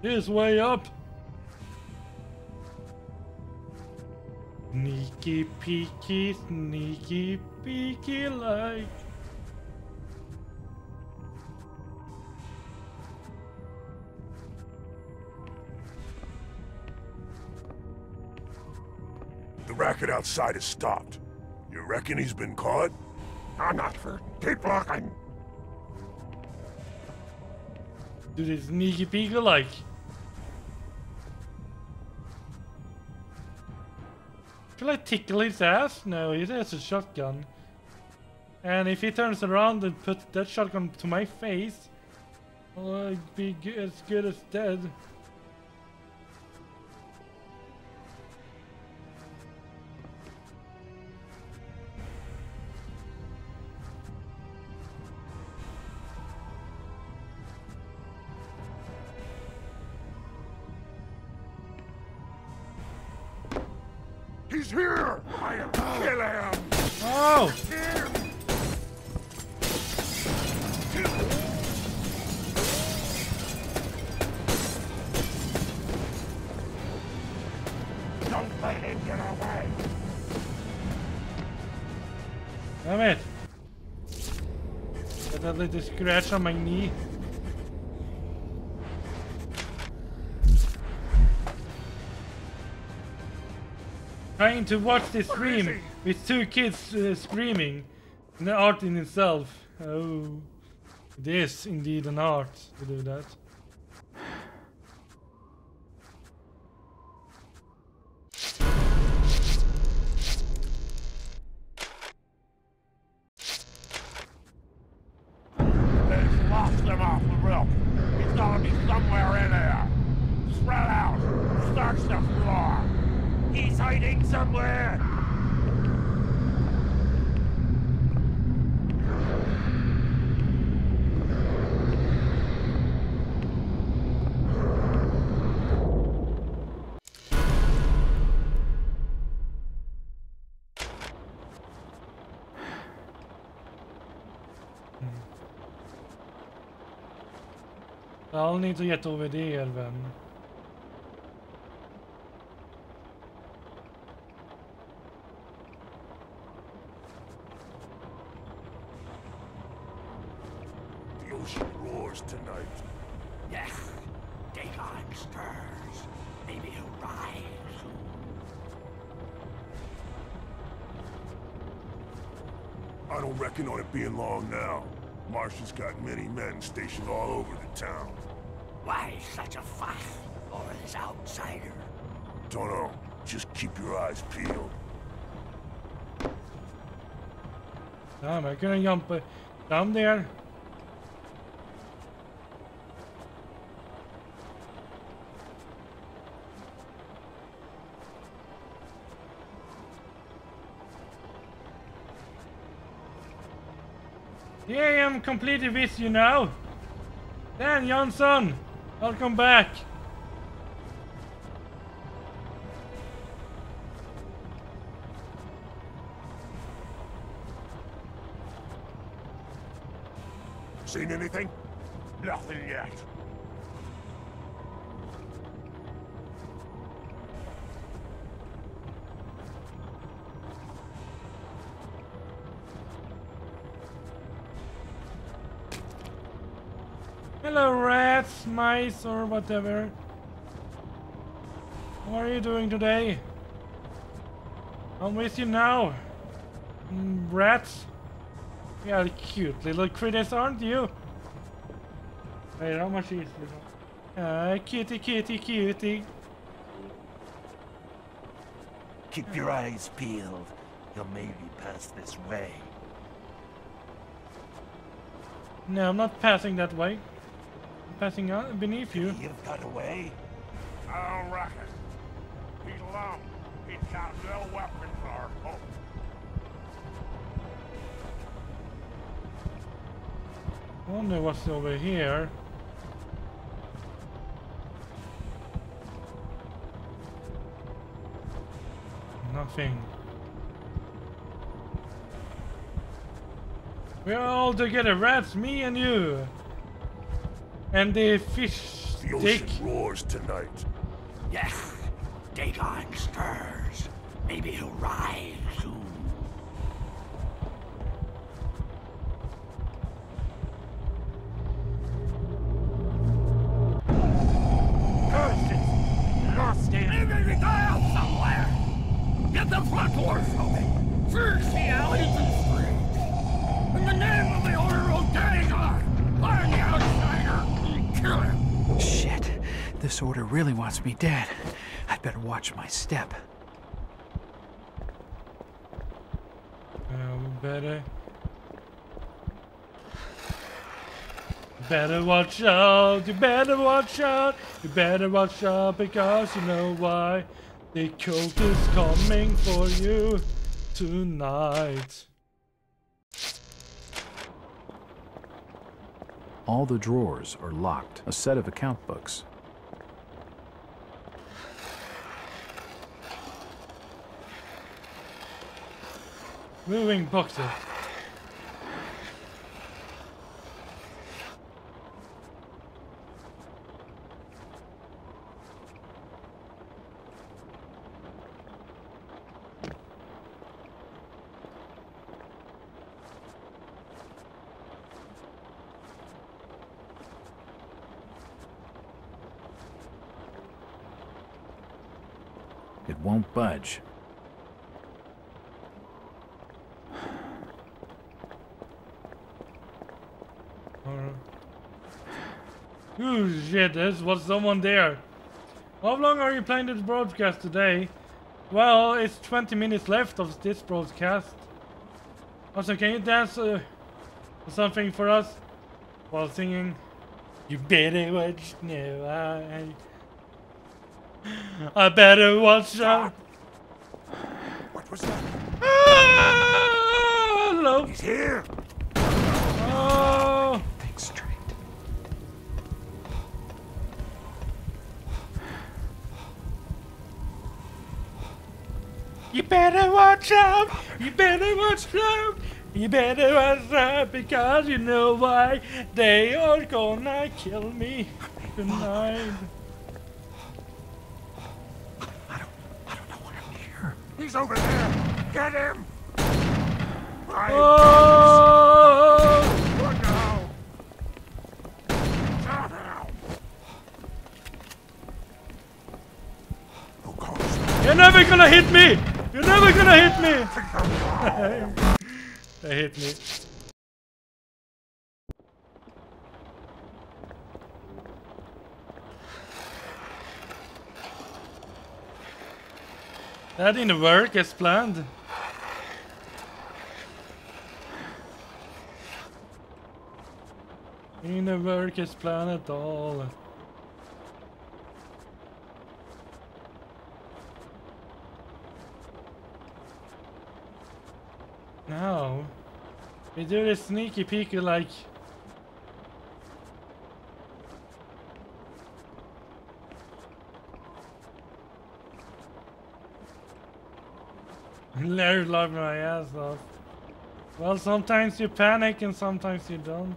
This way up. Sneaky peeky, sneaky peeky like. The racket outside has stopped. You reckon he's been caught? I'm not sure. Keep looking. Do this sneaky peeky like. Should I tickle his ass? No, he has a shotgun. And if he turns around and puts that shotgun to my face, well, I'd be as good as dead. He's here! I'll kill him! Oh! Here! Don't let him get away! Damn it! Got that little scratch on my knee. Trying to watch this stream with two kids screaming. An art in itself. Oh, it is indeed an art to do that. They've lost him off the roof. He's gotta be somewhere in there. Spread out. Search the floor. He's hiding somewhere. I'll need to get over there then. ocean roars tonight. Yeah, daytime stirs. Maybe he'll rise. I don't reckon on it being long now. Martian's got many men stationed all over the town. Why such a fuss over this outsider? Dunno. Just keep your eyes peeled. Ja, men kunnen jumpen. Down there. Yeah, I'm completely with you now. Dan Johnson, welcome back. Seen anything? Nothing yet. Hello rats, mice or whatever. How are you doing today? I'm with you now. Rats. Yeah, cute little critters, aren't you? Wait, how much is it? Kitty, kitty, cutie. Keep your eyes peeled. He'll maybe pass this way. No, I'm not passing that way. I'm passing on beneath you. You've got away? I don't reckon. He's alone. He's got no weapons or hope. I wonder what's over here. Nothing. We're all together, rats, me and you. And the fish The stick. ocean roars tonight. Yeah, daytime stirs. Maybe he'll rise soon. Lost him. Maybe we got out somewhere. Get the front doors open. Search the alleys and streets. In the name of the Order of Dagon, find the outsider and kill him. Shit. This order really wants me dead. I'd better watch my step. Better. Better watch out, you better watch out, you better watch out because you know why. The coke is coming for you tonight. All the drawers are locked. A set of account books. Moving boxes. It won't budge. Oh shit, there was someone there. How long are you playing this broadcast today? Well, it's 20 minutes left of this broadcast. Also, can you dance something for us while singing? You better watch now. I better watch out. What was that? Ah, hello. He's here. Oh. Think straight. You better watch out. You better watch out. You better watch out because you know why they are gonna kill me tonight. He's over there. Get him. Oh! What now? gonna hit me! You're never gonna hit me! They hit me. That didn't work as planned. Didn't work as planned at all. Now we do this sneaky peeky like Larry locked my ass off. Well, sometimes you panic and sometimes you don't.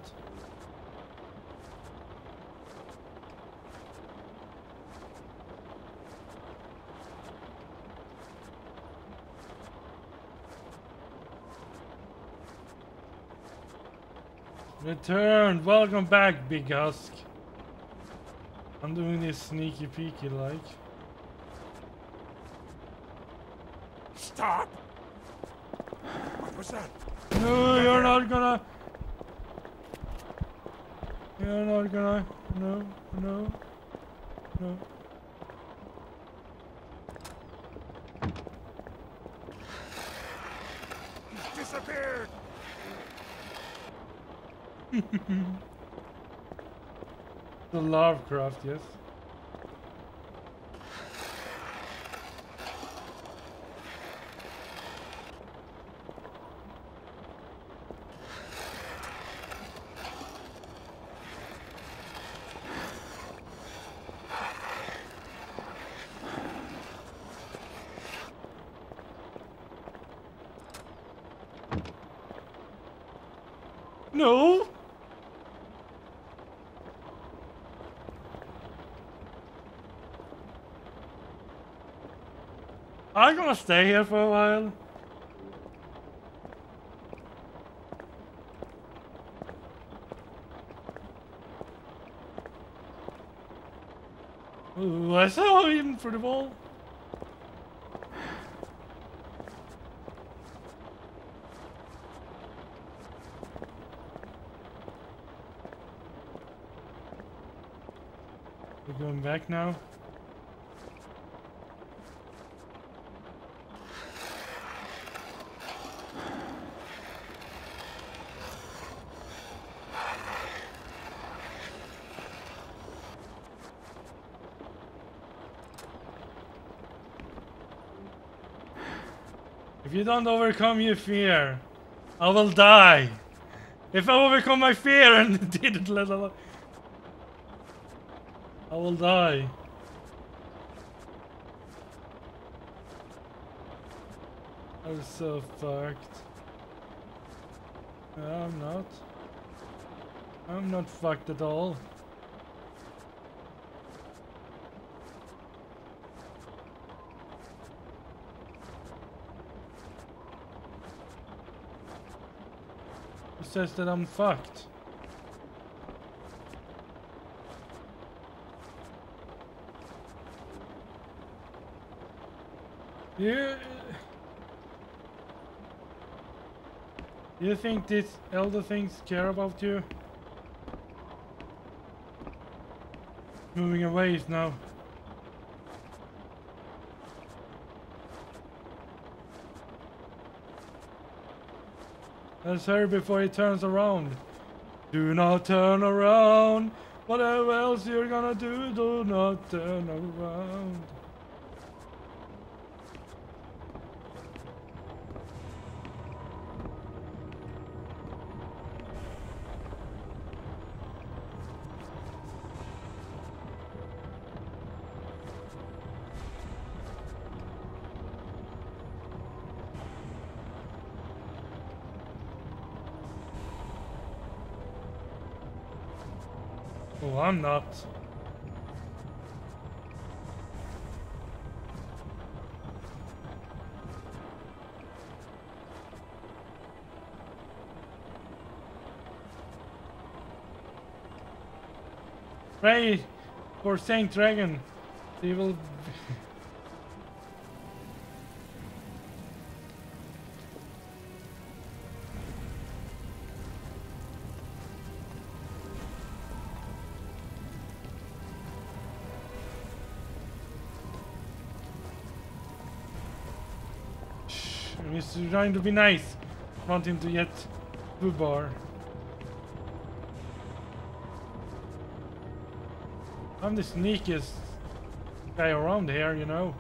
Return! Welcome back, Big Husk. I'm doing this sneaky peeky like. Stop! What was that? No, you're not gonna. You're not gonna. No, no, no. He's disappeared! The Lovecraft, yes. No. I'm gonna stay here for a while. Ooh, I saw him for the ball. We're going back now. If you don't overcome your fear, I will die. If I overcome my fear and didn't let alone, I will die. I'm so fucked. No, I'm not. I'm not fucked at all. Who says that I'm fucked? You think these elder things care about you? Moving away now. Let's hurry before he turns around. Do not turn around. Whatever else you're gonna do not turn around. Oh, I'm not. Pray for Saint Dragon. He will. He's trying to be nice. Want him to get food bar. I'm the sneakiest guy around here, you know.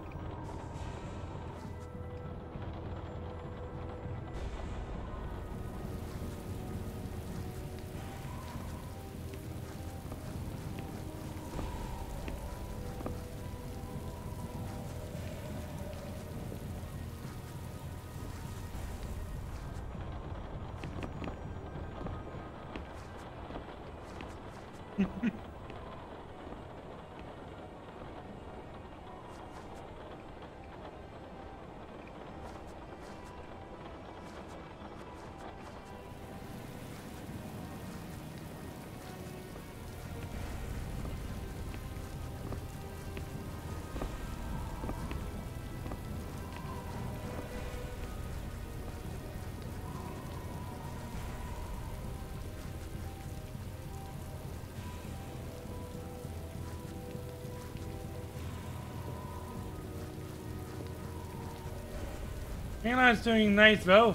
Canines doing nice though.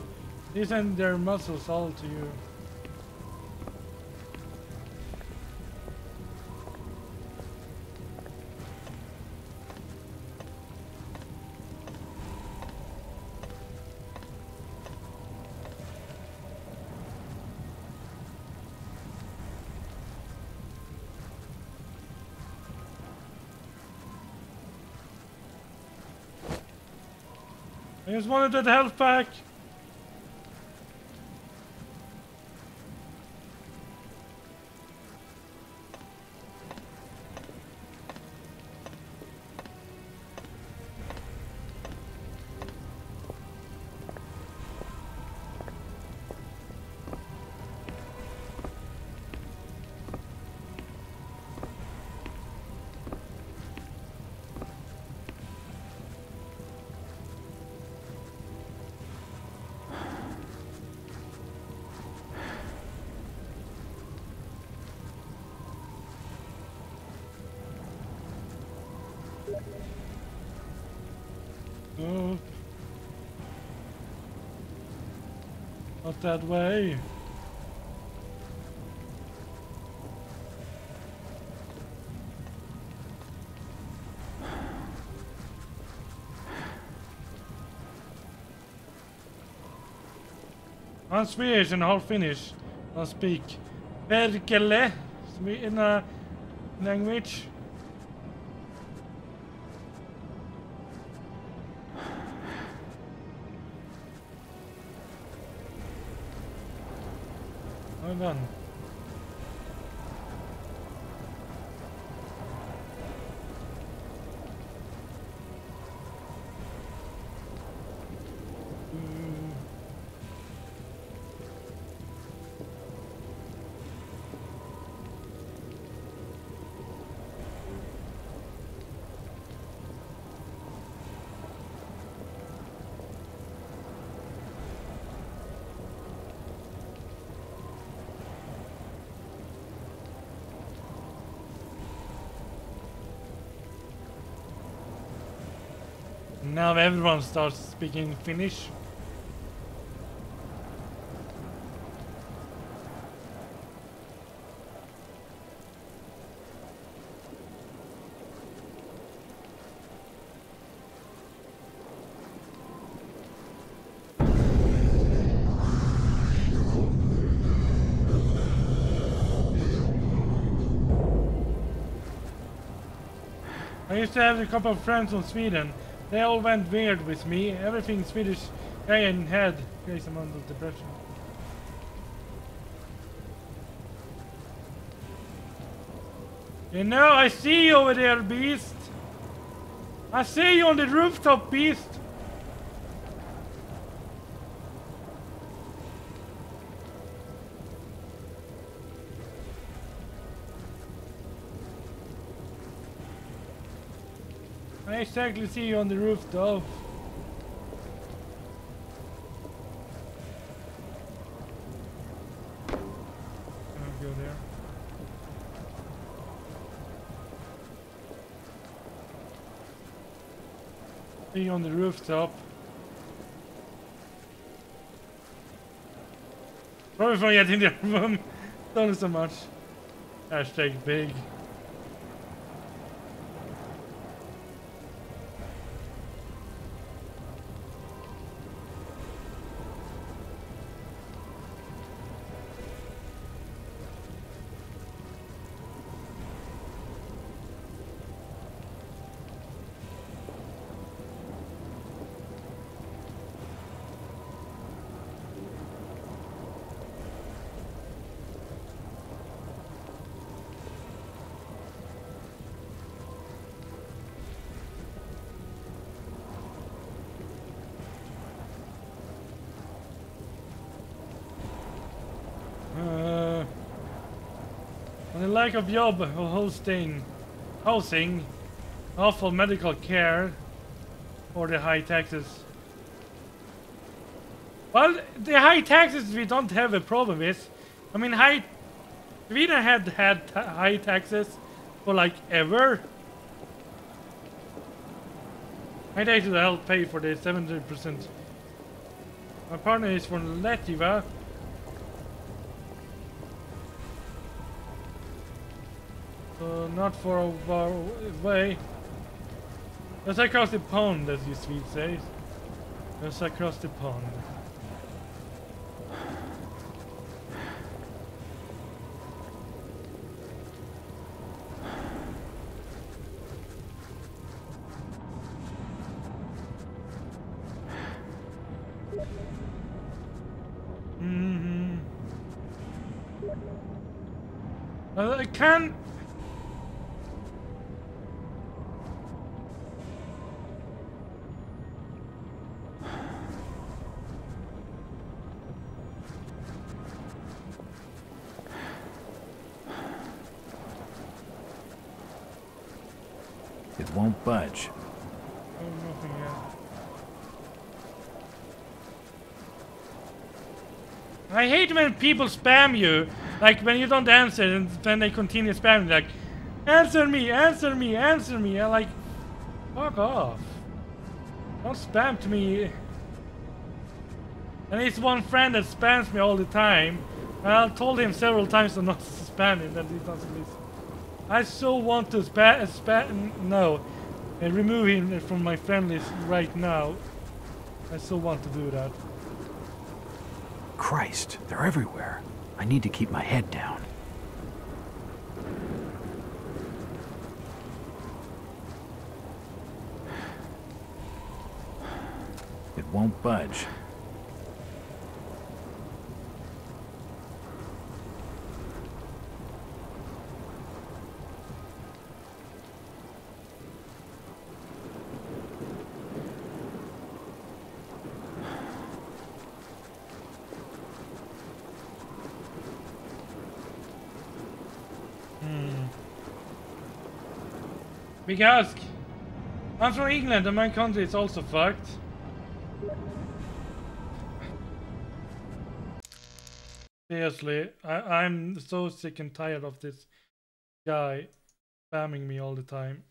They send their muscles all to you. I just wanted that health pack. Oh. Not that way. I'm Swedish and half Finnish. I speak perkele in a language. Hold on. Now everyone starts speaking Finnish. I used to have a couple of friends from Sweden. They all went weird with me. Everything Swedish guy in head. Face amount of depression. You know, I see you over there, beast. I see you on the rooftop, beast. I exactly see you on the rooftop. I'll go there. See you on the rooftop. Probably forgetting the room. Don't so much. Hashtag big. On the lack of job hosting, housing, awful medical care, or the high taxes. Well, the high taxes we don't have a problem with. I mean, Sweden had high taxes for like ever. High taxes help pay for the 70%. My partner is from Latvia. So not far away. Just across the pond, as you Swedes say. Just across the pond. I can't. It won't budge. Oh, nothing yet. I hate when people spam you, like when you don't answer and then they continue spamming, like, answer me, answer me, answer me. I'm like, fuck off. Don't spam to me. And it's one friend that spams me all the time. And I told him several times to not spam him, that he doesn't listen. I so want to remove him from my friend list right now. I so want to do that. Christ, they're everywhere. I need to keep my head down. It won't budge. Big ask. I'm from England and my country is also fucked. Seriously, I'm so sick and tired of this guy spamming me all the time.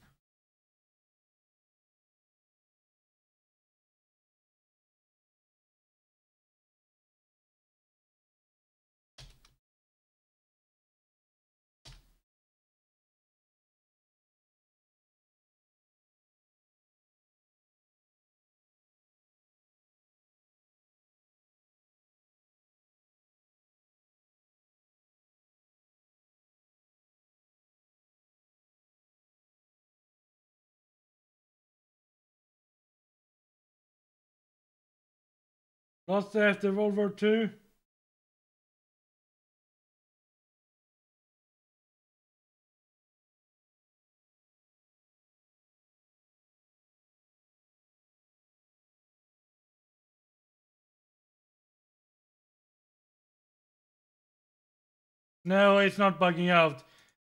Lost after World War II. No, it's not bugging out.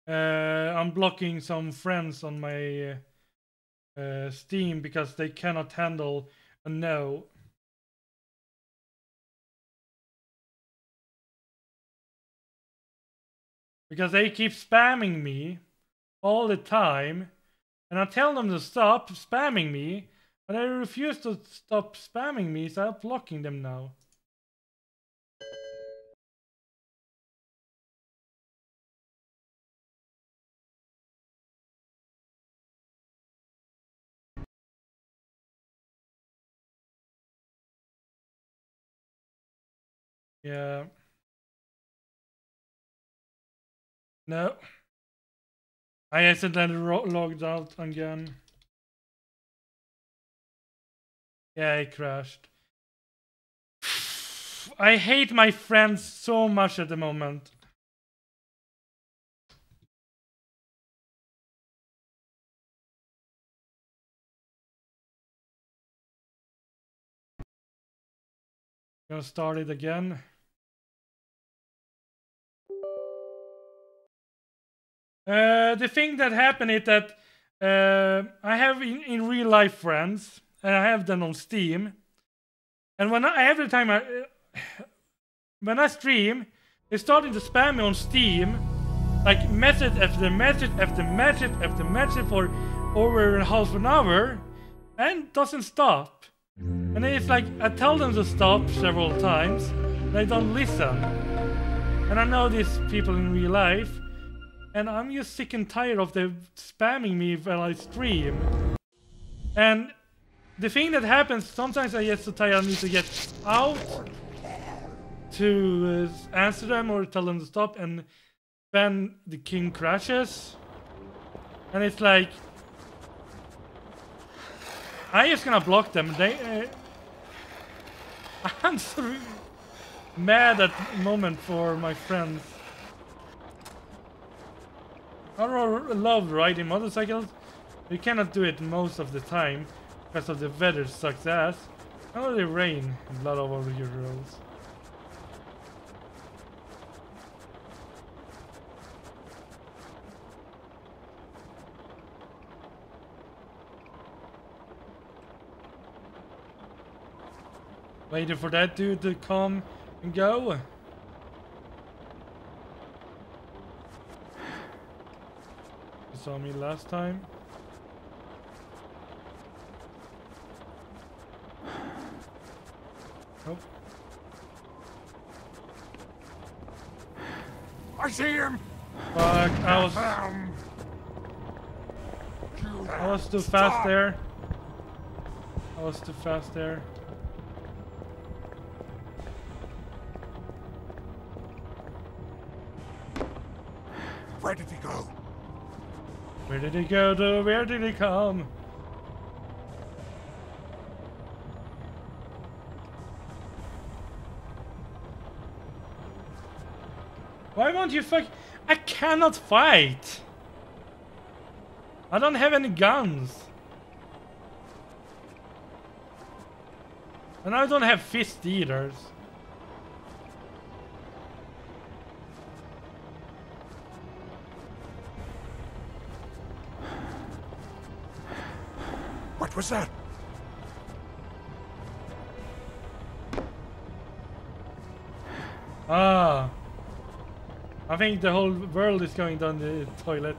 I'm blocking some friends on my Steam because they cannot handle a no. Because they keep spamming me all the time. And I tell them to stop spamming me. But they refuse to stop spamming me, so I'm blocking them now. Yeah. No. I accidentally logged out again. Yeah, it crashed. I hate my friends so much at the moment. Gonna start it again. The thing that happened is that I have in real life friends, and I have them on Steam. And when every time when I stream, they're starting to spam me on Steam, like message after message after message after message for over half an hour, and doesn't stop. And it's like I tell them to stop several times, they don't listen. And I know these people in real life, and I'm just sick and tired of them spamming me while I stream. And the thing that happens, sometimes I get so tired I need to get out to answer them or tell them to stop, and then the king crashes. And it's like, I'm just gonna block them. I'm so mad at the moment for my friends. I love riding motorcycles. You cannot do it most of the time because of the weather sucks ass. How the rain a lot of over your roads. Waiting for that dude to come and go. You saw me last time. Oh. I see him. Fuck, I was too fast there. I was too fast there. Where did he go? Where did he go to? Where did he come? Why won't you fuck? I cannot fight! I don't have any guns. And I don't have fist either. What was that? Ah. I think the whole world is going down the toilet.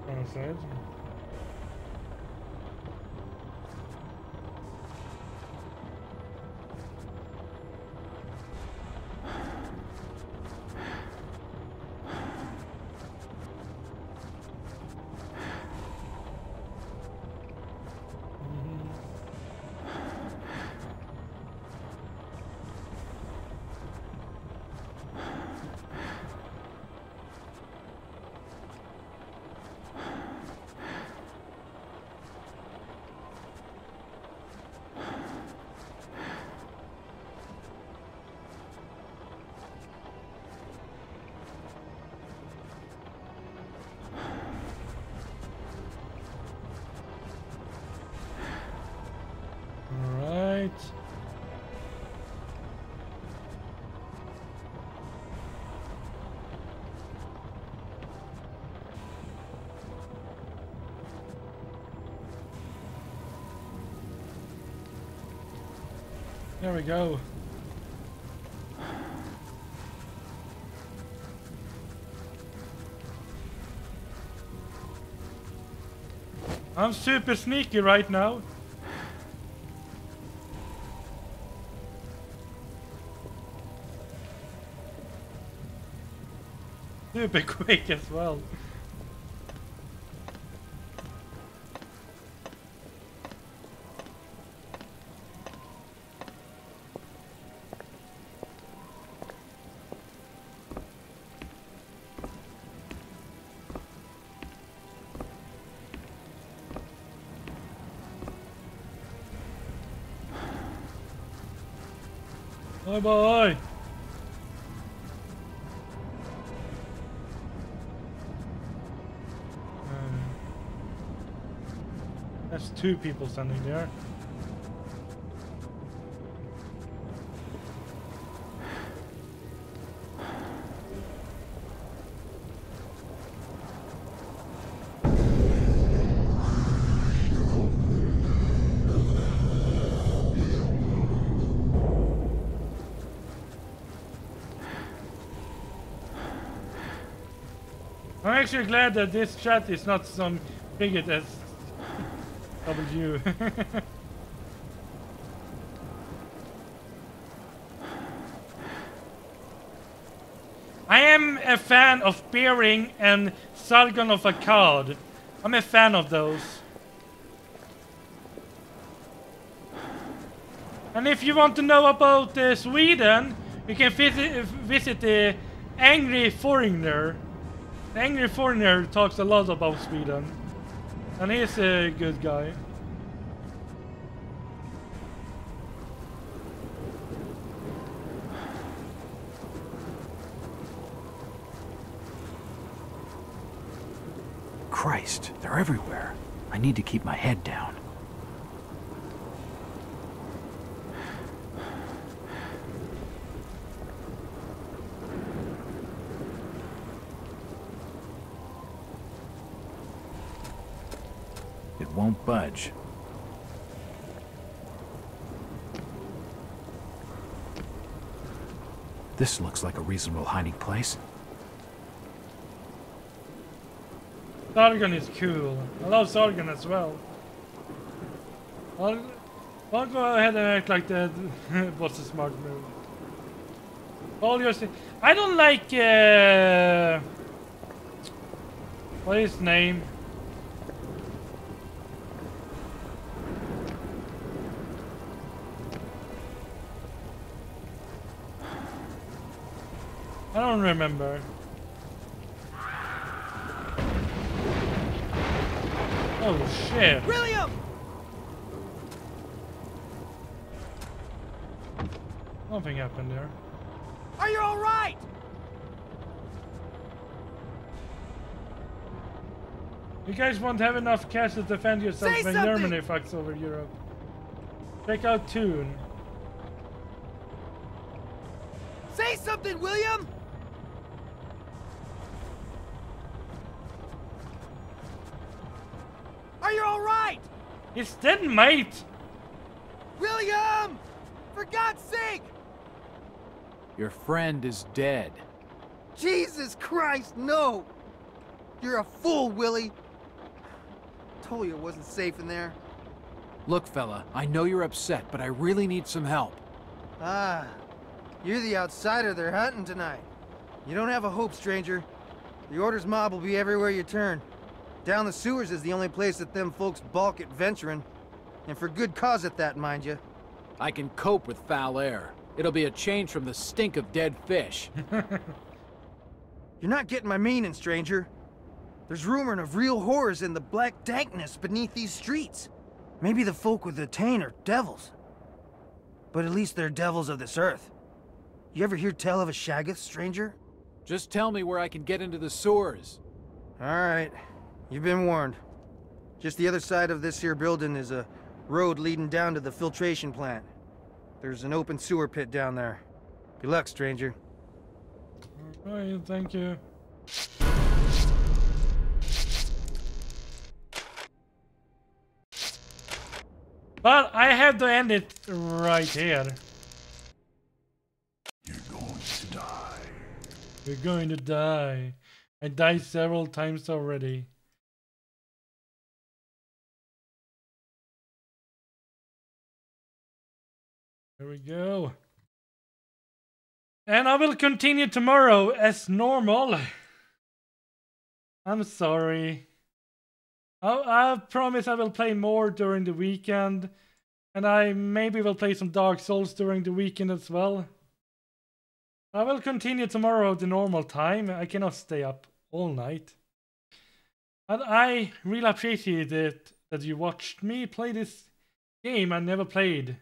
Outside. There we go. I'm super sneaky right now. Super quick as well. Bye bye. That's 2 people standing there. I'm actually glad that this chat is not some bigot as W. I am a fan of Bearing and Sargon of Akkad. I'm a fan of those. And if you want to know about Sweden, you can visit the Angry Foreigner. The Angry Foreigner talks a lot about Sweden. And he's a good guy. Christ, they're everywhere. I need to keep my head down. It won't budge. This looks like a reasonable hiding place. Sargon is cool. I love Sargon as well. I'll go ahead and act like that. What's a smart move? All your I don't like what is his name? I don't remember. Oh shit. William! Nothing happened there. Are you alright? You guys won't have enough cash to defend yourself when Germany fucks over Europe. Check out Toon. Say something, William! Are you alright? It's dead, mate! William! For God's sake! Your friend is dead. Jesus Christ, no! You're a fool, Willie! Told you it wasn't safe in there. Look, fella, I know you're upset, but I really need some help. Ah, you're the outsider they're hunting tonight. You don't have a hope, stranger. The Order's mob will be everywhere you turn. Down the sewers is the only place that them folks balk at venturing. And for good cause at that, mind you. I can cope with foul air. It'll be a change from the stink of dead fish. You're not getting my meaning, stranger. There's rumoring of real horrors in the black dankness beneath these streets. Maybe the folk with the Tain are devils. But at least they're devils of this earth. You ever hear tell of a Shaggoth, stranger? Just tell me where I can get into the sewers. Alright. You've been warned. Just the other side of this here building is a road leading down to the filtration plant. There's an open sewer pit down there. Good luck, stranger. Alright, thank you. But I have to end it right here. You're going to die. You're going to die. I died several times already. There we go. And I will continue tomorrow as normal. I'm sorry. I promise I will play more during the weekend. And I maybe will play some Dark Souls during the weekend as well. I will continue tomorrow at the normal time. I cannot stay up all night. And I really appreciate it that you watched me play this game I never played.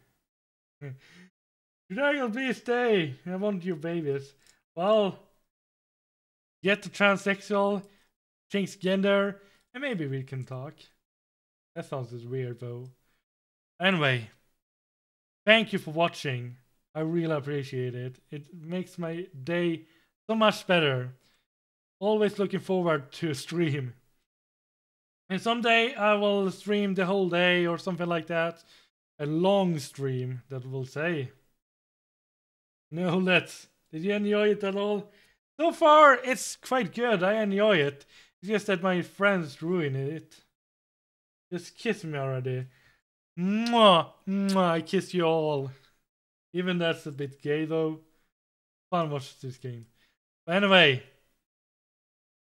Dragon, please stay. I want your babies. Well, get the transsexual, change gender, and maybe we can talk. That sounds just weird though. Anyway, thank you for watching. I really appreciate it. It makes my day so much better. Always looking forward to a stream. And someday I will stream the whole day or something like that. A long stream, that will say. No, let's. Did you enjoy it at all? So far, it's quite good. I enjoy it. It's just that my friends ruin it. Just kiss me already. Mwah! Mwah! I kiss you all. Even that's a bit gay though. Fun watch this game. But anyway.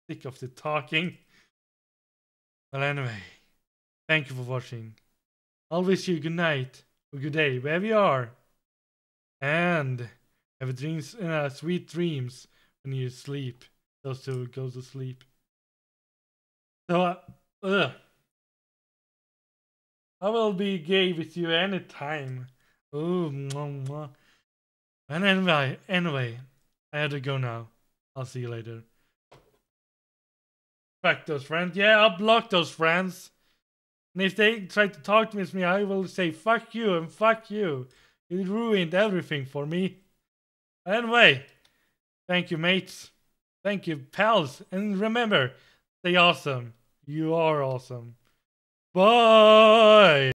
Sick of the talking. Well anyway. Thank you for watching. I'll wish you good night or good day wherever you are. And have sweet dreams when you sleep. Those two go to sleep. So I will be gay with you anytime. Oh, mwah, mwah. And anyway, I had to go now. I'll see you later. Fuck those friends. Yeah, I'll block those friends. And if they try to talk to me, I will say fuck you and fuck you. You ruined everything for me. Anyway, thank you, mates. Thank you, pals. And remember, stay awesome. You are awesome. Bye.